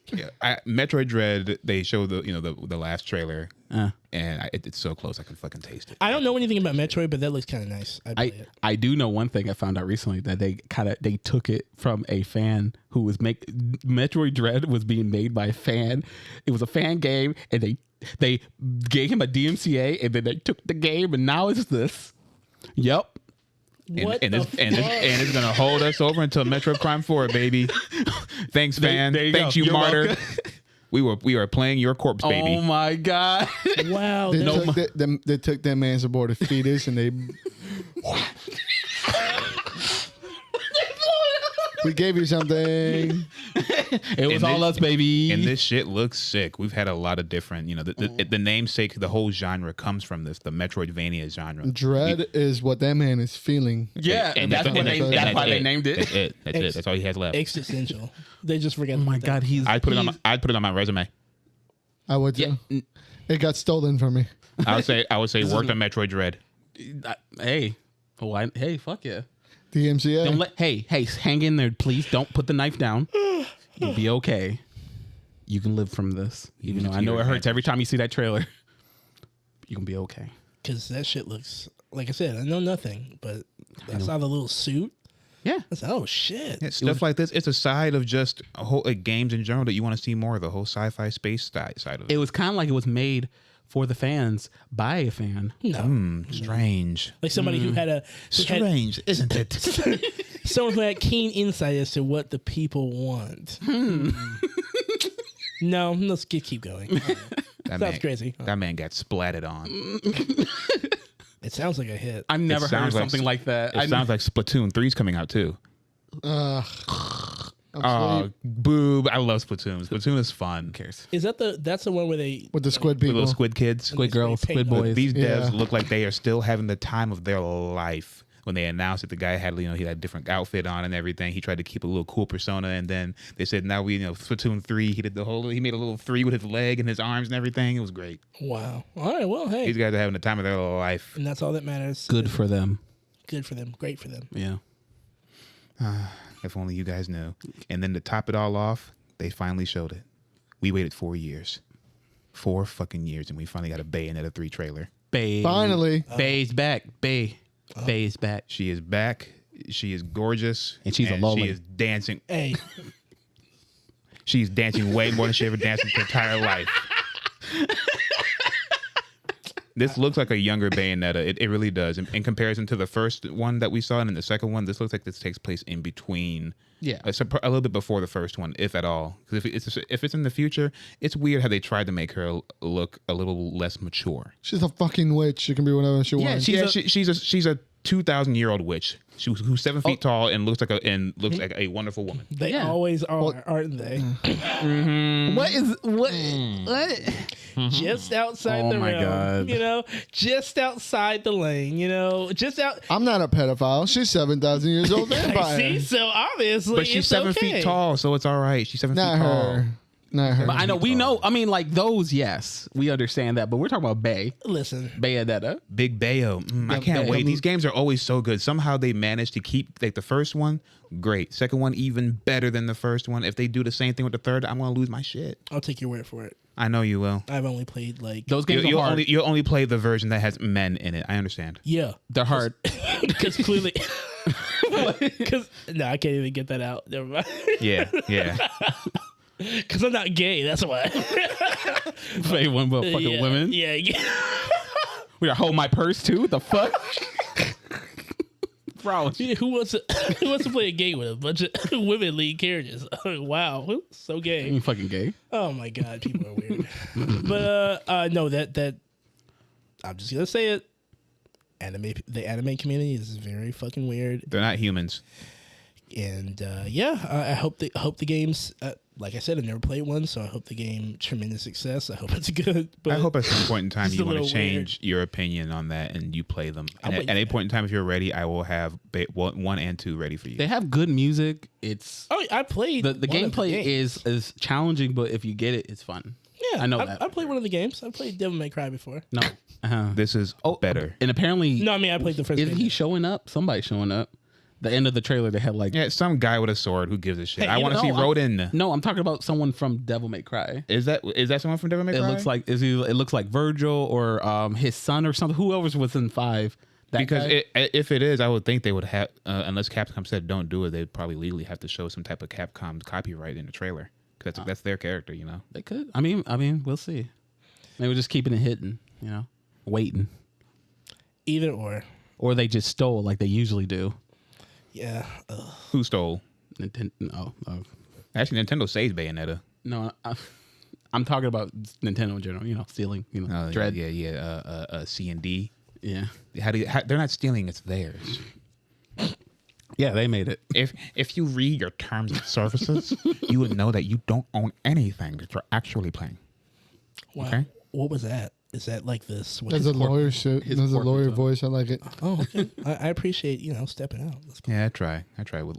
Yeah, Metroid Dread. They showed the last trailer, and it's so close. I can fucking taste it. I don't know anything about Metroid, but that looks kind of nice. I do know one thing I found out recently, that they took it from a fan who was Metroid Dread was being made by a fan. It was a fan game, and they gave him a DMCA, and then they took the game, and now it's this. Yep. What and the it's gonna hold us over until Metroid Prime 4, baby. Thanks, fan. There you Thanks, go. you You're martyr. welcome. We are playing your corpse, baby. Oh my God. Wow. They took that man's aborted fetus and they. We gave you something. It was all us, baby. And this shit looks sick. We've had a lot of different, the namesake, the whole genre comes from this, the Metroidvania genre. Dread is what that man is feeling. Yeah, and that's why they named it. That's it. That's it. That's all he has left. Existential. They just forget. Oh my God, I'd put it on my resume. I would too. It got stolen from me. I would say worked on Metroid Dread. Hey, fuck yeah. DMCA. Don't hey, hang in there, please. Don't put the knife down. You'll be okay. You can live from this. Even though I know it hurts every time you see that trailer. You can be okay. Because that shit looks, like I said, I know nothing, but I saw the little suit. Yeah. I said, oh shit. Yeah, stuff like this. It's a side of just a whole games in general that you want to see more of, the whole sci-fi space side of it. It was kind of like it was made for the fans by a fan. No. Strange. Like somebody who had Strange, isn't it? someone who had keen insight as to what the people want. No, let's keep going. Sounds crazy. That man got splatted on. It sounds like a hit. I've never heard of something like that. It sounds like Splatoon 3's coming out too. Oh, boob! I love Splatoon. Splatoon is fun. Who cares? Is that's the one where they with the squid The people. little squid kids, Squid girls, squid boys. These devs Yeah. look like they are still having the time of their life. When they announced that the guy had, he had a different outfit on and everything, he tried to keep a little cool persona, and then they said, now Splatoon 3, he made a little 3 with his leg and his arms and everything. It was great. Wow. All right. Well, hey, These guys are having the time of their life. and that's all that matters. Good for them. Good for them. Great for them. Yeah. If only you guys knew. And then to top it all off, they finally showed it. We waited 4 years. 4 fucking years, and we finally got a Bayonetta 3 trailer. Bae. Finally. Bae's back. Bae. Bae's back. She is back. She is gorgeous. And she's a lolly. She is dancing. Hey, She's dancing way more than she ever danced in her entire life. This looks like a younger Bayonetta. It really does. In comparison to the first one that we saw and then the second one, this looks like this takes place in between. Yeah. A little bit before the first one, if at all. Because if it's in the future, it's weird how they tried to make her look a little less mature. She's a fucking witch. She can be whatever she wants. She's a 2,000-year-old witch. Who's 7 feet tall and looks like a wonderful woman. They always are, aren't they? What? Just outside the my realm, God. you know, just outside the lane, you know, just out. I'm not a pedophile. She's 7,000 years old vampire. See, so obviously, But she's it's 7 okay. feet tall, so it's all right. She's 7 Not feet tall. her. Not her. But I know we know. I mean, like those, yes, we understand that. But we're talking about Listen, Bayonetta. Big Bayo. I can't wait. These games are always so good. Somehow they manage to keep like the first one, great. Second one, even better than the first one. If they do the same thing with the third, I'm gonna lose my shit. I'll take your word for it. I know you will. I've only played like Those games are hard. You'll only play the version that has men in it. I understand. yeah, They're hard. because clearly, because no, I can't even get that out. Never mind. Yeah. Because I'm not gay. That's why. Play one but fucking women. Yeah. We gotta hold my purse too. What the fuck? Bro, Who wants to play a game with a bunch of women lead characters? Wow, so gay. you fucking gay. Oh my god, people are weird. But no, that I'm just gonna say it. The anime community is very fucking weird, They're not humans. and I hope the games. Like I said, I've never played one, so I hope the game tremendous success. I hope it's good. But I hope at some point in time Just you a want to little change your opinion on that and you play them. And waiting at any for point in time, if you're ready, I will have 1 and 2 ready for you. They have good music. It's Oh, I played the one of gameplay games. is challenging, but if you get it, it's fun. Yeah, I know that. I played one of the games. I played Devil May Cry before. No, This is better. and apparently, No, I mean I played the first isn't game. he showing up? Somebody's showing up. The end of the trailer, they had like Yeah, some guy with a sword. Who gives a shit? Hey, I you want to know, see Rodin. No, I'm talking about someone from Devil May Cry. Is that someone from Devil May Cry? It looks like it looks like Virgil or his son or something. Whoever's within 5. That because guy? if it is, I would think they would have unless Capcom said don't do it, they'd probably legally have to show some type of Capcom copyright in the trailer. That's their character, you know. They could. I mean, we'll see. Maybe we're just keeping it hidden, you know, waiting, Either or they just stole like they usually do. yeah. Who stole? Nintendo. No, Actually, Nintendo saves Bayonetta. no. I'm talking about Nintendo in general. You know, stealing. You know, Dread. C and D. Yeah. They're not stealing; it's theirs. Yeah, they made it. If you read your terms of services, you would know that you don't own anything that you're actually playing. Wow. Okay. What was that? Is that like this? What That's is a lawyer shit. his That's a lawyer portmanteau. voice. I like it. Oh, okay. I appreciate stepping out. That's cool. Yeah, I try.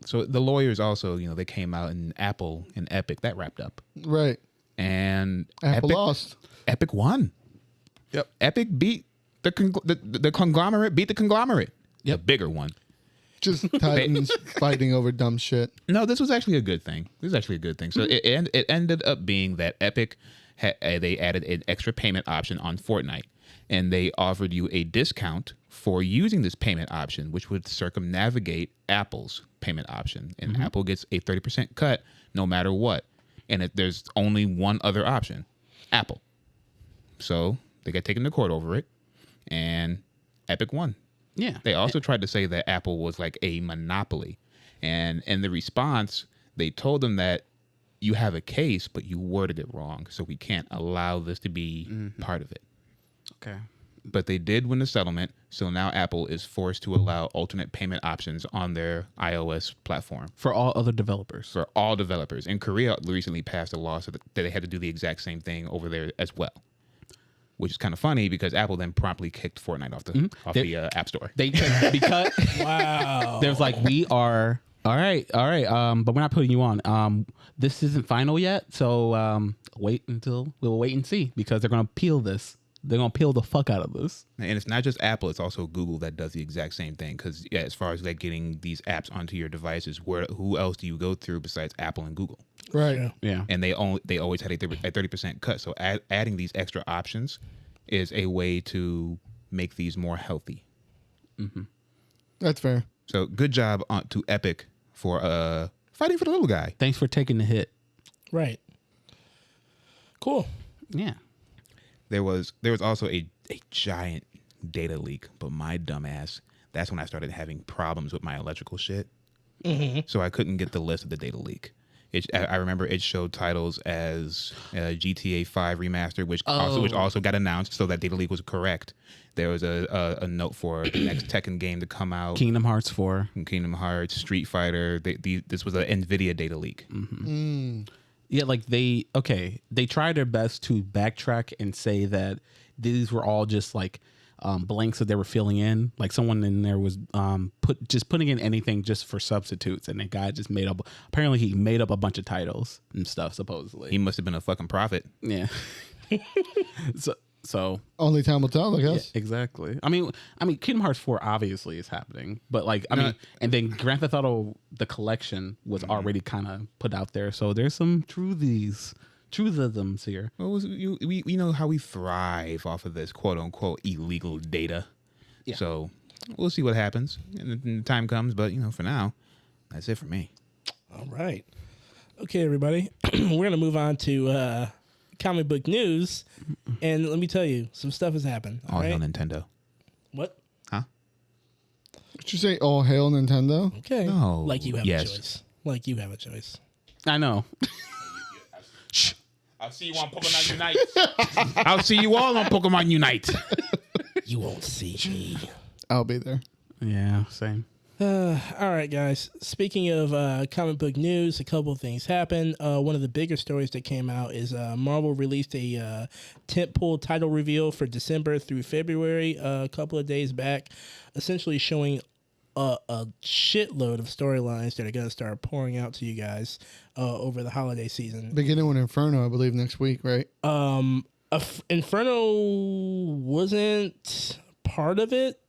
So the lawyers also, they came out in Apple and Epic that wrapped up, Right. and Apple lost. Epic won. Yep. Epic beat the conglomerate. Beat the conglomerate. Yep. The bigger one. Just Titans fighting over dumb shit. No, this was actually a good thing. So it ended up being that Epic they added an extra payment option on Fortnite, and they offered you a discount for using this payment option, which would circumnavigate Apple's payment option, and Apple gets a 30% cut no matter what. And there's only one other option, Apple. So they got taken to court over it, and Epic won. Yeah. They also tried to say that Apple was like a monopoly. And in the response, they told them that you have a case, but you worded it wrong. So we can't allow this to be part of it. Okay. But they did win the settlement. So now Apple is forced to allow alternate payment options on their iOS platform For all other developers. for all developers. And Korea recently passed a law so that they had to do the exact same thing over there as well. Which is kind of funny because Apple then promptly kicked Fortnite off the App Store. They checked because Wow. there's like we are all right, but we're not putting you on. This isn't final yet, so we'll wait and see because they're gonna appeal this. They're gonna peel the fuck out of this. And it's not just Apple; it's also Google that does the exact same thing. Because as far as like getting these apps onto your devices, who else do you go through besides Apple and Google? Right. Yeah. And they always had a 30% cut. So adding these extra options is a way to make these more healthy. That's fair. So good job to Epic for fighting for the little guy. Thanks for taking the hit. Right. Cool. Yeah. There was also a a giant data leak, but my dumbass, that's when I started having problems with my electrical shit. So I couldn't get the list of the data leak. I remember it showed titles as GTA 5 remastered, which also got announced, so that data leak was correct. There was a note for the next Tekken game to come out. Kingdom Hearts 4. Kingdom Hearts, Street Fighter. This was an NVIDIA data leak. Yeah, like they tried their best to backtrack and say that these were all just like blanks that they were filling in. Like someone in there was putting in anything just for substitutes, and the guy just made up. Apparently, he made up a bunch of titles and stuff. Supposedly, He must have been a fucking prophet. yeah. So Only time will tell, I guess. yeah, exactly. I mean, Kingdom Hearts 4 obviously is happening, but like, I mean, and then Grand Theft Auto the collection was already kind of put out there, so there's some truthisms here. Well, we know how we thrive off of this quote unquote illegal data. Yeah. So we'll see what happens and the time comes. But for now, that's it for me. All right. Okay, everybody. We're going to move on to comic book news. And let me tell you, some stuff has happened. All right? hail Nintendo. What? Huh? Did you say all hail Nintendo? Okay. No. Like you have Yes. a choice. Like you have a choice. I know. Shh. I'll see you on Pokemon Unite. I'll see you all on Pokemon Unite. You won't see me. I'll be there. Yeah, same. All right, guys. Speaking of comic book news, a couple of things happened. One of the bigger stories that came out is Marvel released a tentpole title reveal for December through February a couple of days back, essentially showing a shitload of storylines that are going to start pouring out to you guys over the holiday season. Beginning with Inferno, I believe, next week, right? Inferno wasn't part of it.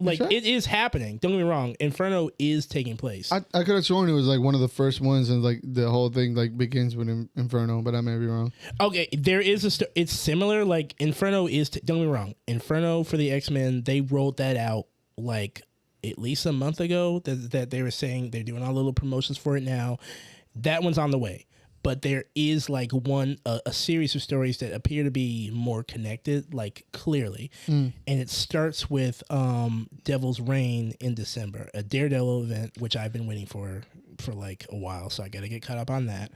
Like, Sure. it is happening. Don't get me wrong. Inferno is taking place. I could have sworn it was like one of the first ones, and like the whole thing like begins with Inferno, but I may be wrong. Okay, there is it's similar. Like Inferno is. Don't get me wrong. Inferno for the X-Men, they rolled that out like at least a month ago. That they were saying they're doing all the little promotions for it now. That one's on the way. But there is like a series of stories that appear to be more connected, like clearly, and it starts with Devil's Reign in December, a Daredevil event which I've been waiting for like a while, so I got to get caught up on that.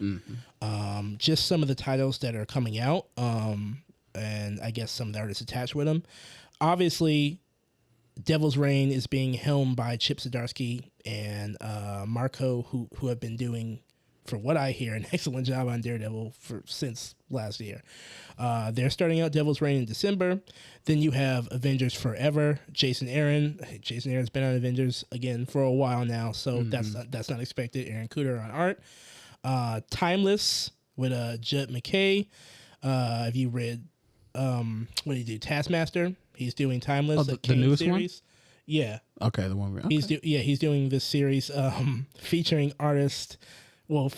Just some of the titles that are coming out, and I guess some of the artists attached with them. Obviously, Devil's Reign is being helmed by Chip Zdarsky and Marco, who have been doing, for what I hear, an excellent job on Daredevil since last year. They're starting out Devil's Reign in December. Then you have Avengers Forever. Jason Aaron. Jason Aaron's been on Avengers again for a while now, so that's not expected. Aaron Cooter on art. Timeless with Judd McKay. Have you read what did he do? Taskmaster. He's doing Timeless. Oh, the newest series. One? Yeah. Okay, the one. Okay. He's doing this series featuring artist. Well,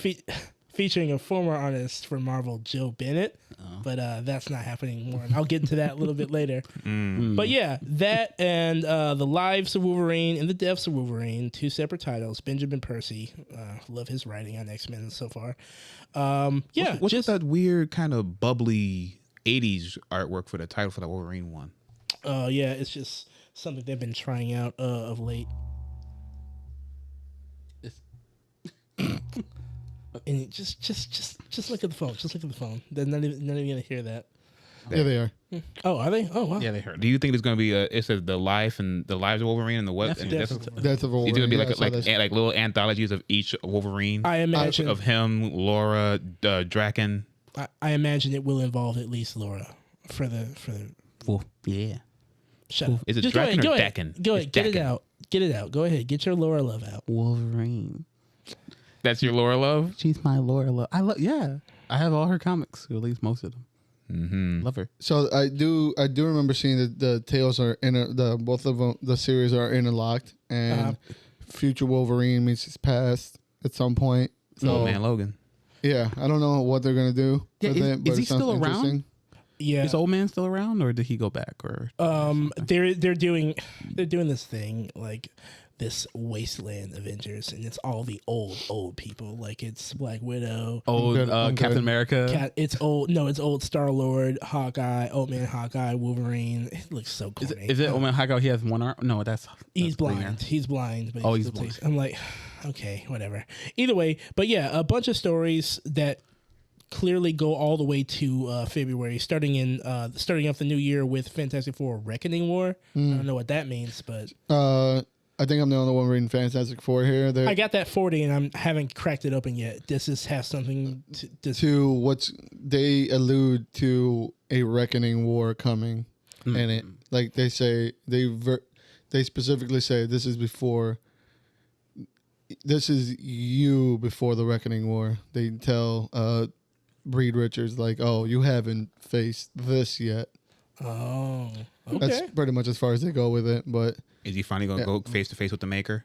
featuring a former artist from Marvel, Joe Bennett, but that's not happening more. And I'll get into that a little bit later. But yeah, that and The Lives of Wolverine and The Deaths of Wolverine, 2 separate titles. Benjamin Percy, love his writing on X-Men so far. Yeah, what's with that weird kind of bubbly 80s artwork for the title for the Wolverine one? Yeah, it's just something they've been trying out of late. And just look at the phone. Just look at the phone. They're not even gonna hear that. Yeah, they are. Oh, are they? Oh, wow. Yeah, they heard. Do you think there's going to be it says the lives of Wolverine and the what? And Death Death of- Death of Wolverine. It's going to be Yeah, like little anthologies of each Wolverine. I imagine. of him, Laura, Draken. I imagine it will involve at least Laura for the. Well, yeah. Shut up. Is it Just Draken go or ahead. Daken? Go It's ahead. Get it Daken. out. Get it out. Go ahead. Get your Laura love out. Wolverine. That's your Laura love? She's my Laura love. Yeah. I have all her comics, or at least most of them. Love her. So I do remember seeing that the tales are both of them, the series are interlocked, and future Wolverine meets his past at some point. So Oh man, Logan. yeah, I don't know what they're gonna do. Yeah, with it, but is he it sounds still around? interesting. Yeah. Is old man still around, or did he go back? Or They're doing this thing like this wasteland Avengers, and it's all the old people. Like it's Black Widow, Old Captain America. it's old Star-Lord, Hawkeye, Old Man Hawkeye, Wolverine. It looks so corny. Is it Old Man Hawkeye? He has one arm. No, that's he's Green blind. Arrow. He's blind. But He's blind. I'm like, okay, whatever. Either way, but yeah, a bunch of stories that clearly go all the way to February, starting off the new year with Fantastic Four: Reckoning War. I don't know what that means, but I think I'm the only one reading Fantastic Four here. I got that 40 and I haven't cracked it open yet. Does this have something to what's they allude to a reckoning war coming, and it like they say they specifically say this is you before the reckoning war. They tell Reed Richards like, oh, you haven't faced this yet. Oh, okay. That's pretty much as far as they go with it, but. Is he finally gonna go face to face with the Maker?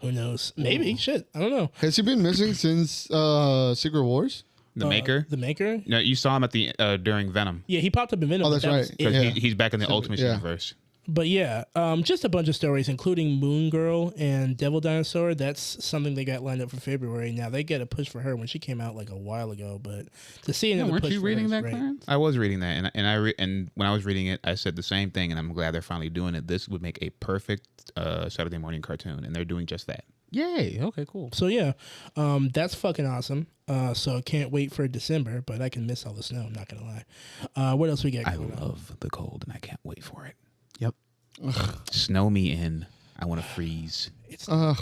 Who knows? Maybe. Shit. I don't know. Has he been missing since Secret Wars? The Maker? The Maker? No, you saw him at the during Venom. Yeah, he popped up in Venom. Oh, that's right. Because he's back in the Ultimate yeah. Universe. But yeah, just a bunch of stories, including Moon Girl and Devil Dinosaur. That's something they got lined up for February. Now they get a push for her when she came out like a while ago, but to see another Weren't push you for her reading is that, great. Clarence? I was reading that, and when I was reading it, I said the same thing, and I'm glad they're finally doing it. This would make a perfect Saturday morning cartoon, and they're doing just that. Yay. Okay, cool. So yeah, that's fucking awesome. So I can't wait for December, but I can miss all the snow. I'm not gonna lie. What else we got? I going on? love the cold, and I can't wait for it. Yep. Snow me in. I want to freeze.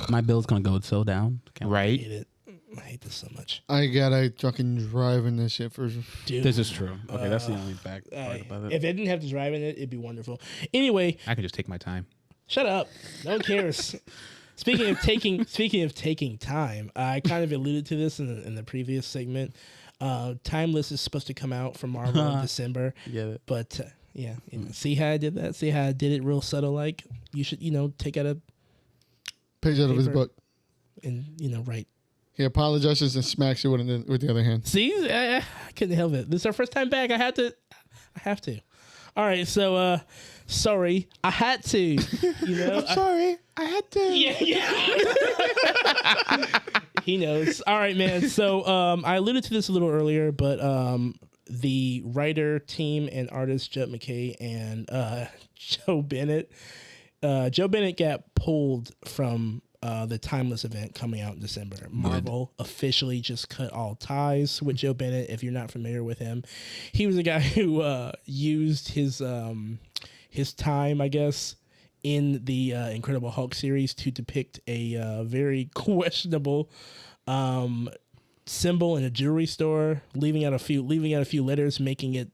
My bill's gonna go so down. Can't wait. I Right? hate it. I hate this so much. I gotta fucking drive in this shit for. Dude, This is true. Okay, that's the only fact part about it. if it didn't have to drive in it, it'd be wonderful. Anyway, I can just take my time. shut up. No one cares. Speaking of taking time, I kind of alluded to this in the previous segment. Timeless is supposed to come out from Marvel in December. Yeah. But yeah, see how I did that? See how I did it real subtle? Like you should, take out a Page out of his Paper. book. and write. He apologizes and smacks you with the other hand. See, I couldn't help it. This is our first time back. I have to. All right, so sorry, I had to. Sorry, I had to. Yeah. He knows. All right, man. So I alluded to this a little earlier, but the writer team and artist Judd McKay and Joe Bennett. Joe Bennett got pulled from the Timeless event coming out in December. Marvel officially just cut all ties with Joe Bennett. If you're not familiar with him, he was a guy who used his time, I guess, in the Incredible Hulk series to depict a very questionable symbol in a jewelry store, leaving out a few letters, making it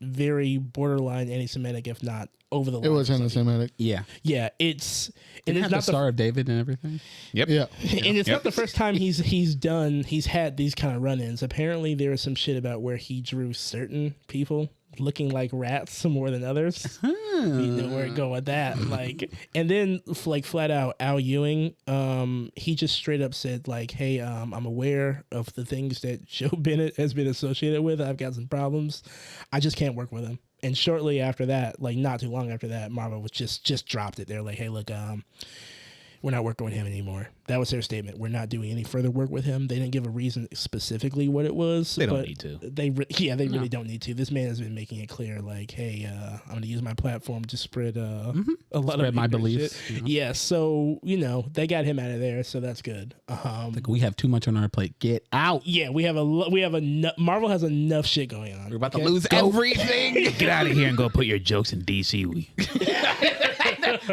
very borderline anti-Semitic, if not over the line. It was anti-Semitic. Yeah. Yeah, it's And it's not the Star of David and everything. Yep. Yeah. and it's not the first time he's had these kind of run-ins. Apparently, there was some shit about where he drew certain people looking like rats more than others. You know where to go with that. And then flat out, Al Ewing, he just straight up said hey, I'm aware of the things that Joe Bennett has been associated with. I've got some problems. I just can't work with him. And shortly after that, not too long after that, Marvel was just dropped it. They're like, hey, look, we're not working with him anymore. That was their statement. We're not doing any further work with him. They didn't give a reason specifically what it was. They don't need to. They really don't need to. This man has been making it clear, hey, I'm going to use my platform to spread a lot of my ignorant beliefs. shit. Yeah, so they got him out of there, so that's good. We have too much on our plate. Get out. Yeah, Marvel has enough shit going on. We're about to lose everything. Get out of here and go put your jokes in DC.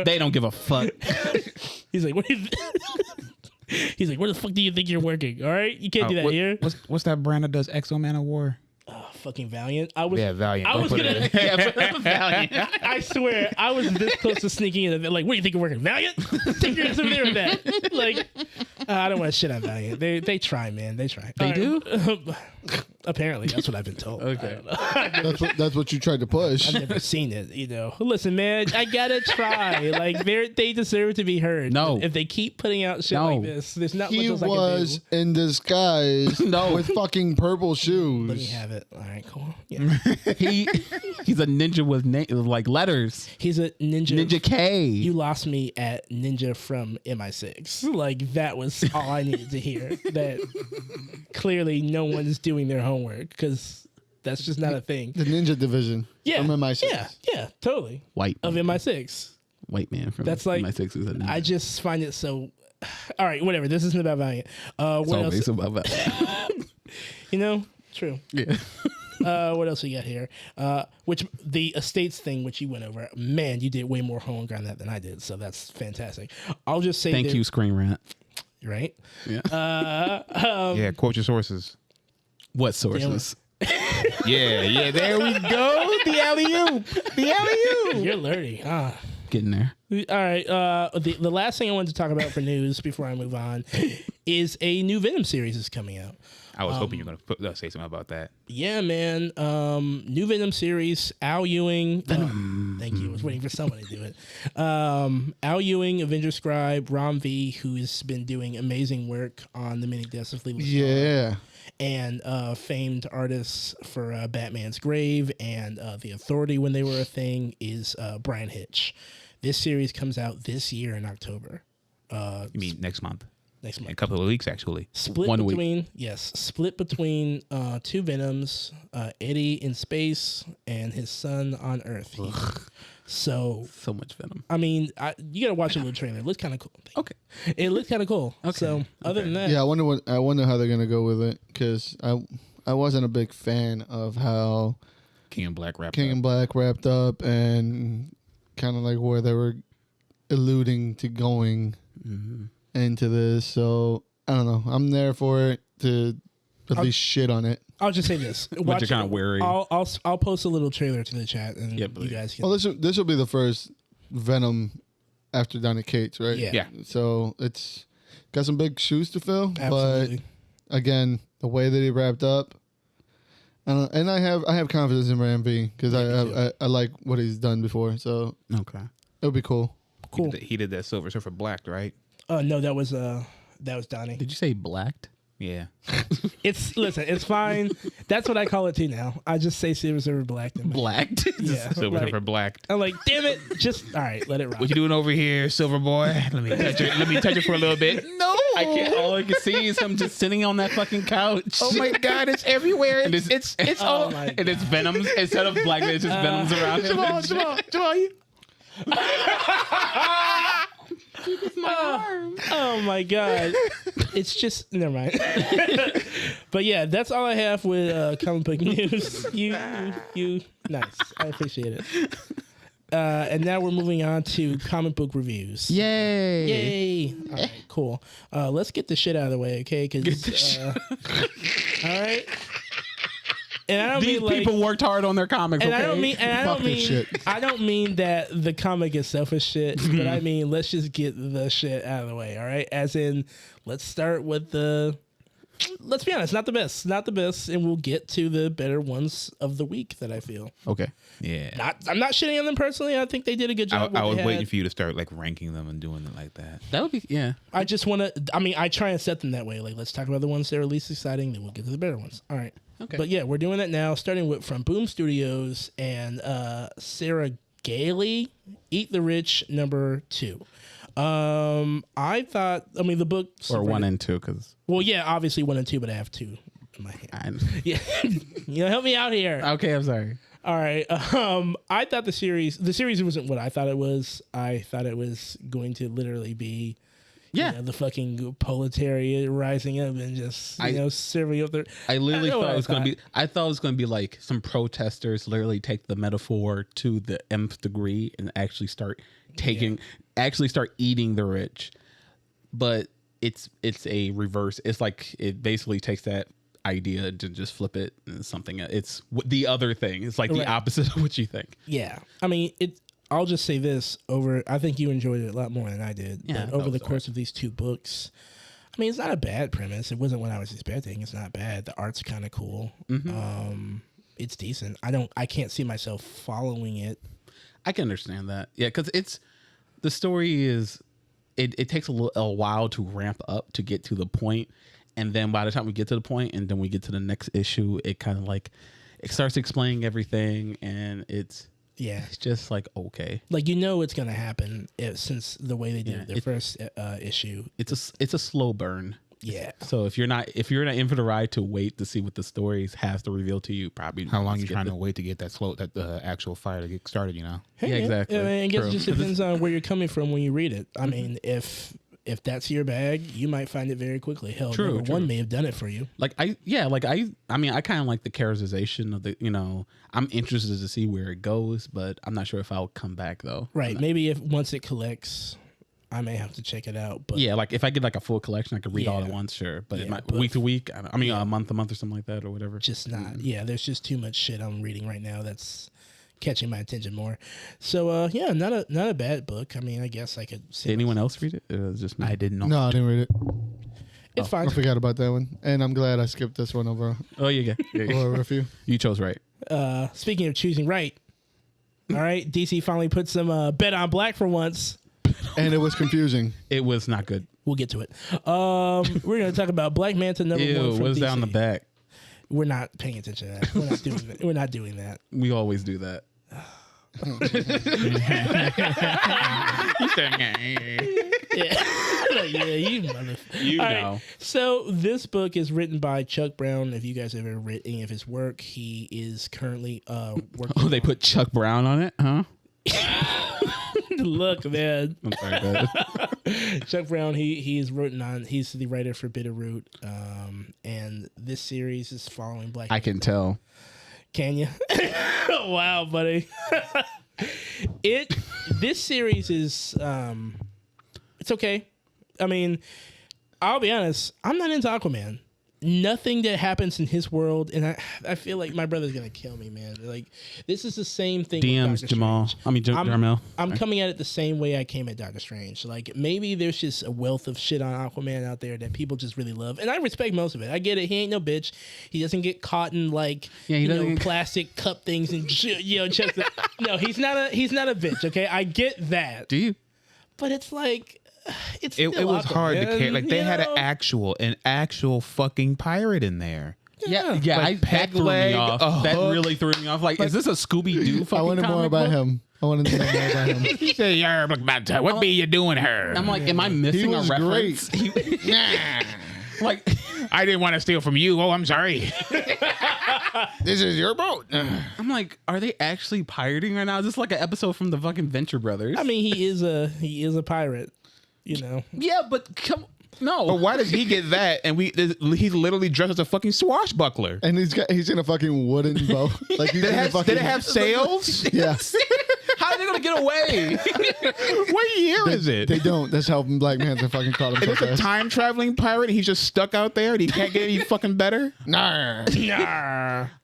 They don't give a fuck. He's like, what? He's like, where the fuck do you think you're working? All right, you can't do that here. What's that brand that does Exo Man of War? Fucking Valiant. Valiant. I was Don't put gonna. it Valiant. I swear, I was this close to sneaking in. What do you think you're working? Valiant? Take your ass over there with that. I don't want to shit on Valiant. They try, man. They try. They do? Apparently, that's what I've been told. Okay. That's what you tried to push. I've never seen it, Listen, man, I gotta try. Like, they deserve to be heard. No. If they keep putting out shit like this, there's not much He else I can was do. in disguise with fucking purple shoes. Let me have it. All right, cool. Yeah. He's a ninja with like letters. He's a ninja. Ninja K. You lost me at Ninja from MI6. Like, that was all I needed to hear. That clearly no one's doing their homework because that's just not a thing. The Ninja Division. Yeah. From MI6. Yeah, totally. White Of MI6. white man from That's like, MI6 is a ninja. I just find it so. All right, whatever. This isn't about Valiant. It's What always else? about that. True. Yeah. What else we got here? Which the estates thing, which you went over. Man, you did way more homework on that than I did, so that's fantastic. I'll just say, Thank you, Screen Rant. Right? Yeah. Yeah, quote your sources. What sources? Yeah, there we go. The alley-oop. The alley-oop. You're learning. Getting there. All right. The last thing I wanted to talk about for news before I move on is a new Venom series is coming out. I was hoping you were going to say something about that. Yeah, man. New Venom series. Al Ewing. Thank you. I was waiting for someone to do it. Al Ewing, Avenger Scribe, Rom V, who's been doing amazing work on the many deaths of Lethal Star, Yeah. and famed artists for Batman's Grave and The Authority when they were a thing, is Brian Hitch. This series comes out this year in October. You mean next month? Next In a month. couple of weeks, actually. Split 1 week. between two Venoms, Eddie in space and his son on Earth. So much Venom. I mean, you gotta watch a little trailer. It looks kind of cool. Okay. It looks kind of cool. Okay. So other than that, Yeah, I wonder how they're gonna go with it because I wasn't a big fan of how King and Black wrapped King up. and Black wrapped up and kind of like where they were alluding to going into this. So I don't know. I'm there for it to at least shit on it. I'll just say this. But Watch you're kind it. of wary. I'll post a little trailer to the chat and Yeah, you please. guys can. Well, this will be the first Venom after Donny Cates, right? Yeah. Yeah. So it's got some big shoes to fill, Absolutely. but again, the way that he wrapped up, and I have confidence in Ram V because I like what he's done before, so Okay. it'll be cool. Cool. He did that Silver Surfer Black, right? No, that was Donnie. Did you say blacked? Yeah. Listen, it's fine. That's what I call it too now. I just say Silver Surfer Black. Blacked? Yeah. Silver Surfer Black. I'm like, damn it. Just all right, let it rock. What you doing over here, Silver Boy? Let me touch it. Let me touch it for a little bit. No. I can't. All I can see is him just sitting on that fucking couch. Oh my God! It's everywhere. And It's Oh all. my And it's Venoms. Instead of black, it's just Venoms around him. Jamal, you. Oh my god. It's just never mind. But yeah, that's all I have with comic book news. You nice. I appreciate it. And now we're moving on to comic book reviews. Yay. Yay. All right, cool. Let's get the shit out of the way, okay? Because all right. And I don't These mean people worked hard on their comics. and okay? I don't mean that the comic itself is shit, but I mean let's just get the shit out of the way, all right? As in, let's start with let's be honest, not the best, and we'll get to the better ones of the week that I feel. Okay. Yeah. I'm not shitting on them personally. I think they did a good job. I was what they waiting had. for you to start like ranking them and doing it like that. That would be, yeah. I just want to. I mean, I try and set them that way. Like, let's talk about the ones that are least exciting, then we'll get to the better ones. All right. Okay. But yeah, we're doing that now, starting with from Boom Studios and Sarah Gailey, Eat the Rich #2. I thought, I mean, the book Or 1 and 2, because Well, yeah, obviously 1 and 2, but I have 2 in my hand. Yeah, help me out here. Okay, I'm sorry. All right. I thought the series wasn't what I thought it was. I thought it was going to literally be, the fucking proletariat rising up and just serving up their. I literally know what thought I it was going to thought. be. I thought it was going to be like some protesters literally take the metaphor to the nth degree and actually start eating the rich. But it's a reverse. It's like it basically takes that idea to just flip it and something. It's the other thing. It's like the Right. opposite of what you think. Yeah, I mean it. I'll just say this I think you enjoyed it a lot more than I did. Yeah, but over that the was course of these 2 books, I mean, it's not a bad premise. It wasn't what I was expecting. It's not bad. The art's kind of cool. It's decent. I can't see myself following it. I can understand that. Yeah, because the story is it takes a while to ramp up to get to the point, and then by the time we get to the point, and then we get to the next issue, it kind of like it starts explaining everything, and it's just like okay, like it's gonna happen since the way they did their first issue. It's a slow burn. Yeah. So if you're not in for the ride to wait to see what the stories has to reveal to you, probably How long you trying to wait to get the actual fire to get started? Hey, yeah, exactly. I mean, I guess it just depends on where you're coming from when you read it. I mean, if that's your bag, you might find it very quickly. Hell, number one may have done it for you. I mean, I kind of like the characterization of the, I'm interested to see where it goes, but I'm not sure if I'll come back though. Right. Maybe once it collects, I may have to check it out. But yeah, like if I get like a full collection, I could read all at once, sure. But it might, week to week, I mean, a month or something like that or whatever. Just not. Yeah, there's just too much shit I'm reading right now that's catching my attention more. So not a bad book. I mean, I guess I could say. Did anyone else read it? It was just me. I didn't know. No, I didn't read it. It's fine. I forgot about that one, and I'm glad I skipped this one over Oh, yeah. over a few. You chose right. Speaking of choosing right, all right, DC finally put some Bet on Black for once. And it was confusing. It was not good. We'll get to it. We're going to talk about Black Manta number 1 from what's DC. down the back? We're not paying attention to that. We're not doing that. We're not doing that. We always do that. Yeah, you motherfucker. All right. So this book is written by Chuck Brown. If you guys have ever read any of his work, he is currently working. Oh, they put Chuck Brown on it, huh? Look, man. I'm sorry, go ahead. Chuck Brown, he's the writer for Bitterroot. And this series is following Black. I can tell. Can you? Wow, buddy. This series is it's okay. I mean, I'll be honest, I'm not into Aquaman. Nothing that happens in his world, and I feel like my brother's gonna kill me, man. Like, this is the same thing. DMs with Jamal. Jamal. I'm coming at it the same way I came at Doctor Strange. Like, maybe there's just a wealth of shit on Aquaman out there that people just really love, and I respect most of it. I get it. He ain't no bitch. He doesn't get caught in like plastic cup things and just no. He's not a bitch. Okay, I get that. Do you? But it's like. It was hard to carry. Like they had an actual fucking pirate in there. Yeah. Like That threw me off. That really threw me off. Like, is this a Scooby Doo fucking I wanted more about him. I wanted to know more about him. He said, "What be you doing her?" I'm like, am I missing a reference? Like, I didn't want to steal from you. Oh, I'm sorry. This is your boat. I'm like, are they actually pirating right now? Is this like an episode from the fucking Venture Brothers? I mean, he is a pirate. Yeah, but no. But why does he get that? And he's literally dressed as a fucking swashbuckler. And he's in a fucking wooden boat. Like Did it have sails? Yeah. How are they gonna get away? What year is it? They don't. That's how Black Manta fucking caught him. Is this a time traveling pirate? He's just stuck out there and he can't get any fucking better? Nah.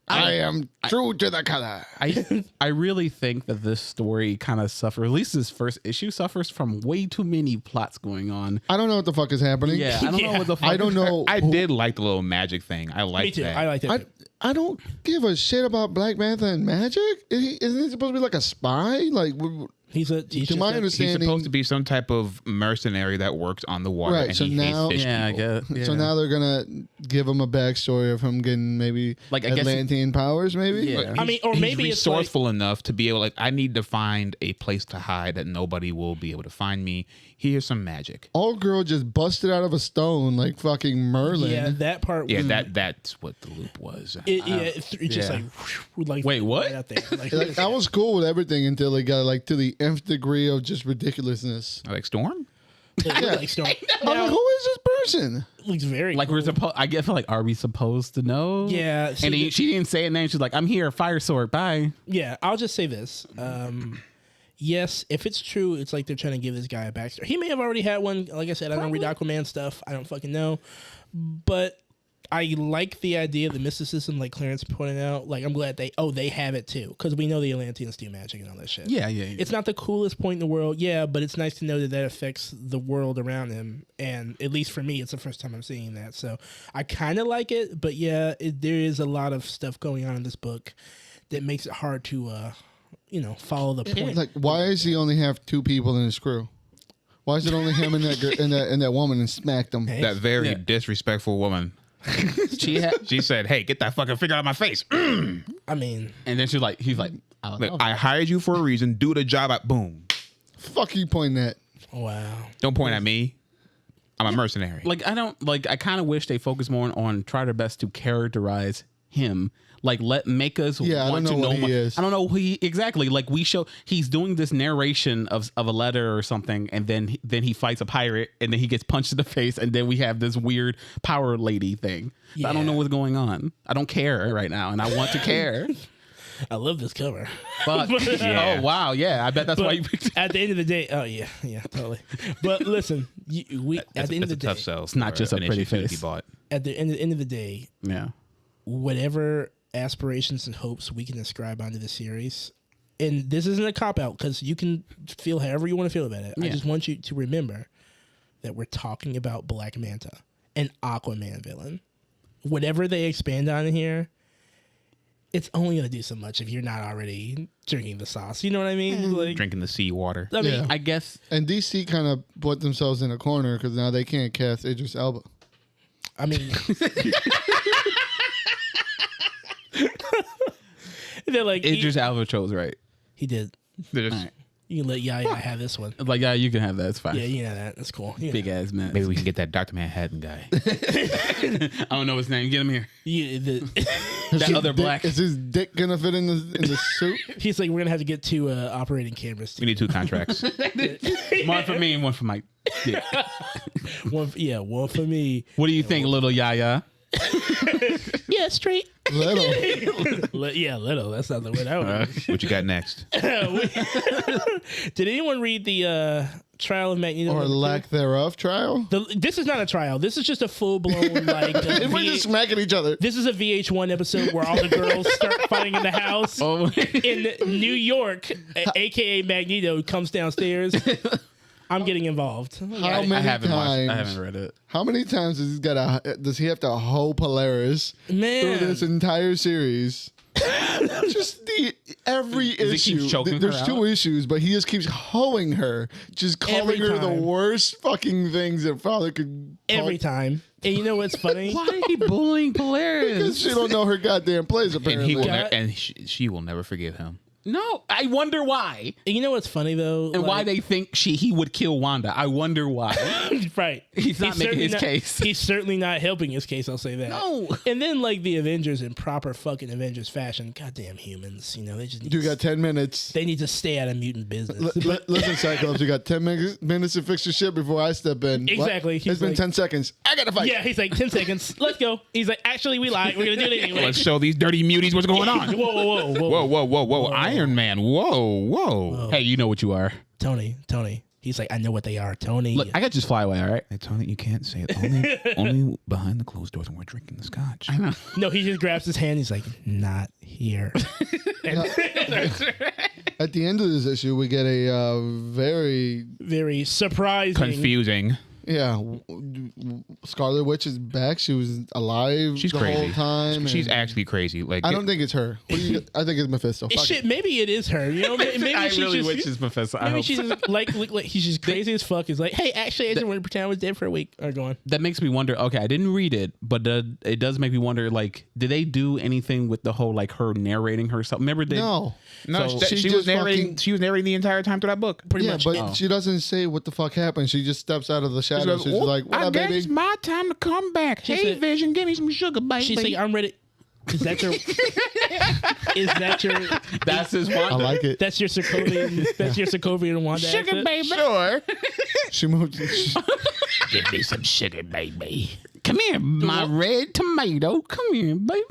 I am true to the color. I really think that this story kind of suffers, at least this first issue suffers from way too many plots going on. I don't know what the fuck is happening. Yeah, I don't know what the fuck. I don't know. I did like the little magic thing. I liked Me too. that. I like that. I don't give a shit about Black Manta and magic. Isn't he supposed to be like a spy? Like, he's to my He's understanding, supposed to be some type of mercenary that works on the water. Right, And so he now- hates fish Yeah, I people. guess. Yeah. So now they're gonna give him a backstory of him getting maybe Like, I guess Atlantean powers, maybe. Yeah. I mean, or He's maybe it's like, resourceful enough to be able, like, I need to find a place to hide that nobody will be able to find me. Here's some magic. Old girl just busted out of a stone like fucking Merlin. yeah, that part. Yeah, was, that's what the loop was. it's just yeah. like whew, like Wait, what? right out there. Like, Like, I was cool with everything until it got like to the nth degree of just ridiculousness. Like Storm? it looked like Storm. I'm like, Now, who is this person? looks very like cool. we're supposed. I feel like, are we supposed to know? Yeah, see, And she didn't say it. Then she's like, "I'm here, fire sword, bye." Yeah, I'll just say this. Yes, if it's true, it's like they're trying to give this guy a backstory. He may have already had one. Like I said, I don't read Aquaman stuff. I don't fucking know. But I like the idea of the mysticism, like Clarence pointed out. Like, I'm glad they have it too, because we know the Atlanteans do magic and all that shit. Yeah. It's not the coolest point in the world, but it's nice to know that affects the world around him. And at least for me, it's the first time I'm seeing that. So I kind of like it, but there is a lot of stuff going on in this book that makes it hard to, follow the point. Like, why does he only have 2 people in his crew? Why is it only him and that woman and smacked them? Hey. That very disrespectful woman. She said, "Hey, get that fucking figure out of my face." I mean, and then he's like, I don't know. I hired you for a reason. Do the job. Boom. Fuck you pointing at. wow. Don't point at me. I'm a mercenary. Like, I kind of wish they focus more on try their best to characterize him. Like, make us want to know what he is. I don't know who he exactly. Like, he's doing this narration of a letter or something, and then he fights a pirate, and then he gets punched in the face, and then we have this weird power lady thing. Yeah. I don't know what's going on. I don't care right now, and I want to care. I love this cover. But Yeah. oh wow, yeah, I bet that's why you picked it. At the end of the day, totally. But listen, at the end of the day, tough sell. It's not just a pretty face. Bought. at the end of the day, Yeah. whatever aspirations and hopes we can ascribe onto the series, and this isn't a cop out because you can feel however you want to feel about it. I Yeah. just want you to remember that we're talking about Black Manta, an Aquaman villain. Whatever they expand on here, it's only going to do so much if you're not already drinking the sauce. You know what I mean? Like, Drinking the sea water. I mean, Yeah. I guess And DC kind of put themselves in a corner because now they can't cast Idris Elba. I mean, they're like Idris Elba chose right. he did. They're just- All right. You can let Yaya have this one. Like, yeah, you can have that. It's fine. Yeah, you know that. That's cool. You know Big that. ass man. Maybe we can get that Dr. Manhattan guy. I don't know his name. Get him here. That other black. Is his dick gonna fit in the suit? He's like, we're gonna have to get 2 operating cameras. We need 2 contracts. One for me and one for Mike. Yeah. One for me. What do you think, little Yaya? Yeah, straight. Little. Little. That's not the word I would. What you got next? Did anyone read the Trial of Magneto? Or lack thereof trial? This is not a trial. This is just a full blown like. We're just smacking each other. This is a VH1 episode where all the girls start fighting in the house Oh, in New York, aka Magneto comes downstairs. I'm getting involved. How many I haven't times? watched. I haven't read it. How many times does he have to hoe Polaris Man. through this entire series? Just every Does he keep issue. choking There's her 2 out? issues, but he just keeps hoeing her, just calling Every her the time. worst fucking things that father could. Every time. And you know what's funny? Why is he bullying Because Polaris? she don't know her goddamn plays And apparently. he will, God. she will never forgive him. No, I wonder why. And you know what's funny though? And why they think he would kill Wanda. I wonder why. right. He's not making certainly his case. He's certainly not helping his case, I'll say that. No. And then like the Avengers in proper fucking Avengers fashion, goddamn humans, they just need You got 10 minutes. they need to stay out of mutant business. Listen, Cyclops, you got 10 minutes to fix your shit before I step in. Exactly. It's He's been like- 10 seconds. I gotta fight. Yeah, he's like 10 seconds. Let's go. He's like, actually, we lied. We're gonna do it anyway. Let's show these dirty muties what's going on. Whoa. Iron Man. Whoa. Hey, you know what you are. Tony. He's like, I know what they are, Tony. Look, I could just fly away, all right? Hey, Tony, you can't say it. Only behind the closed doors when we're drinking the scotch. I know. No, he just grabs his hand. He's like, not here. At the end of this issue, we get a very, Very surprising. Confusing. Scarlet Witch is back. She was alive She's the crazy. whole time. She's and actually crazy. Like I don't think it's her. I think it's Mephisto. Fuck Shit, it. maybe it is her. Maybe I she's really just, wish it's Professor. I Maybe hope she's just, like he's just crazy as fuck. He's like, hey, actually, I just want to pretend I was dead for a week. Or go on. that makes me wonder. Okay, I didn't read it, but it does make me wonder. Like, did they do anything with the whole like her narrating herself? Remember they? No. No, So- she She was just narrating. fucking- She was narrating the entire time through that book. Pretty Yeah, much. but she doesn't say what the fuck happened. She just steps out of the She shadows. goes, She's "Oh, like, what I up, guess baby? it's my time to come back. She Hey, said- Vision, give me some sugar, baby. She's like, I'm ready. Is that your? Is that your? That's his one. I like it. That's your Sokovian. That's your Sokovian Wanda. sugar, accent? baby. Sure. She moved. Give me some sugar, baby. Come here, my red tomato. Come here, baby.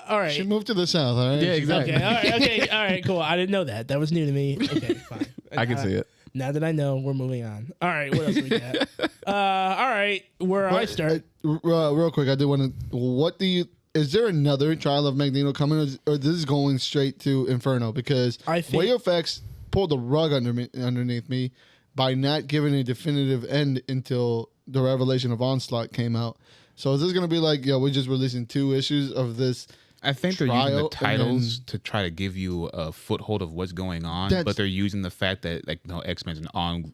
All right. She moved to the south. All right. Yeah, exactly. Okay. All right. Okay. All right. Cool. I didn't know that. That was new to me. Okay. Fine. I can see it. Now that I know, we're moving on. All right, what else we got? All right, where I start. Real quick, I did want to. Is there another Trial of Magneto coming, or this is going straight to Inferno? Because I think WayFX pulled the rug underneath me by not giving a definitive end until the Revelation of Onslaught came out. So is this going to be like, we're just releasing 2 issues of this? I think they're using the titles to try to give you a foothold of what's going on, but they're using the fact that X-Men's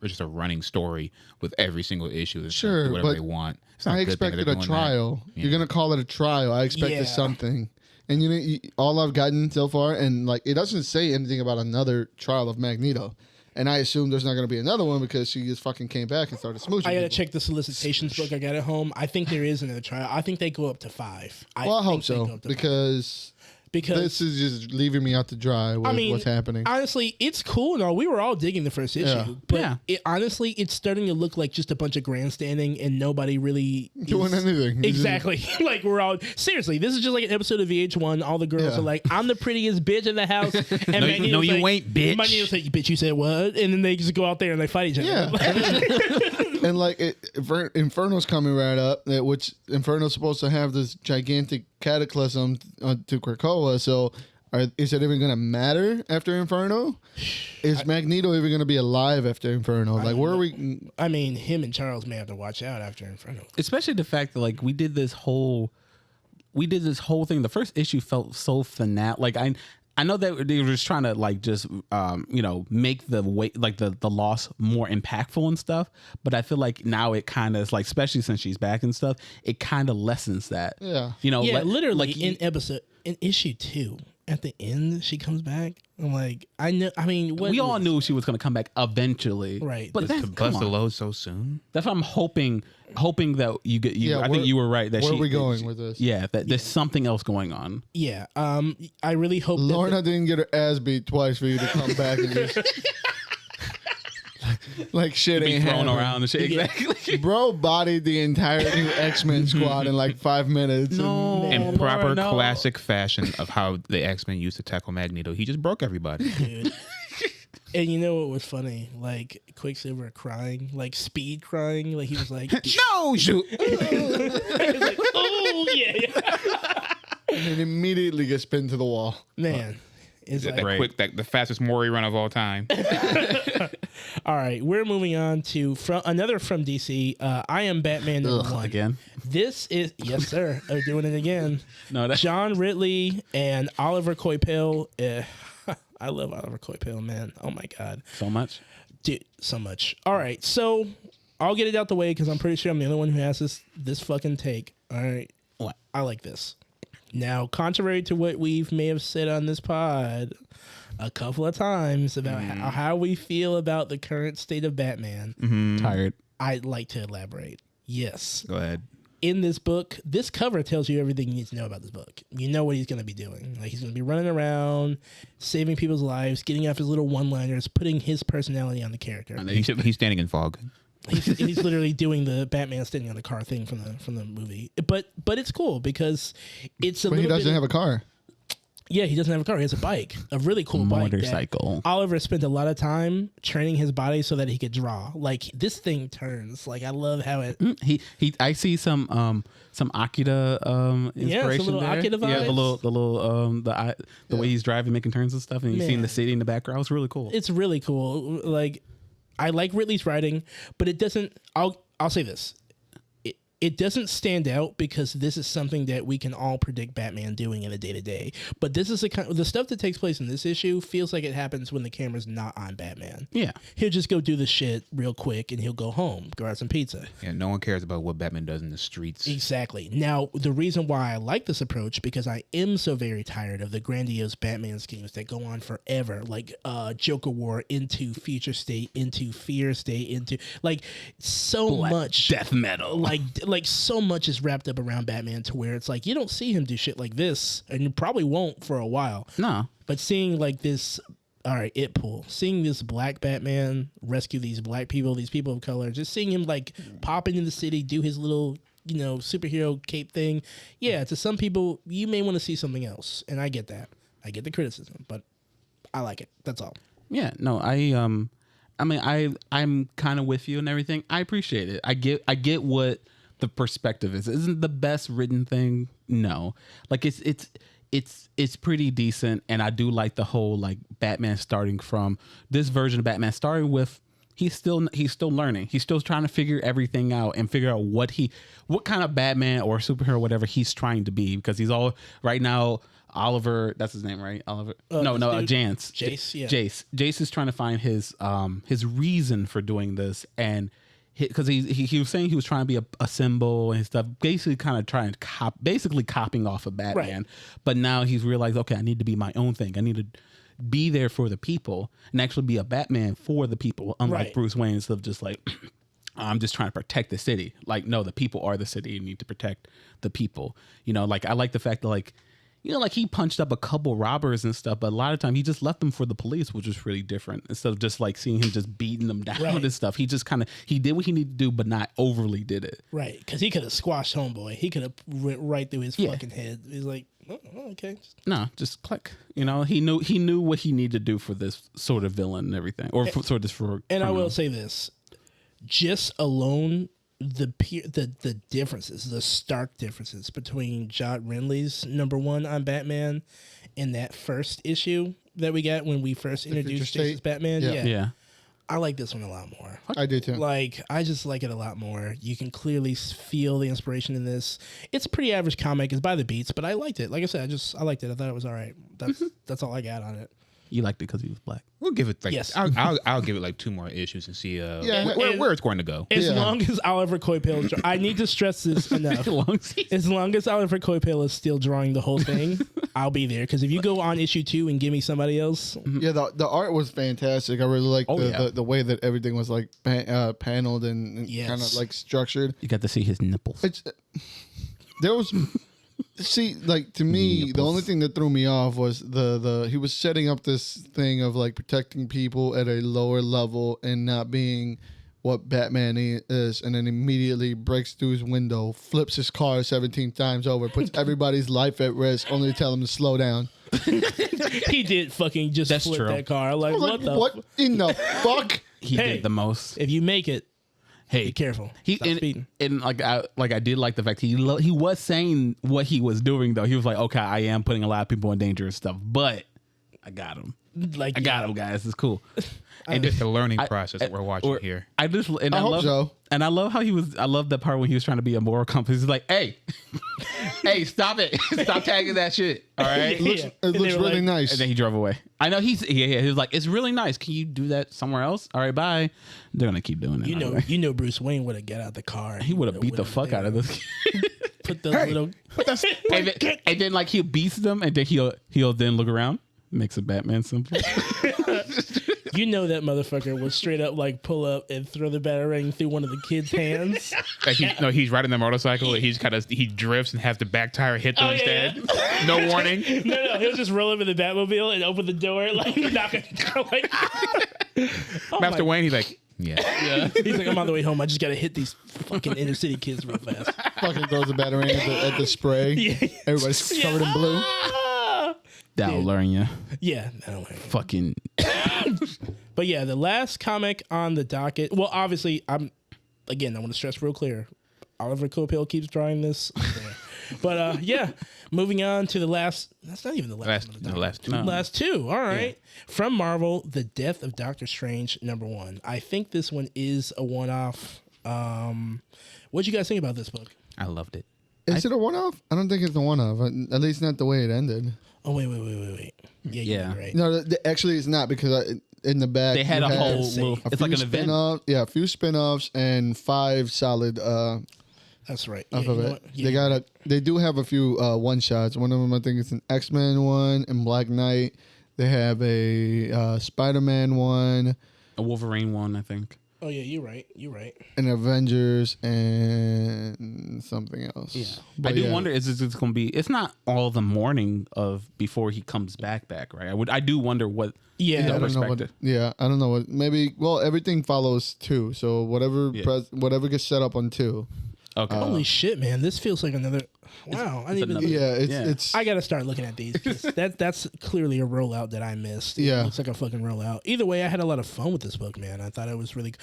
just a running story with every single issue. Sure, do whatever but they want. I expected a trial. Yeah. You're gonna call it a trial. I expected something, and all I've gotten so far, and it doesn't say anything about another Trial of Magneto. And I assume there's not going to be another one because she just fucking came back and started smooching. I got to people. check the solicitations book I got at home. I think there is another trial. I think they go up to 5. I hope so because this is just leaving me out to dry with what's happening. Honestly, it's cool and all. We were all digging the first issue. But honestly, it's starting to look like just a bunch of grandstanding and nobody really doing anything. Exactly. We're all... Seriously, this is just like an episode of VH1. All the girls are like, I'm the prettiest bitch in the house. And no, you ain't, bitch. Magneto's like, bitch, you said what? And then they just go out there and they fight each other. Yeah. And Inferno's coming right up, which Inferno's supposed to have this gigantic cataclysm to Krakoa. So is it even going to matter after Inferno? Is Magneto even going to be alive after Inferno? Where are we? I mean, him and Charles may have to watch out after Inferno. Especially the fact that we did this whole thing. The first issue felt so finale. I know that they were just trying to make the weight the loss more impactful and stuff, but I feel like now it kind of is especially since she's back and stuff, it kind of lessens that. Yeah. Literally in issue 2 at the end she comes back. I'm like, we all knew she was going to come back eventually, right? But to bust the load so soon. That's what I'm hoping that you get. I think you were right. That where are we going with this? Yeah, there's something else going on. Yeah. I really hope Lorna didn't get her ass beat twice for you to come back and just shit ain't thrown happening. around and shit. Exactly. Bro bodied the entire new X-Men squad in 5 minutes. In proper classic fashion of how the X-Men used to tackle Magneto, he just broke everybody. Dude. And you know what was funny? Quicksilver crying, speed crying. He was like, no, shoot. He was like, oh, yeah. And then immediately gets pinned to the wall. Man. It's the fastest Maury run of all time. All right, we're moving on to another from DC. I Am Batman #1 again. This is yes, sir. They're doing it again. No, that's John Ridley and Oliver Coipel. I love Oliver Coipel, man. Oh my god, so much, dude, so much. All right, so I'll get it out the way because I'm pretty sure I'm the only one who has this fucking take. All right, what? I like this. Now, contrary to what we may have said on this pod a couple of times about how we feel about the current state of Batman, tired. I'd like to elaborate. Yes. Go ahead. In this book, this cover tells you everything you need to know about this book. You know what he's going to be doing. He's going to be running around, saving people's lives, getting off his little one-liners, putting his personality on the character. He's standing in fog. He's literally doing the Batman standing on the car thing from the movie. But it's cool because it's a. But he doesn't have a car. Yeah, he doesn't have a car. He has a bike, a really cool motorcycle. Oliver spent a lot of time training his body so that he could draw. This thing turns. I love how it. I see some Akira inspiration some little there. Akira vibes. Yeah, the way he's driving, making turns and stuff, and you're seeing the city in the background. It's really cool. It's really cool. I like Ridley's writing, but it doesn't. I'll say this. It doesn't stand out because this is something that we can all predict Batman doing in a day-to-day. But this is the stuff that takes place in this issue feels like it happens when the camera's not on Batman. Yeah. He'll just go do the shit real quick and he'll go home, grab some pizza. Yeah, no one cares about what Batman does in the streets. Exactly. Now, the reason why I like this approach, because I am so very tired of the grandiose Batman schemes that go on forever, Joker War into Future State, into Fear State, into, so Black much. Death metal. So much is wrapped up around Batman to where it's you don't see him do shit like this, and you probably won't for a while. No. But seeing this, all right, seeing this black Batman rescue these black people, these people of color, just seeing him pop into the city, do his little, superhero cape thing. Yeah, to some people, you may want to see something else. And I get that. I get the criticism, but I like it. That's all. Yeah, no, I mean, I'm kind of with you and everything. I appreciate it. I get what the perspective is. Isn't the best written thing? No, like it's pretty decent, and I do like the whole like Batman starting from this version of Batman starting with he's still learning. He's still trying to figure everything out and figure out what kind of Batman or superhero whatever he's trying to be, because he's all right now. Oliver, that's his name, right? Oliver. Jance. Jace. Yeah. Jace is trying to find his reason for doing this, and because he was saying he was trying to be a symbol and stuff, basically kind of trying to basically copying off of Batman. Right. But now he's realized, okay, I need to be my own thing. I need to be there for the people and actually be a Batman for the people, unlike Bruce Wayne, instead of just like, I'm just trying to protect the city. Like, no, the people are the city. You need to protect the people. You know, like I like the fact that like, you know, like he punched up a couple robbers and stuff, but a lot of time he just left them for the police, which was really different. Instead of just like seeing him just beating them down and stuff, he just he did what he needed to do, but not overly did it. Right, because he could have squashed Homeboy. He could have went right through his fucking head. He's like, oh, okay, no, just click. You know, he knew what he needed to do for this sort of villain and everything, or for sort of for. And I will say this, just alone. The differences, the stark differences between John Renly's #1 on Batman and that first issue that we got when we first introduced Jason's Batman. Yeah. I like this one a lot more. I do too. Like, I just like it a lot more. You can clearly feel the inspiration in this. It's a pretty average comic. It's by the beats, but I liked it. Like I said, I liked it. I thought it was all right. That's all I got on it. You liked it because he was black. We'll give it like I'll give it like 2 more issues and see where it's going to go. As long as Oliver Coipel, I need to stress this enough. As long as Oliver Coipel is still drawing the whole thing, I'll be there. Because if you go on issue 2 and give me somebody else, the art was fantastic. I really liked the way that everything was like paneled and kind of like structured. You got to see his nipples. There was. See, like to me, the only thing that threw me off was the he was setting up this thing of like protecting people at a lower level and not being what Batman is, and then immediately breaks through his window, flips his car 17 times over, puts everybody's life at risk, only to tell him to slow down. He did fucking just flip that car. Like, what in the fuck? He did the most. If you make it. Hey, be careful. And I did like the fact he was saying what he was doing though. He was like, okay, I am putting a lot of people in danger and stuff, but I got him. Like I got him, guys. It's cool. And it's the learning process that we're watching here. I hope so. And I love how he was. I love that part when he was trying to be a moral compass. He's like, hey, hey, stop it. Stop tagging that shit. All right. It looks really nice. And then he drove away. I know he was like, it's really nice. Can you do that somewhere else? All right, bye. They're going to keep doing it. You know, Bruce Wayne would have got out the car. He would have beat the fuck out of this kid. Put the little. And then like he beats them and then he'll then look around. Makes a Batman symbol. You know that motherfucker would straight up like pull up and throw the batarang through one of the kids' hands. He's riding the motorcycle. And he drifts and has the back tire hit them instead. Yeah. No warning. No. He'll just roll up in the Batmobile and open the door like knock it down. Like, Master Wayne, he's like, yeah. He's like, I'm on the way home. I just gotta hit these fucking inner city kids real fast. Fucking throws the batarang at the spray. Yeah. Everybody's covered in blue. That'll learn you. Yeah, that'll learn you. Fucking. But yeah, the last comic on the docket. Well, obviously, I want to stress real clear. Oliver Coipel keeps drawing this. But yeah, moving on to the last. That's not even the last. Last two. All right. Yeah. From Marvel, The Death of Doctor Strange #1. I think this one is a one-off. What'd you guys think about this book? I loved it. Is it a one-off? I don't think it's a one-off. At least not the way it ended. Oh, wait. Yeah, you're right. No, actually, it's not because in the back they had a whole. It's like an event. A few spin-offs and 5 solid. That's right. They do have a few one-shots. One of them, I think, is an X-Men one and Black Knight. They have a Spider-Man one, a Wolverine one, I think. Oh yeah, you're right. And Avengers and something else. Yeah, but I do wonder is this going to be? It's not all the morning of before he comes back, right? I do wonder what. Yeah, I don't know what. Maybe. Well, everything follows 2, so whatever gets set up on 2. Okay. Holy shit, man! This feels like another. Wow, I didn't even. Yeah, Yeah. it's I gotta start looking at these. 'Cause that's clearly a rollout that I missed. Yeah. It looks like a fucking rollout. Either way, I had a lot of fun with this book, man. I thought it was really,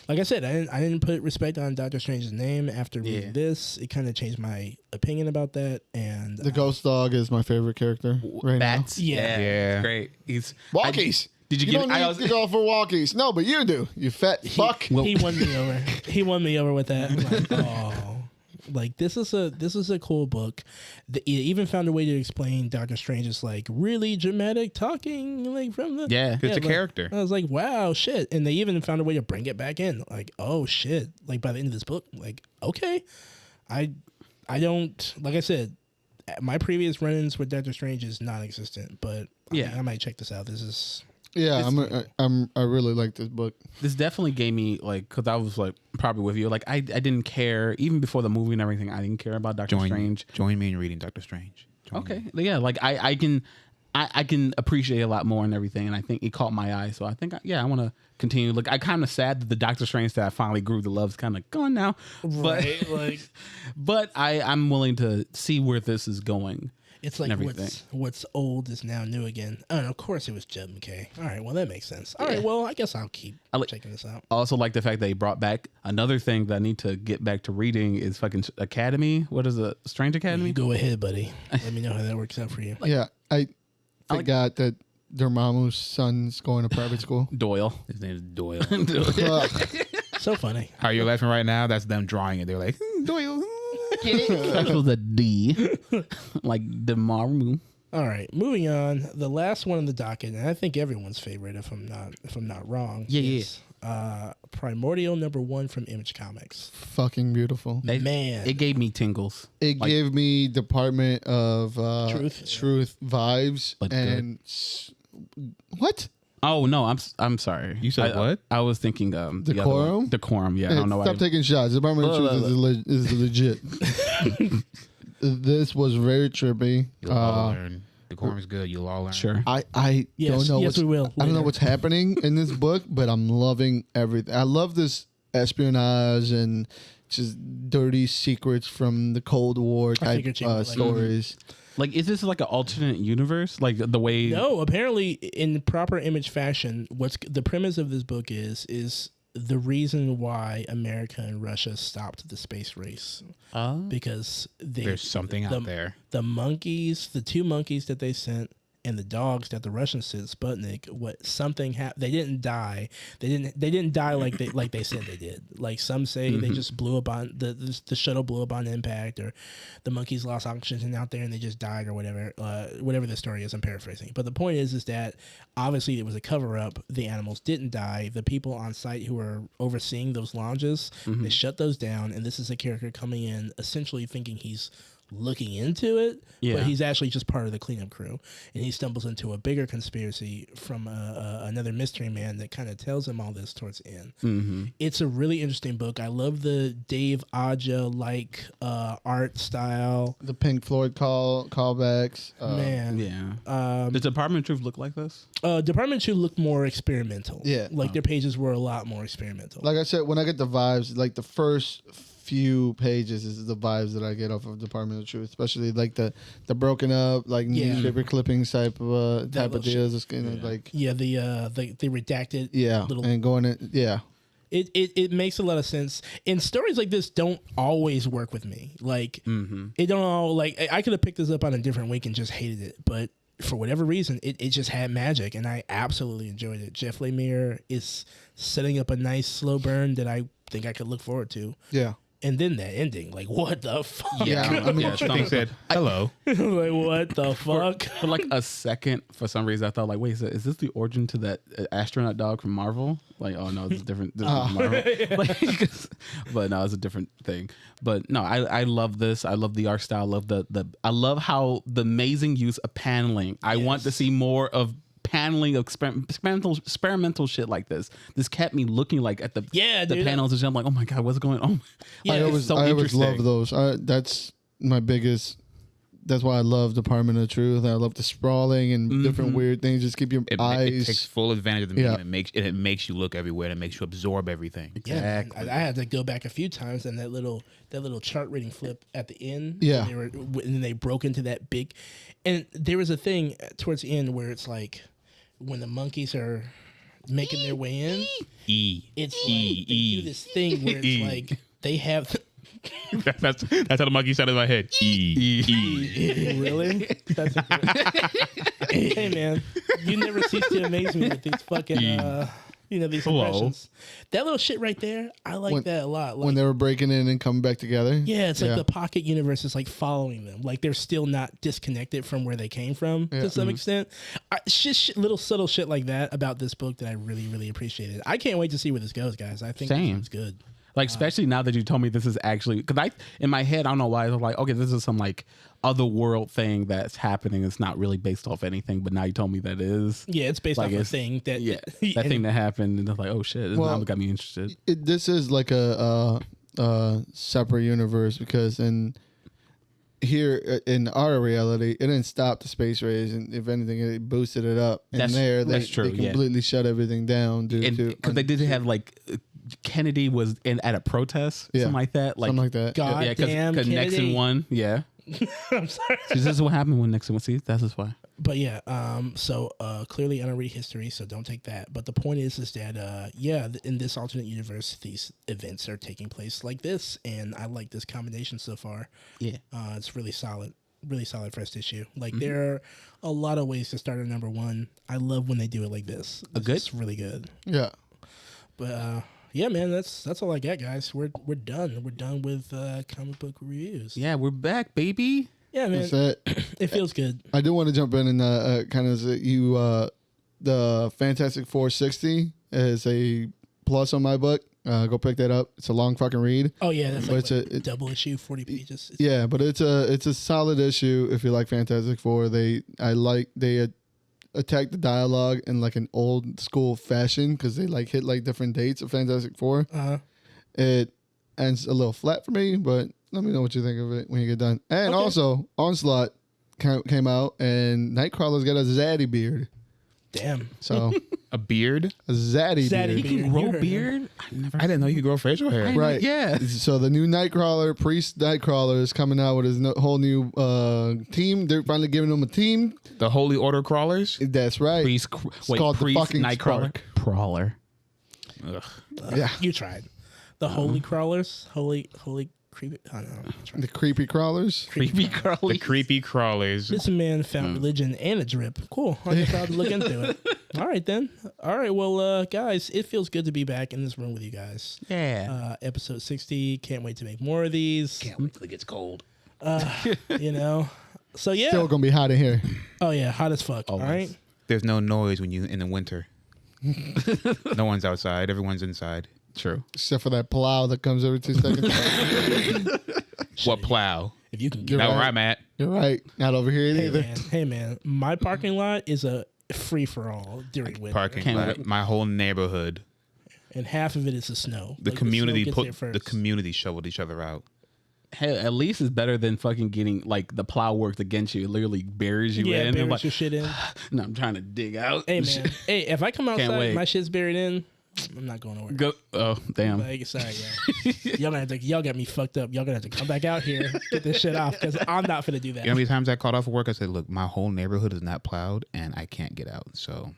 like I said, I didn't put respect on Doctor Strange's name after reading this. It kind of changed my opinion about that. And the ghost dog is my favorite character right Bats. Yeah. Yeah. Great. He's Walkies. Did you You get? don't I need was, to go for walkies. No, but you do. You fat fuck. he won me over. He won me over with that. I'm like, oh, like this is a cool book. It even found a way to explain Doctor Strange's like really dramatic talking, like from the Yeah. It's a like, character. I was like, wow, shit, and they even found a way to bring it back in. Like, oh shit, like by the end of this book, like okay, I don't like I said, my previous run-ins with Doctor Strange is non-existent, but Yeah. I might check this out. This is. Yeah, I really like this book. this definitely gave me like, because I was like probably with you, like I didn't care even before the movie and everything. I didn't care about Doctor Strange. Join me in reading Doctor Strange. Join Okay, me. yeah, like I can appreciate a lot more and everything, and I think it caught my eye. So I think I want to continue. Like I kind of sad that the Doctor Strange that I finally grew to love is kind of gone now, Right, like but I'm willing to see where this is going. it's like and everything. what's old is now new again. Oh, and of course it was Jed McKay. All right, well that makes sense. All right, well I guess I'll keep checking this out. I also like the fact that he brought back another thing that I need to get back to reading is fucking Academy. What is it? Strange Academy? You go ahead, buddy. Let me know how that works out for you. Yeah, I forgot that Dormammu's son's going to private school. Doyle. His name is Doyle. So funny. How you're laughing right now? That's them drawing it. They're like, Doyle. That was a D. Like Demaru. All right, moving on. The last one on the docket, and I think everyone's favorite, if I'm not wrong. Yeah. is, Primordial #1 from Image Comics. Fucking beautiful. Man, It gave me tingles. It gave me Department of Truth vibes. But And what? Oh no, I'm sorry. You said what? I was thinking the other one. Decorum? Decorum. Yeah, I don't know why. Stop taking shots. Department of Truth is legit. This was very trippy. You'll all learn. Decorum is good. You'll all learn. Sure. I Yes, don't know. yes, we will. I don't know Later. what's happening in this book, but I'm loving everything. I love this espionage and just dirty secrets from the Cold War type figured you would like it. stories. Like, is this like an alternate universe? Like the way? No, apparently in proper Image fashion, what's the premise of this book is the reason why America and Russia stopped the space race because There's something out there. The monkeys, the two monkeys that they sent, and the dogs that the Russians sent Sputnik. What something happened? They didn't die. They didn't die like they said they did. Like some say they just blew up on the shuttle blew up on impact, or the monkeys lost oxygen out there and they just died, or whatever. Whatever the story is, I'm paraphrasing. But the point is that obviously it was a cover up. The animals didn't die. The people on site who were overseeing those launches, they shut those down. And this is a character coming in essentially thinking he's looking into it, but he's actually just part of the cleanup crew, and he stumbles into a bigger conspiracy from another mystery man that kind of tells him all this towards the end. It's a really interesting book. I love the Dave Aja like art style. The Pink Floyd callbacks. Man, Yeah. Does Department of Truth look like this? Department 2 looked more experimental. Yeah. like their pages were a lot more experimental. Like I said, when I get the vibes, like the first few pages is the vibes that I get off of Department of Truth, especially like the broken up like newspaper clippings type of deals. It's kind of like the redacted little and going in It makes a lot of sense. And stories like this don't always work with me. Like it don't all like I could have picked this up on a different week and just hated it, but for whatever reason, it just had magic, and I absolutely enjoyed it. Jeff Lemire is setting up a nice slow burn that I think I could look forward to. Yeah. And then that ending, like what the fuck? Yeah, I mean, They said, hello. like what the fuck? For like a second, for some reason, I thought like, wait, is this the origin to that astronaut dog from Marvel? Like, oh no, it's different. This is Marvel. Like, but no, it's a different thing. But no, I love this. I love the art style. I love I love how the amazing use of paneling. I want to see more of paneling, experimental shit like this. This kept me looking like at the panels and shit. I'm like, oh my god, what's going on? Yeah, I always love those. That's my biggest that's why I love Department of Truth. I love the sprawling and different weird things. Just keep your eyes. It takes full advantage of the medium. It makes you look everywhere. And it makes you absorb everything. Yeah, I had to go back a few times, and that little chart reading flip at the end. Yeah, and then they broke into that big, and there was a thing towards the end where it's like when the monkeys are making their way in. It's like they do this thing where it's like they have. That's how the monkey sounded in my head. Really? That's a good... Hey man, you never cease to amaze me with these fucking these impressions. That little shit right there, I like that a lot. Like, when they were breaking in and coming back together. Yeah, it's like the pocket universe is like following them. Like they're still not disconnected from where they came from to some extent. Little subtle shit like that about this book that I really, really appreciated. I can't wait to see where this goes, guys. I think it's good. Like, especially now that you told me this is actually, because in my head, I don't know why, I was like, okay, this is some like other world thing that's happening. It's not really based off anything, but now you told me that it is. Yeah, it's based off a thing that. Yeah, that thing that happened, and it's like, oh shit, now got me interested. This is like a separate universe because here in our reality, it didn't stop the space race, and if anything, it boosted it up. And that's true. They completely shut everything down because they did have like. Kennedy was at a protest, something like that. Something like that. God damn, because Nixon won. Yeah. I'm sorry. This is what happened when Nixon won. See, that's just why. But yeah, so clearly I don't read history, so don't take that. But the point is that in this alternate universe, these events are taking place like this, and I like this combination so far. Yeah, it's really solid first issue. Like there are a lot of ways to start a number one. I love when they do it like this. It's really good. Yeah. But yeah, man, that's all I got, guys. We're done. We're done with comic book reviews. Yeah, we're back, baby. Yeah, man. That's it. It feels good. I do want to jump in and kind of the Fantastic Four 60 is a plus on my book. Go pick that up. It's a long fucking read. Oh yeah, that's like a double issue, 40 pages. Yeah, but it's a solid issue if you like Fantastic Four. They attack the dialogue in like an old school fashion because they like hit like different dates of Fantastic Four. It ends a little flat for me, but let me know what you think of it when you get done. And also, Onslaught came out, and Nightcrawler's got a zaddy beard. Damn. So a beard, a zaddy beard. You can grow beard. I didn't know you could grow facial hair. Right. Yeah. So the new Nightcrawler, Priest Nightcrawler, is coming out with his whole new team. They're finally giving him a team. The Holy Order Crawlers. That's right. It's called the fucking Nightcrawler. Spark. Prowler. Yeah. You tried. The Holy Crawlers. Holy creepy. I don't know. The creepy crawlers. Creepy crawlers. The creepy crawlers. This man found religion and a drip. Cool. I guess I'll have to look into it. All right, then. All right. Well, guys, it feels good to be back in this room with you guys. Yeah. Episode 60. Can't wait to make more of these. Can't wait till it gets cold. You know. So yeah. Still gonna be hot in here. Oh yeah, hot as fuck. Always. All right. There's no noise when you in the winter. No one's outside. Everyone's inside. True. Except for that plow that comes every 2 seconds. What plow? If you can You're get Not right. where I'm at. You're right. Not over here either. Hey man, my parking lot is a free for all during winter. Parking lot. My whole neighborhood. And half of it is the snow. The Like, community snow gets there the first. community shoveled each other out. Hey, at least it's better than fucking getting like the plow works against you. It literally buries you in. buries I'm like, your shit in. no, I'm trying to dig out. Hey man, hey, if I come outside, wait. and my shit's buried in. I'm not going nowhere. Go. Oh damn. Like, sorry, y'all got me fucked up. Y'all gonna have to come back out here, get this shit off, because I'm not gonna do that. You know how many times I called off of work? I said, "Look, my whole neighborhood is not plowed, and I can't get out, so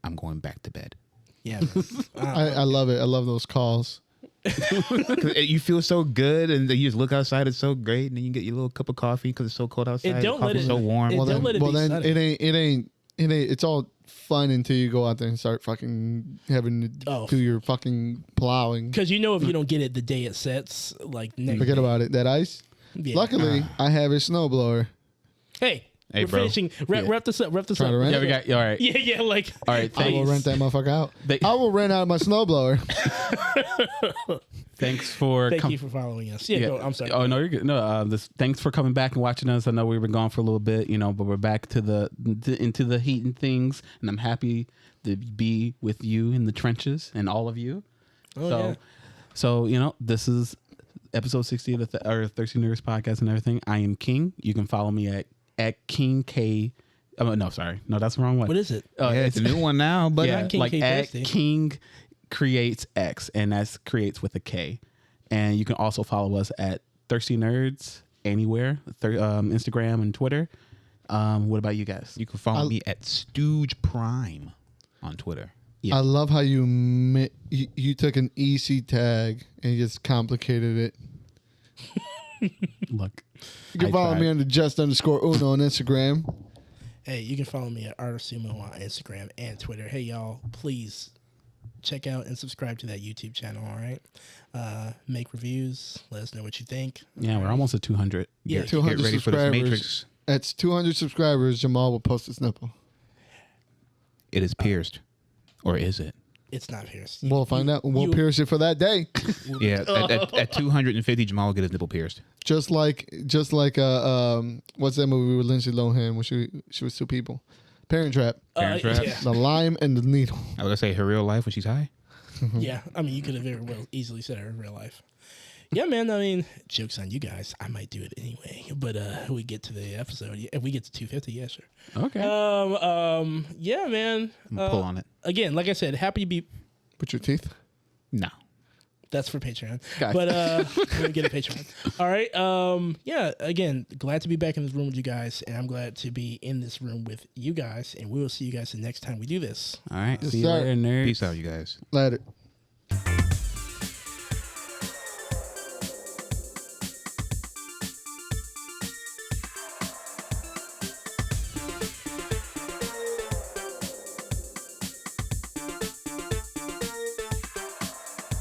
I'm going back to bed." Yeah, man. I love it. I love those calls. 'Cause you feel so good, and then you just look outside. It's so great, and then you get your little cup of coffee because it's so cold outside. And don't the let coffee's it- so warm. it- Well, don't then, let it well, be then sunny. it ain't. It's all fun until you go out there and start fucking having to Oh. do your fucking plowing. Because you know if you don't get it the day it sets, like next Forget day. about it. That ice. Yeah. Luckily, I have a snowblower. Hey, Hey, we're bro. finishing. Wrap this up. Wrap this Try up. to rent Yeah, we got. All right. Yeah, like. All right. I will rent that motherfucker out. They- I will rent out my snowblower. Thanks for. Thank you for following us. Yeah, go, I'm sorry. Oh no, you're good. No, thanks for coming back and watching us. I know we've been gone for a little bit, but we're back to into the heat and things, and I'm happy to be with you in the trenches and all of you. Oh, yeah. So this is episode 60 of the or Thirsty Nerds podcast and everything. I am King. You can follow me at King K. Oh, no, sorry. No, that's the wrong one. What is it? It's a new one now, but Yeah, King like K at Thirsty. King Creates X, and that's creates with a K. And you can also follow us at Thirsty Nerds anywhere, Instagram and Twitter. What about you guys? you can follow me at Stooge Prime on Twitter. Yeah. I love how you took an EC tag and you just complicated it. Look, You can I follow tried. me under just_Uno on Instagram. Hey, you can follow me at Art of Sumo on Instagram and Twitter. Hey, y'all, please check out and subscribe to that YouTube channel, all right? Make reviews. Let us know what you think. Yeah, we're almost at 200. Yeah, 200 Get ready for this subscribers. Matrix. At 200 subscribers, Jamal will post his nipple. It is pierced. Or is it? it's not pierced. We'll find out. We'll you- pierce it for that day. Yeah, at 250, Jamal will get his nipple pierced. Just like what's that movie with Lindsay Lohan when she was two people? Parent Trap. Parent Trap? Yeah. The lime and the needle. I was gonna say her real life when she's high. Yeah, I mean, you could have very well easily said her in real life. Yeah, man. I mean, jokes on you guys. I might do it anyway. But we get to the episode. If we get to 250, yeah, sure. Okay. Yeah, man. Pull on it. Again, like I said, happy to be. Put your teeth. No. That's for Patreon. Gotcha. But we're gonna get a Patreon. All right. Yeah. Again, glad to be back in this room with you guys, and I'm glad to be in this room with you guys. And we will see you guys the next time we do this. All right. Yes, See you sir. later, nerds. Peace out, you guys. Later.